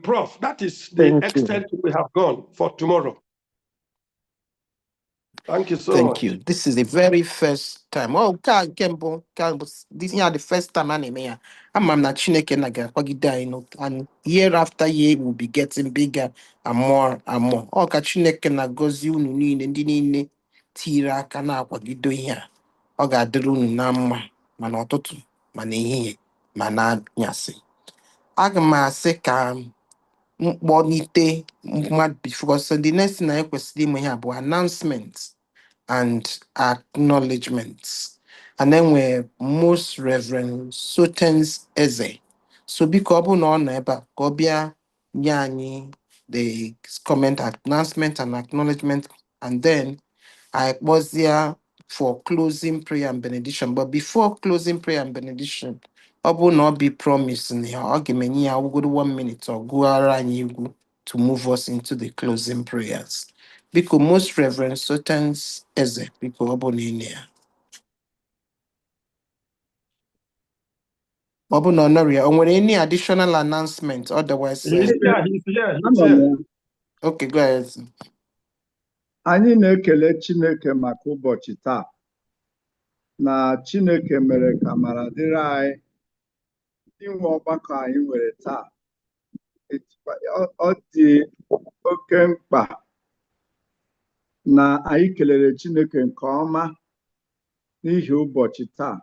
Prof, that is the extent we have gone for tomorrow. Thank you so much. Thank you. This is the very first time. Oh, this is the first time I'm not Chineke and year after year will be getting bigger and more and more. Oh, ka Chineke na gozi unu niile ndị niile tiri aka na-akwagido ihe a. Ọ ga-adịrị unu na mma ma n'ụtụtụ ma n'ehihie ma n'anyasị. Aga m asị ka mkpọlite mmadụ before, so the next thing anyị kwesịrị ime ihe bụ announcements and acknowledgements. And then we're Most Reverend Sotens Eze. So biko ọ no neighbor, Gobia Yani, the comment, announcement and acknowledgement, and then I was there for closing prayer and benediction. But before closing prayer and benediction, ọ bụ na ọ be promise na ya ọ ga-emenye ya ụgwụrụ 1 minute ọ gụọra anyị egwu to move us into the closing prayers. Biko Most Reverend Sotens Eze, biko ọ bụ na ị na ya. Ọ bụ na ọ nọrọ ya, o nwere any additional announcement otherwise? He's here. Okay, go ahead. Anyị na-ekele Chineke maka ụbọchị taa na Chineke mere ka mara dịrị anyị inwe ọgbakọ anyị nwere taa. Ọ dị oke mkpa na anyị kelere Chineke nke ọma n'ihi ụbọchị taa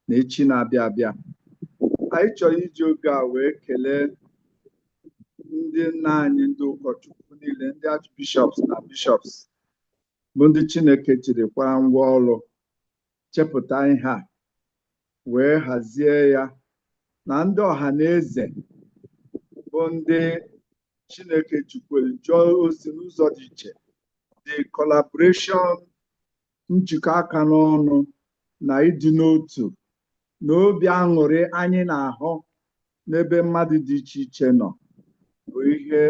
na echi na-abịa abịa. Anyị chọrọ iji oge a wee kelee ndị nna anyị ndị ụkọchukwu niile, ndị archbishops na bishops bụ ndị Chineke jiri kwara ngwa ọrụ chepụta ihe a wee hazie ya, na ndị ọha na eze bụ ndị Chineke jikwere jụọ ozi n'ụzọ dị iche. The collaboration, njikọ aka n'ọnụ na ịdị n'otu na obi aṅụrị anyị na-ahụ n'ebe mmadụ dị iche iche nọ bụ ihe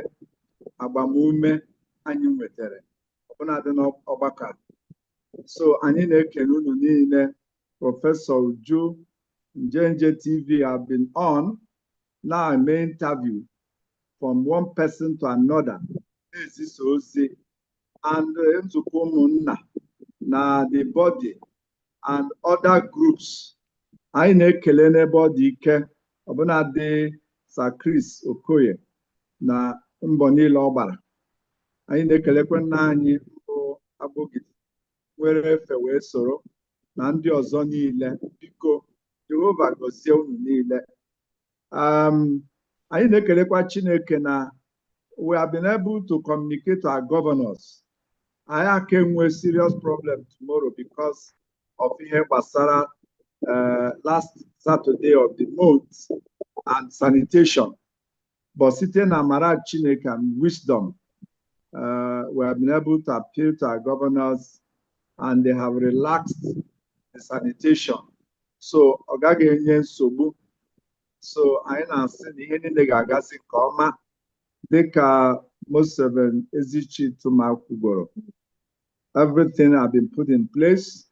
agbamume anyị nwetara ọbụnadị n'ọgbakọ. So anyị na-ekele unu niile. Prọfesọ Uju, Njenje TV have been on now a main interview from one person to another, na-ezisa ozi, and nzukọ ụmụnna na the body and other groups. Anyị na-ekele n'ebe ọ dị ike ọbụnadị Sir Chris Okoye na mbọ niile ọ gbara. Anyị na-ekelekwa nna anyị mbụ Abogidi nwere efe wee soro na ndị ọzọ niile. Biko Jehova gọzie unu niile. Anyị na-ekelekwa Chineke na we have been able to communicate to our governors. Anyị aka enwe serious problem tomorrow because of ihe gbasara last Saturday of the month and sanitation. But site na amara Chineke and wisdom, we have been able to appeal to our governors and they have relaxed the sanitation. So ọ gaghị enye nsogbu. So anyị na-asị na ihe niile ga-agazi nke ọma dịka Most Reverend Ezichi Tuma kwugoro. Everything has been put in place.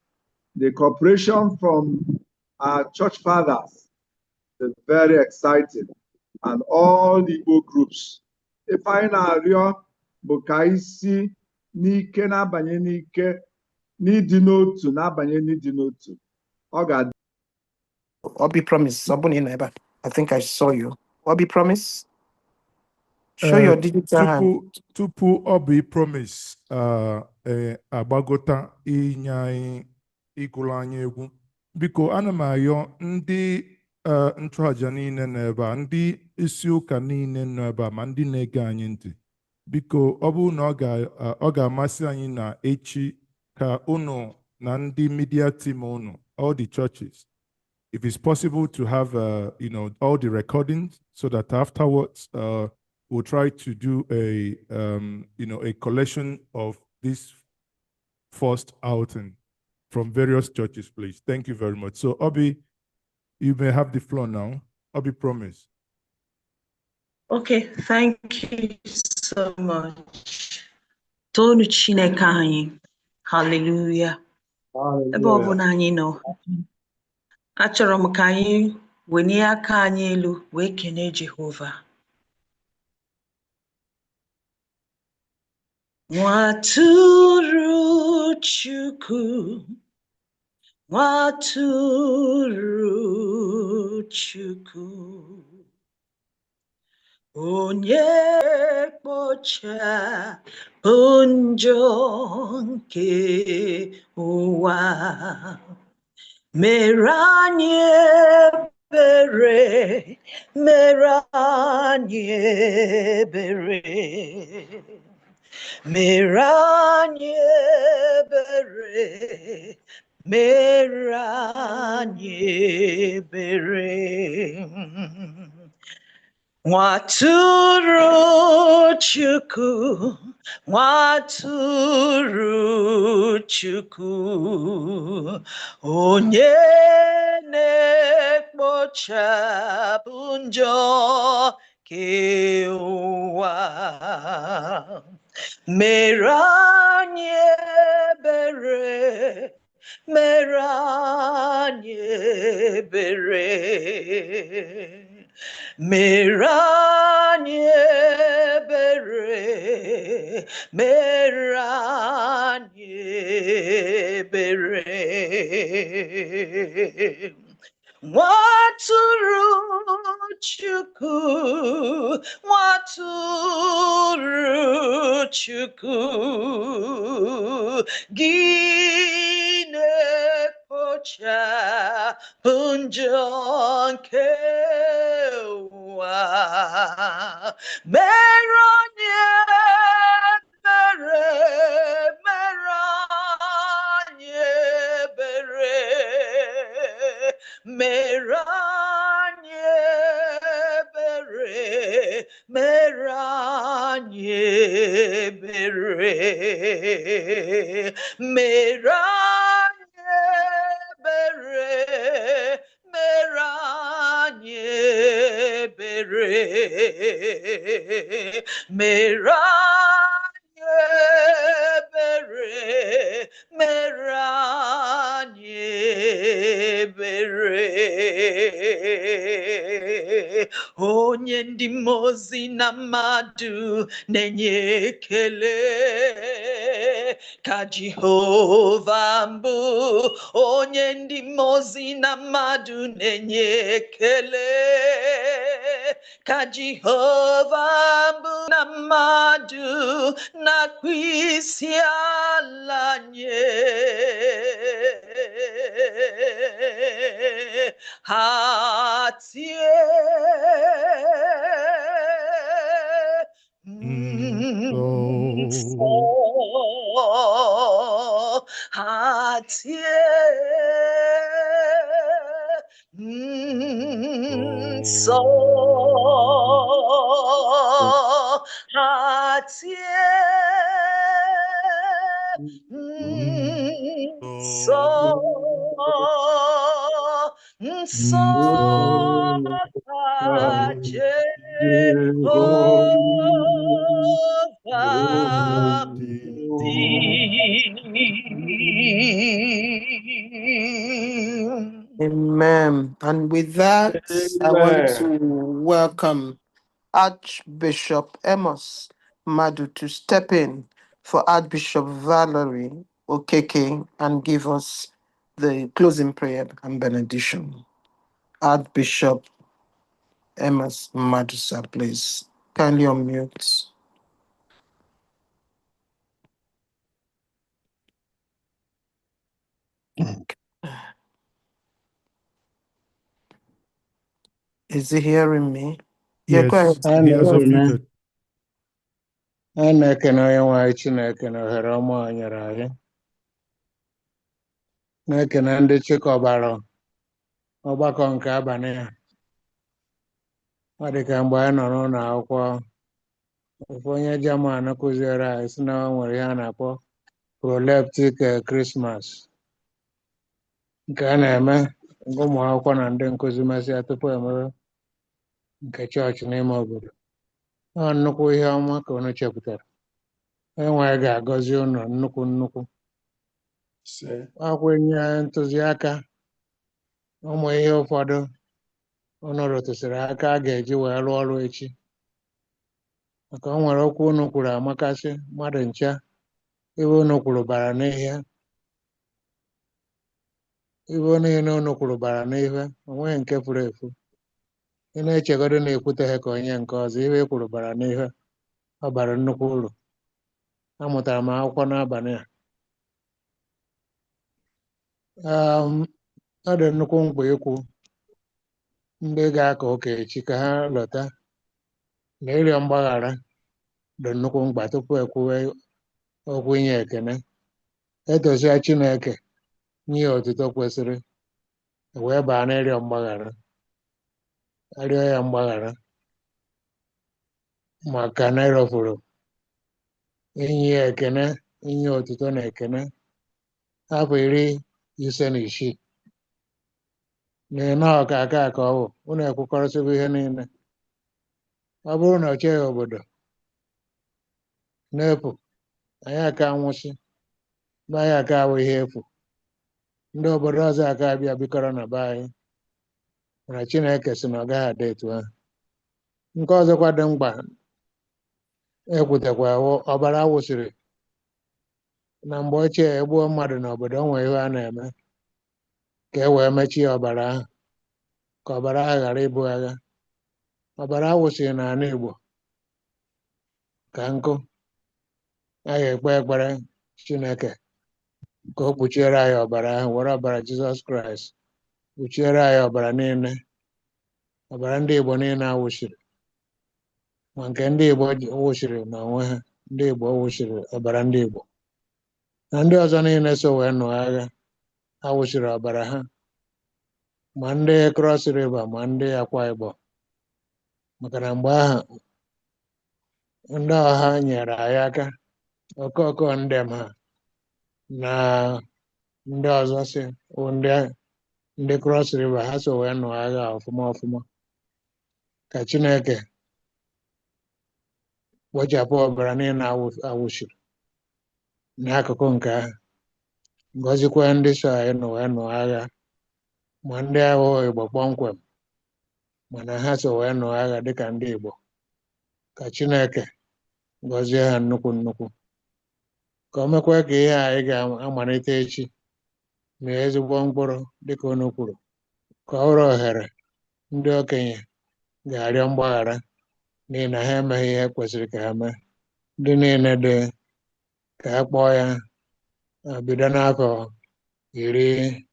The cooperation from our church fathers is very exciting, and all the Igbo groups. If I na-arịọ bụ ka isi n'ike na-abanye n'ike, n'ịdị n'otu na-abanye n'ịdị n'otu. Ọ ga-adị. Obi promise. I think I saw you. Obi promise. Show your digital hand. Tupu Obi promise agbagota inye anyị ịgụrụ anyị egwu. Biko ana m ayọ ndị nchụaja niile n'ebe a, ndị isi ụka niile n'ebe a, ma ndị na-ege anyị ntị. Biko ọ bụrụ na ọ ga-amasị anyị na echi ka unu na ndị media team unu, all the churches, if it's possible to have all the recordings so that afterwards we'll try to do a collection of this first outing from various churches, please. Thank you very much. So Obi, you may have the floor now. Obi, promise. Okay, thank you so much. Tonu Chineke anyị. Hallelujah. Ebe ọ bụ na anyị nọ, achọrọ m ka anyị wenye aka anyị elu wee kene Jehova. Nwatụrụ Chukwu, Nwatụrụ Chukwu, onye kpochapụ njọ nke ụwa, mere anyị ebere, mere anyị ebere, mere anyị ebere, mere anyị ebere. Nwatụrụ Chukwu, Nwatụrụ Chukwu onye na-ekpochapụ njọ nke ụwa mere anyị ebere mere anyị ebere mere anyị ebere mere anyị ebere nwatụrụ Chukwu nwatụrụ Chukwu gị na-ekpochapụ njọ nke ụwa mere anyị ebere mere anyị ebere mere anyị ebere mere anyị ebere mere anyị ebere mere anyị ebere mere anyị ebere mere anyị ebere onye ndị mmụọ ozi na mmadụ na-enye ekele ka Jehova mbụ onye ndị mmụọ ozi na mmadụ na-enye ekele ka Jehova mbụ na mmadụ na-akpụ isi ala nye ha tie nsọ ha tie nsọ ha tie nsọ nsọ ka Jehova Amen. And with that, I want to welcome Archbishop Amos Madu to step in for Archbishop Valerie Okeke and give us the closing prayer and benediction. Archbishop Amos Madu, sir, please. Kindly unmute. Is he hearing me? Yeah, go Yes, ahead. he has unmuted. A na-ekene onye nwe anyị Chineke na ohere ọma o nyere anyị na-ekene ndị chịkọbara ọgbakọ nke abalị a ọ dị ka mgbe anyị nọ n'ụlọ akwụkwọ ofu onye German kụziere anyị si na o nwere ihe a na-akpọ proleptic Christmas nke a na-eme nke ụmụ akwụkwọ na ndị nkụzi mesịa tupu emebe nke chọọchị n'ime obodo ọ nnukwu ihe ọma ka unu chepụtara enwe ga-agọzi unu nnukwu akwa enye ntụziaka ụmụ ihe ụfọdụ unu rụtụsịrị aka a ga-eji wee rụọ ọrụ echi maka o nwere okwu unu kwuru amakasị mmadụ ncha ibe unu kwuru bara n'ihe ibe niile unu kwuru bara n'ihe onweghị nke furu efu ị na-echegodo na-ekwuteghị ka onye nke ọzọ ihe e kwuru bara n'ihe ọ bara nnukwu uru amụtara m akwụkwọ n'abalị a ọ dị nnukwu mkpa ikwu ndị ga-aka ụka echi ka ha lọta na ịrịọ mgbaghara dị nnukwu mkpa tupu ekwuwe okwu inye ekene etosia Chineke nye ya otuto kwesịrị wee baa na ịrịọ mgbaghara arịọ ya mgbaghara maka na ịrọfuru inye ya ekene inye otuto na ekene afọ 56 na ọka aka ka ọ bụ unu ekwukọrịsịgo ihe niile. Ọ bụrụ na ọ cheghị obodo n'efu, anyị aka nwụsị, anyị aka awụ ihe efu, ndị obodo ọzọ aka abịa bikọrọ na be anyị, mana Chineke sị na ọ gaghị adị etu ahụ. Nke ọzọkwa dị mkpa ekwutekwa ọbara awụsịrị na mgbe ochie egbuo mmadụ n'obodo, o nwere ihe a na-eme ka e wee mechie ọbara ahụ, ka ọbara ahụ ghara ịbụ agha. Ọbara awụsịrị n'ala Igbo ka nkụ. A ga-ekpe ekpere Chineke ka o kpuchiere anyị ọbara ahụ, were ọbara Jizọs Kraịst kpuchiere anyị ọbara niile, ọbara ndị Igbo niile awụsịrị, ma nke ndị Igbo wụsịrị n'onwe ha, ndị Igbo wụsịrị ọbara ndị Igbo, na ndị ọzọ niile so wee nụọ agha awụsịrị ọbara ha, ma ndị Cross River ma ndị Akwa Ibom, maka na mgbe ahụ ndị ọha nyere anyị aka, okoko ndem ha na ndị ọzọ si ndị Cross River, ha so wee nụọ agha ọfụma ọfụma, ka Chineke kpochapụ ọbara niile awụsịrị n'akụkụ nke ahụ, gọzikwa ndị so anyị wee nụọ agha, ma ndị ahụ Igbo kpọmkwem, mana ha so wee nụọ agha dịka ndị Igbo, ka Chineke gọzie ha nnukwu nnukwu, ka o mekwa ka ihe anyị ga-amalite echi mee ezigbo mkpụrụ dịka unu kwuru, ka ọ bụrụ ohere ndị okenye ga-arịọ mgbaghara n'ihi na ha emeghị ihe kwesịrị ka ha mee. Ndị niile dị ka a kpọọ ya bido n'afọ 70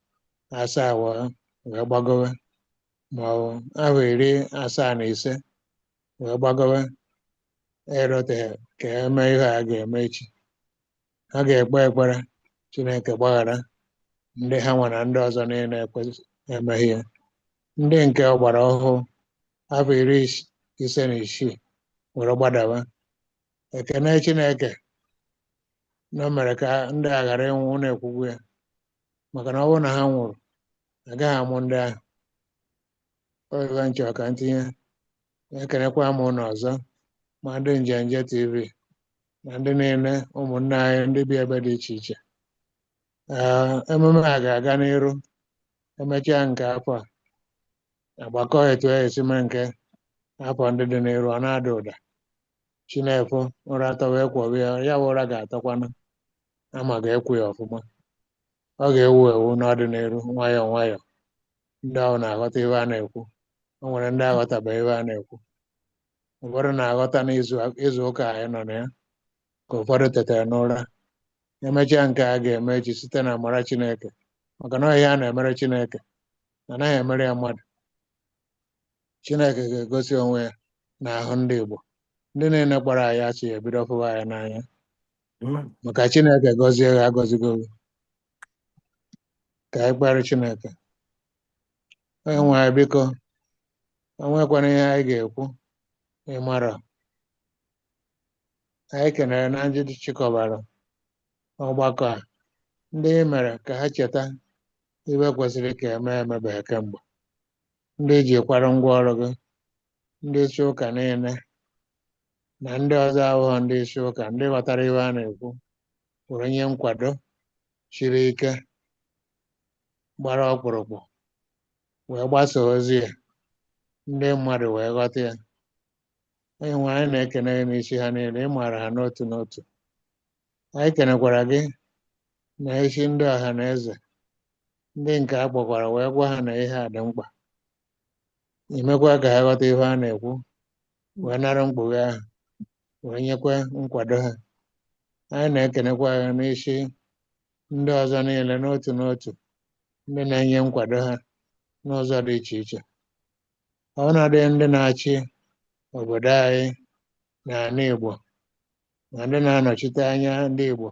wee gbagowe, ma ọ bụ afọ 75 wee gbagowe, eroteghị ka eme ihe a ga-eme echi. Ha ga-ekpe ekpere Chineke gbaghara ndị ha nwa na ndị ọzọ niile emeghị ya. Ndị nke ọgbara ọhụụ afọ 56 were gbadawa, ekene Chineke na o mere ka ndị a ghara ịnwụ na-ekwugwu ya, maka na ọ bụrụ na ha nwụrụ agaghị amụ ndị ahụ. Oyibo nchọ ka ntinye, ekenekwa m ụnụ ọzọ, ma ndị Njenje TV na ndị niile ụmụnne anyị ndị bi ebe dị iche iche. Emume a ga-aga n'iru, emechaa nke afọ a, agbakọ etu esi mee nke afọ ndị dị n'iru, ọ na-ada ụda. Chinefu ụra tọwa ekwowe ya bụ ụra ga-atọkwanụ, ama ga-ekwu ya ọfụma. Ọ ga-ewu ewu n'ọdịnihu nwayọọ nwayọọ. Ndị ahụ na-aghọta ihe a na-ekwu, o nwere ndị aghọtabeghị ihe a na-ekwu. Ụfọdụ na-aghọta n'izu ụka anyị nọ na ya, ka ụfọdụ tetara n'ụra. Emechaa nke a ga-eme echi site na amara Chineke, maka na ihe a na-emere Chineke anaghị emere ya mmadụ. Chineke ga-egosi onwe ya n'ahụ ndị Igbo. Ndị niile kpọrọ anyị asị ebido fụwa anyị n'anya, maka Chineke gọzie ha agọzigo gị. Ka anyị kpere Chineke. Onye nwe anyị, biko, o nwekwana ihe anyị ga-ekwu ịmara. Anyị kenere na ndị chịkọbara ọgbakọ a, ndị mere ka ha cheta ibe kwesịrị ka emebeghị kemgbe, ndị jikwara ngwa ọrụ gị, ndị isi ụka niile na ndị ọzọ abụghị ndị isi ụka, ndị ghọtara ihe a na-ekwu, were nye nkwado siri ike, gbara ọkpụrụkpụ, wee gbasa ozi ya, ndị mmadụ wee ghọta ya. Onye nwe anyị na-ekene gị n'isi ha niile, ị maara ha n'otu n'otu. Anyị kenekwara gị na isi ndị ọha na eze, ndị nke a kpọkwara wee gwa ha na ihe a dị mkpa. Imekwa ka ha ghọta ihe a na-ekwu, wee nara mkpughe ahụ, wee nyekwa nkwado ha. Anyị na-ekenekwa ha n'isi ndị ọzọ niile n'otu n'otu, ndị na-enye nkwado ha n'ụzọ dị iche iche. Ọnọdụ ndị na-achị obodo anyị n'ala Igbo na ndị na-anọchite anya ndị Igbo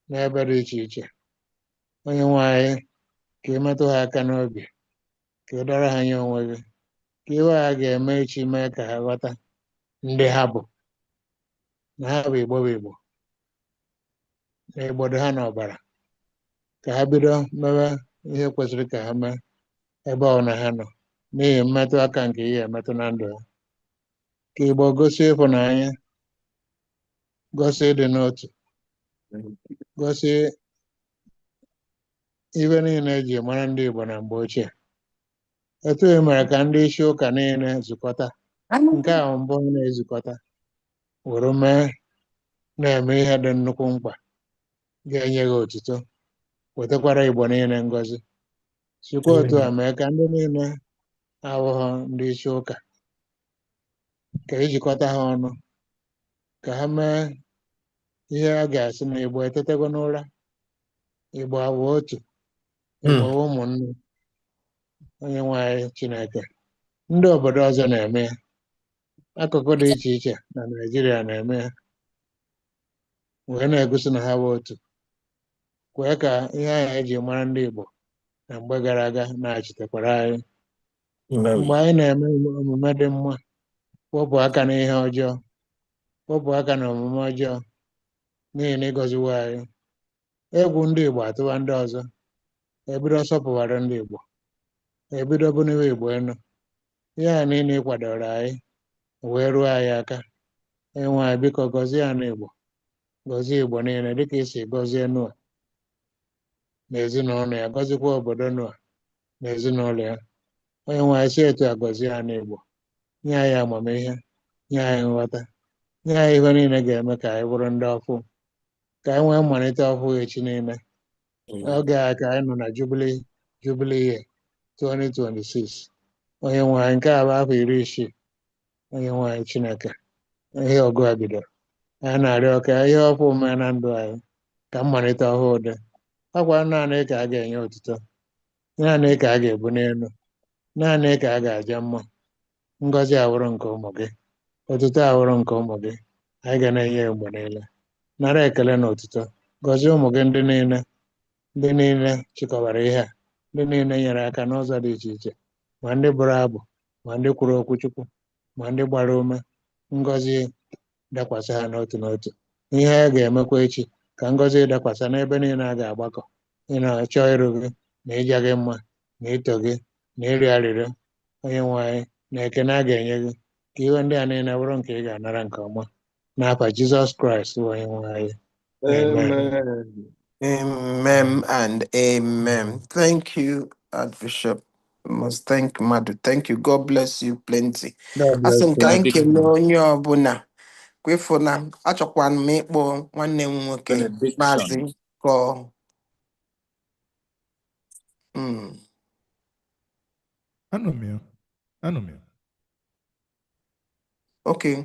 n'ebe dị iche iche. Onye nwe anyị, ka ị metụ ha aka n'obi, ka ị dọrọ ha nye onwe gị, ka iwe ha ga-eme echi mee ka ha ghọta ndị ha bụ, na ha bụ Igbo bụ Igbo, na Igbo dị ha n'ọbara. Ka ka ha bido mewe ihe kwesịrị ka ha mee ebe ọ na ha nọ n'ihi mmetụ aka nke ihe emetụ na ndụ ha. Ka Igbo gosi ịhụnanya, gosi ịdị n'otu, gosi ibe niile eji mara ndị Igbo na mgbe ochie. Etu e mere ka ndị isi ụka niile zukọta, nke ahụ mbụ na-ezukọta were mee na-eme ihe dị nnukwu mkpa ga-enye gị otuto, wetakwara Igbo niile ngọzi. Sikwa otu a mee ka ndị niile abụghị ndị isi ụka ka ejikọta ha ọnụ ka ha mee ihe a ga-asị na Igbo etetego n'ụra, Igbo awụ otu, Igbo awụ ụmụnne. Onye nwe anyị Chineke, ndị obodo ọzọ na-eme ya, akụkụ dị iche iche na Naịjirịa na-eme ya, wee na-egosi na ha bụ otu. Kwee ka ihe ahụ eji mara ndị Igbo na mgbe gara aga na-achịtekwara anyị. Mgbe anyị na-eme omume dị mma, wepụ aka n'ihe ọjọọ, wepụ aka na omume ọjọọ, n'ihi na ịgọziwo anyị. Egwu ndị Igbo atụwa ndị ọzọ, ebido sọpụwara ndị Igbo, ebido buniwe Igbo enu. Ihe a niile ịkwadoro anyị wee ruo anyị aka. Enwe anyị biko gọzie anyị Igbo, gọzie Igbo niile dịka isi gọzie Noa na ezinụlọ ya, gọzikwa obodo Noa na ezinụlọ ya. Onye nwe anyị si etu a gọzie anyị Igbo, nye anyị amamihe, nye anyị nghọta, nye anyị ihe niile ga-eme ka anyị bụrụ ndị ọfụ, ka anyị nwee mmalite ọfụ echi niile. Oge a ka anyị nọ na Jubilee year 2026. Onye nwe anyị, nke a bụ afọ 60. Onye nwe anyị Chineke, ihe ọgụ a bidoro, anyị na-arịọ ka ihe ọfụ mee na ndụ anyị, ka mmalite ọhụụ dị. Ọ kwa naanị ka a ga-enye otuto, naanị ka a ga-ebu n'elu, naanị ka a ga-aja mma. Ngọzi awụrụ nke ụmụ gị, otuto awụrụ nke ụmụ gị, anyị ga na-enye mgbe niile. Nara ekele na otuto, gọzie ụmụ gị ndị niile chịkọbara ihe a, ndị niile nyere aka n'ụzọ dị iche iche, ma ndị bụrụ abụ, ma ndị kwuru okwu Chukwu, ma ndị gbara ume. Ngọzi dakwasị ha n'otu n'otu. Ihe a ga-emekwa echi, ka ngọzi dakwasị n'ebe niile a ga-agbakọ ịchọ ịrụ gị na ịja gị mma na ito gị na ịrịọ arịrịọ. Onye nwe anyị, na ekene a ga-enye gị, ka ihe ndị a niile bụrụ nke ị ga-anara nke ọma n'afa Jizọs Kraịst onye nwe anyị. Amen. Amen and amen. Thank you, Archbishop. I must thank Madu. Thank you. God bless you plenty. God bless Asị m ka anyị you. kelee onye ọbụla kwefu na achọkwana m ịkpọ nwanne m nwoke Maazị Kọ. Anọ m ya. Okay,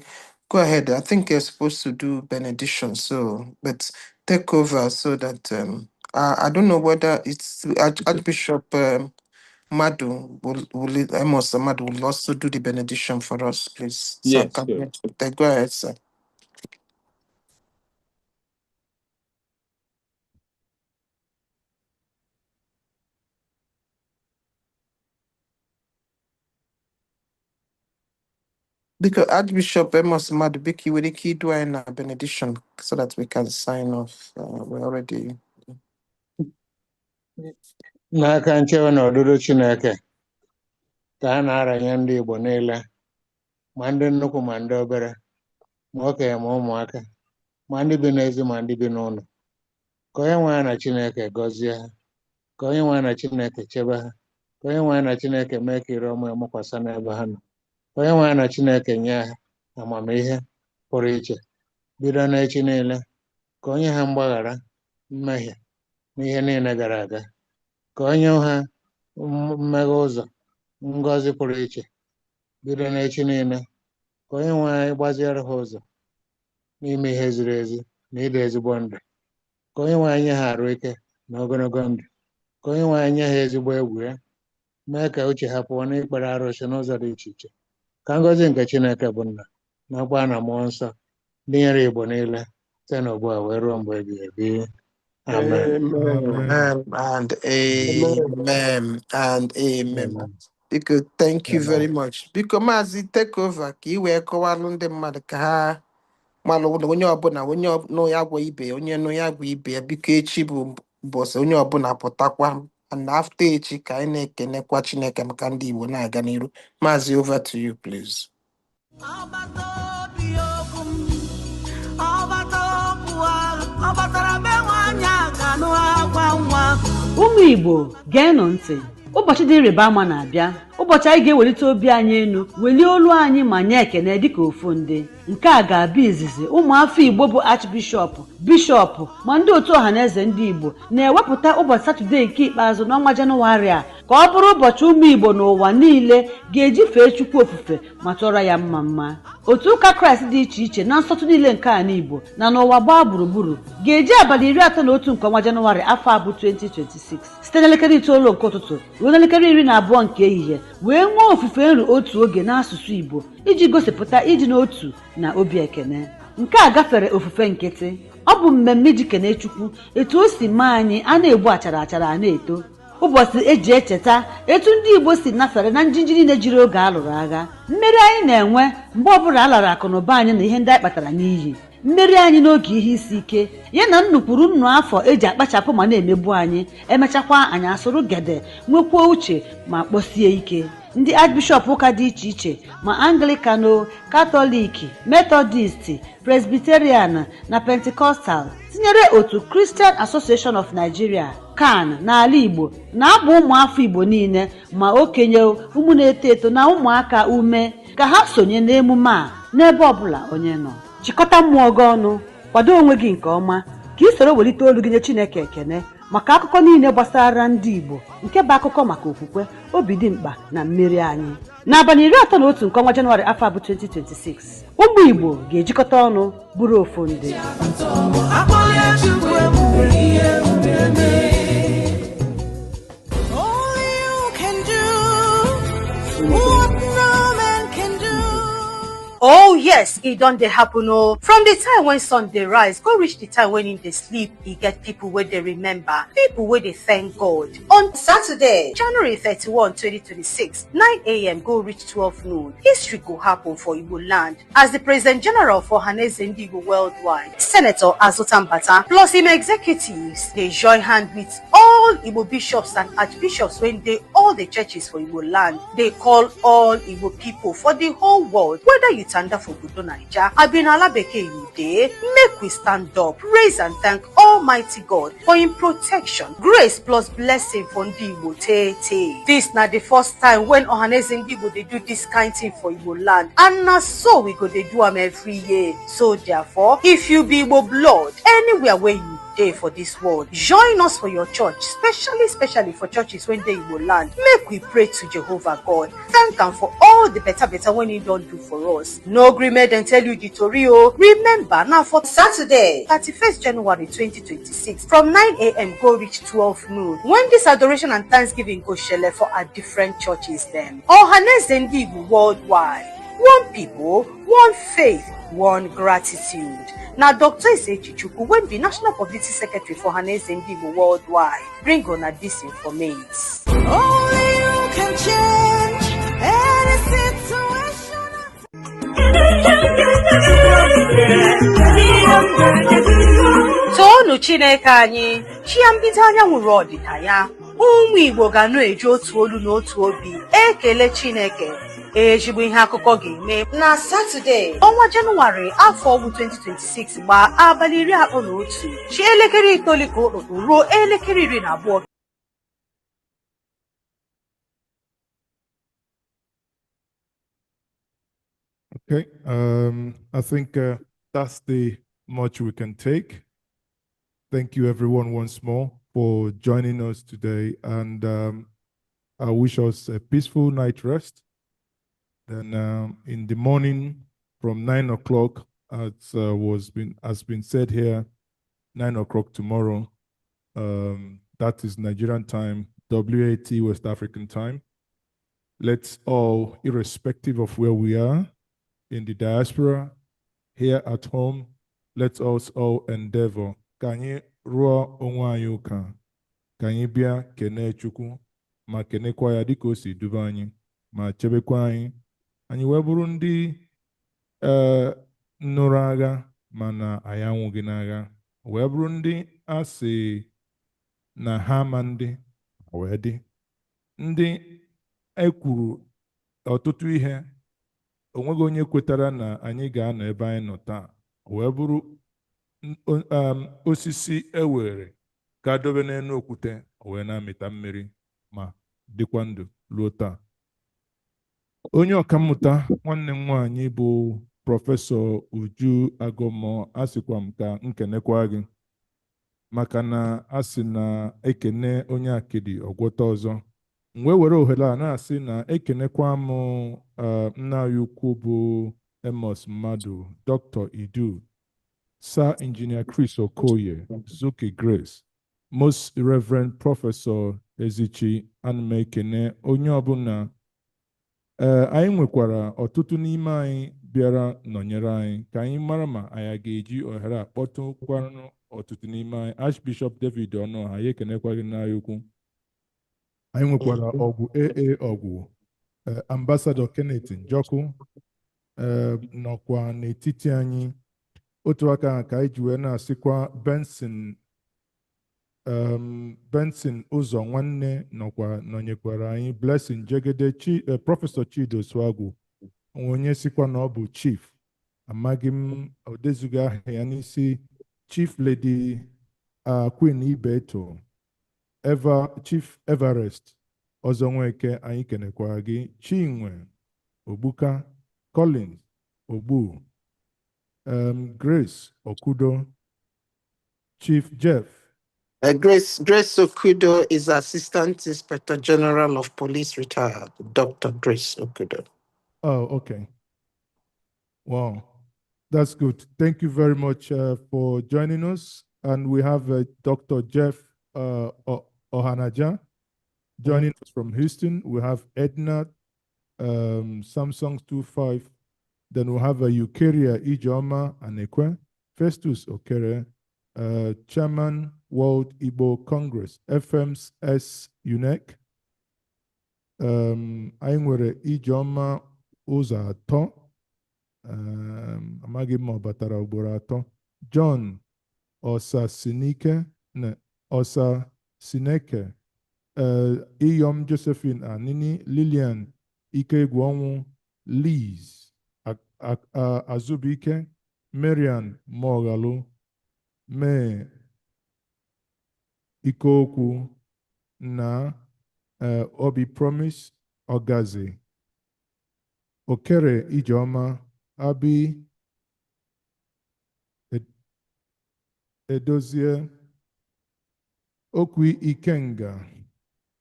go ahead. I think you're supposed to do benediction, so but take over so that I don't know whether it's Archbishop Madu Amos Madu will also do the benediction for us, please. Yes, So sure. go ahead, sir. Because Archbishop Amos Madu Biki will do a benediction so that we can sign off. We're already. N'aka nchewe na ọdụdụ Chineke ka a na-aranye ndị Igbo niile, ma ndị nnukwu ma ndị obere, ma okenye ma ụmụaka, ma ndị bi n'ezi ma ndị bi n'ụlọ. Ka onye nwe anyị na Chineke gọzie ha, ka onye nwe anyị na Chineke chebe ha, ka onye nwe anyị na Chineke mee ka ire ọma amakwasa n'ebe ha nọ, ka onye nwe anyị na Chineke nye ha amamihe pụrụ iche bido n'echi niile, ka onye ha mgbaghara mmehie n'ihe niile gara aga, ka onye ha mmeghe ụzọ ngọzi pụrụ iche bido n'echi niile, ka onye nwe anyị gbaziere ha ụzọ n'ime ihe ziri ezi na ịdị ezigbo ndụ, ka onye nwe anyị nye ha arụ ike na ogologo ndụ, ka onye nwe anyị nye ha ezigbo egwu ya, mee ka uche ha pụọ n'ikpere arụsị n'ụzọ dị iche iche. Ka ngọzi nke Chineke bụ Nna na Ọkpara na Mmụọ Nsọ dịnyere Igbo niile site n'ugbu a wee ruo mgbe ebighị ebi. Amen. Amen and amen and amen. Because thank you very much. Because Mazi take over ka i wee kọwalụ ndị mmadụ ka ha malụ na onye ọbụla onye nụ ya gwa ibe onye nụ ya gwa ibe ya biko echi bụ bọsị onye ọbụla pụtakwa and after echi ka anyị na-ekenekwa Chineke maka ndị Igbo na-aga n'iru. Maazị, over to you please. Ụmụ Igbo geenụ ntị, ụbọchị dị ịrịba ama na-abịa, ụbọchị anyị ga-ewelite obi anyị elu, welie olu anyị ma nye ekene dịka ofu ndị. Nke a ga-abụ izizi ụmụafọ Igbo bụ Archbishọp, bishọp ma ndị otu ọhaneze ndị Igbo na-ewepụta ụbọchị Satọde nke ikpeazụ n'ọnwa Jenụwarị a ka ọ bụrụ ụbọchị ụmụ Igbo n'ụwa niile ga-eji fee Chukwu ofufe ma tụọrọ ya mma mma. Otu ụka Kraịst dị iche iche na nsọtụ niile nke ala Igbo na n'ụwa gbaa gburugburu ga-eji abalị 31 nke ọnwa Jenụwarị afọ abụ 2026 site n'elekere 9 nke ụtụtụ ruo n'elekere 12 nke ehihie wee nwee ofufe nri otu oge n'asụsụ Igbo iji gosipụta ịdị n'otu na obi ekene. Nke a gafere ofufe nkịtị, ọ bụ mmemme iji kene Chukwu etu o si mee anyị a na-egbu achara achara a na-eto, ụbọchị eji echeta etu ndị Igbo si nafere na njinji niile jiri oge a lụrụ agha, mmeri anyị na-enwe mgbe ọbụla a lara akụnụba anyị na ihe ndị anyị kpatara n'iyi, mmeri anyị n'oge ihe isi ike ya na nnukwuru nnu afọ eji akpachapụ ma na-emegbu anyị, emechakwa anyị asụrụ gede nwekwuo uche ma kpọsie ike. Ndị Archbishọp ụka dị iche iche ma Anglikano, Katọlik, Methodist, Presbyterian na Pentecostal tinyere otu Christian Association of Nigeria CAN n'ala Igbo na-agba ụmụafọ Igbo niile ma okenye, ụmụ na-eto eto na ụmụaka ume ka ha sonye n'emume a n'ebe ọbụla onye nọ. Chịkọta mmụọ gị ọnụ, kwado onwe gị nke ọma ka ị soro welite olu gị nye Chineke ekene maka akụkọ niile gbasara ndị Igbo nke bụ akụkọ maka okwukwe, obi dị mkpa na mmeri anyị. N'abalị 31 nke ọnwa Jenụwarị afọ abụ 2026 ụmụ Igbo ga-ejikọta ọnụ bụrụ ofu ndị. Oh yes, it don't dey happen oh. From the time when sun dey rise go reach the time when they sleep, e get people where they remember, people where they thank God. On Saturday, January 31, 2026, 9 a.m. go reach 12 noon, history go happen for Igbo land as the President General for Ohanaeze Ndị Igbo Worldwide, Senator Azotan Bata, plus him executives, they join hand with all Igbo bishops and archbishops when they all the churches for Igbo land. They call all Igbo people for the whole world, whether you tanda for Budo Naija, Abinala Beke you dey, make we stand up, praise and thank Almighty God for him protection, grace plus blessing for Ndị Igbo tey. This na the first time when Ohanaeze Ndị Igbo dey do this kind thing for Igbo land, and na so we go dey do am every year. So therefore, if you be Igbo blood, anywhere where you dey for this world, join us for your church, especially for churches when dey Igbo land. Make we pray to Jehovah God, thank am for all the better when he don do for us. No gree make dem tell you the tori o. Remember, now for Saturday 31st January 2026 from 9 a.m. go reach 12 noon when this adoration and thanksgiving go shele for our different churches dem. Ohanaeze Ndị Igbo Worldwide, one people, one faith, one gratitude. Now Dr. Isechi Chukwu, when the National Publicity Secretary for Ohanaeze Ndị Igbo Worldwide, bring on this informate. Only you can change any situation. Toonu Chineke anyị, chia mbido anyanwụ ruo ọdịda ya, ụmụ Igbo ga na-eji otu olu na otu obi ekele Chineke. Ezigbo ihe akụkọ ga-eme na Satọde ọnwa Jenụwarị afọ 2026 gbaa abalị 31 chi elekere 9 ka ụtụtụ ruo elekere 12. Okay, I think that's the much we can take. Thank you everyone once more for joining us today, and I wish us a peaceful night rest. Then in the morning from 9 o'clock, as has been said here, 9 o'clock tomorrow, that is Nigerian time, WAT West African time. Let's all, irrespective of where we are, in the diaspora, here at home, let's us all endeavor. Kanyi ruo onwe anyị ụka, kanyi bịa kene Chukwu, ma kenekwa ya dịka o si duba anyị, ma chebekwa anyị. Anyị wee bụrụ ndị nụrụ agha mana anyị anwụghị n'agha, wee bụrụ ndị a sị na ha ama ndị wee dị ndị ekwuru ọtụtụ ihe onweghị onye kwetara na anyị ga-anọ ebe anyị nọ taa wee bụrụ osisi ewere ka dobe n'elu okwute wee na-amịta mmiri ma dịkwa ndụ ruo taa. Onye ọkammụta nwanne m nwaanyị bụ prọfesọ Uju Agụmọ, asịkwa m ka nkenekwa gị maka na asị na ekene onye akịdị ọgwọta ọzọ. M wee were ohere a na-asị na ekenekwa m nna anyị ukwu bụ Amos Mmadụ, Dr. Idu, Sir Engineer Chris Okoye, Zuki Grace, Most Reverend Professor Ezichi, ana m ekene onye ọbụla. Anyị nwekwara ọtụtụ n'ime anyị bịara nọnyere anyị ka anyị mara ma anyị ga-eji ohere a kpọtụkwanụ ọtụtụ n'ime anyị. Archbishop David Ọnọha, ya ekenekwa gị n'anya ukwu. Anyị nwekwara ọgwụ ọgwụ Ambassador Kenneth Njoku nọkwa n'etiti anyị. Otu aka ka anyị ji wee na-asịkwa Benson ụzọ nwanne nọnyekwara anyị. Blessing Jegede, Prọfesọ Chido Swagwu, onye sikwa na ọ bụ chief, amaghị m odezuga aha ya n'isi. Chief Lady Queen Ibeto, Chief Everest Ọzọnweke, anyị kenekwa gị. Chinwe Ogbuka, Collins Ogbu, Grace Okudo, Chief Jeff. Grace Okudo is Assistant Inspector General of Police, retired. Dr. Grace Okudo. Oh, okay. Wow, that's good. Thank you very much for joining us. And we have Dr. Jeff Ohanaja joining us from Houston. We have Edna Samsung 25. Then we have Eukaria Ijoma Anekwe, Festus Okere, Chairman World Igbo Congress, FMS UNEC. Anyị nwere Ijoma ụzọ atọ, amaghị m ọ batara ugboro atọ. John Osasineke, Iyom Josephine Anini, Lillian Ikegwonwu, Liz Azubike, Marian Moghalu, Mee Ikoku na Obi Promise Ogazi, Okere Ijoma, Abi Edozie, Okwi Ikenga,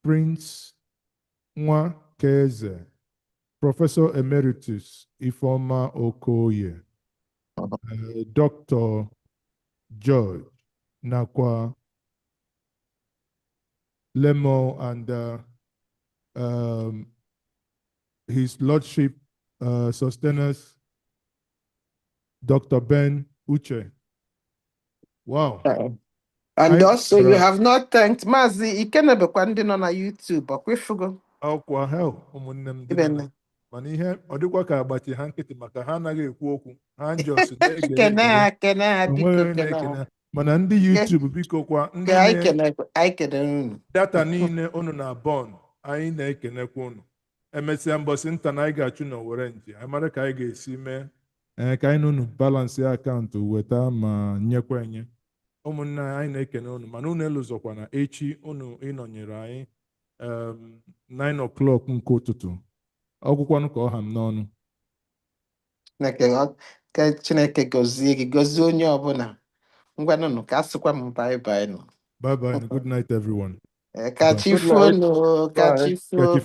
Prince Nwa Keze, Professor Emeritus Ifeoma Okoye, Dr. George Nakwa Lemo, and His Lordship Sustainers, Dr. Ben Uche. Wow. And also, you have not thanked Mazi Ikenebekwa ndị nọ na YouTube. Okwefugo. Ọkwa hell, ụmụnne m dị mana ihe ọ dịkwa ka agbachi ha nkịtị maka ha anaghị ekwu okwu. Ha njọs na-ekene. Mana ndị YouTube biko kwa ndị data niile unu na bond anyị na-ekenekwa unu. Emesịa mbọsị nta na anyị ga-achụ na Owere nji anyị mara ka anyị ga-esi mee ka anyị na unu balansị akaụntụ weta ma nyekwa enye. Ụmụnne anyị na-ekene unu mana unu elụzọkwa na echi unu ịnọnyere anyị 9 o'clock nke ụtụtụ. Ọgwụkwanụ ka ọha m n'ọnụ. Chineke gọzie gị, gọzie onye ọbụla. Ngwanụnụ ka asịkwa m bye bye nụ. Bye bye and good night everyone. Ka chi fonu, ka chi fonu.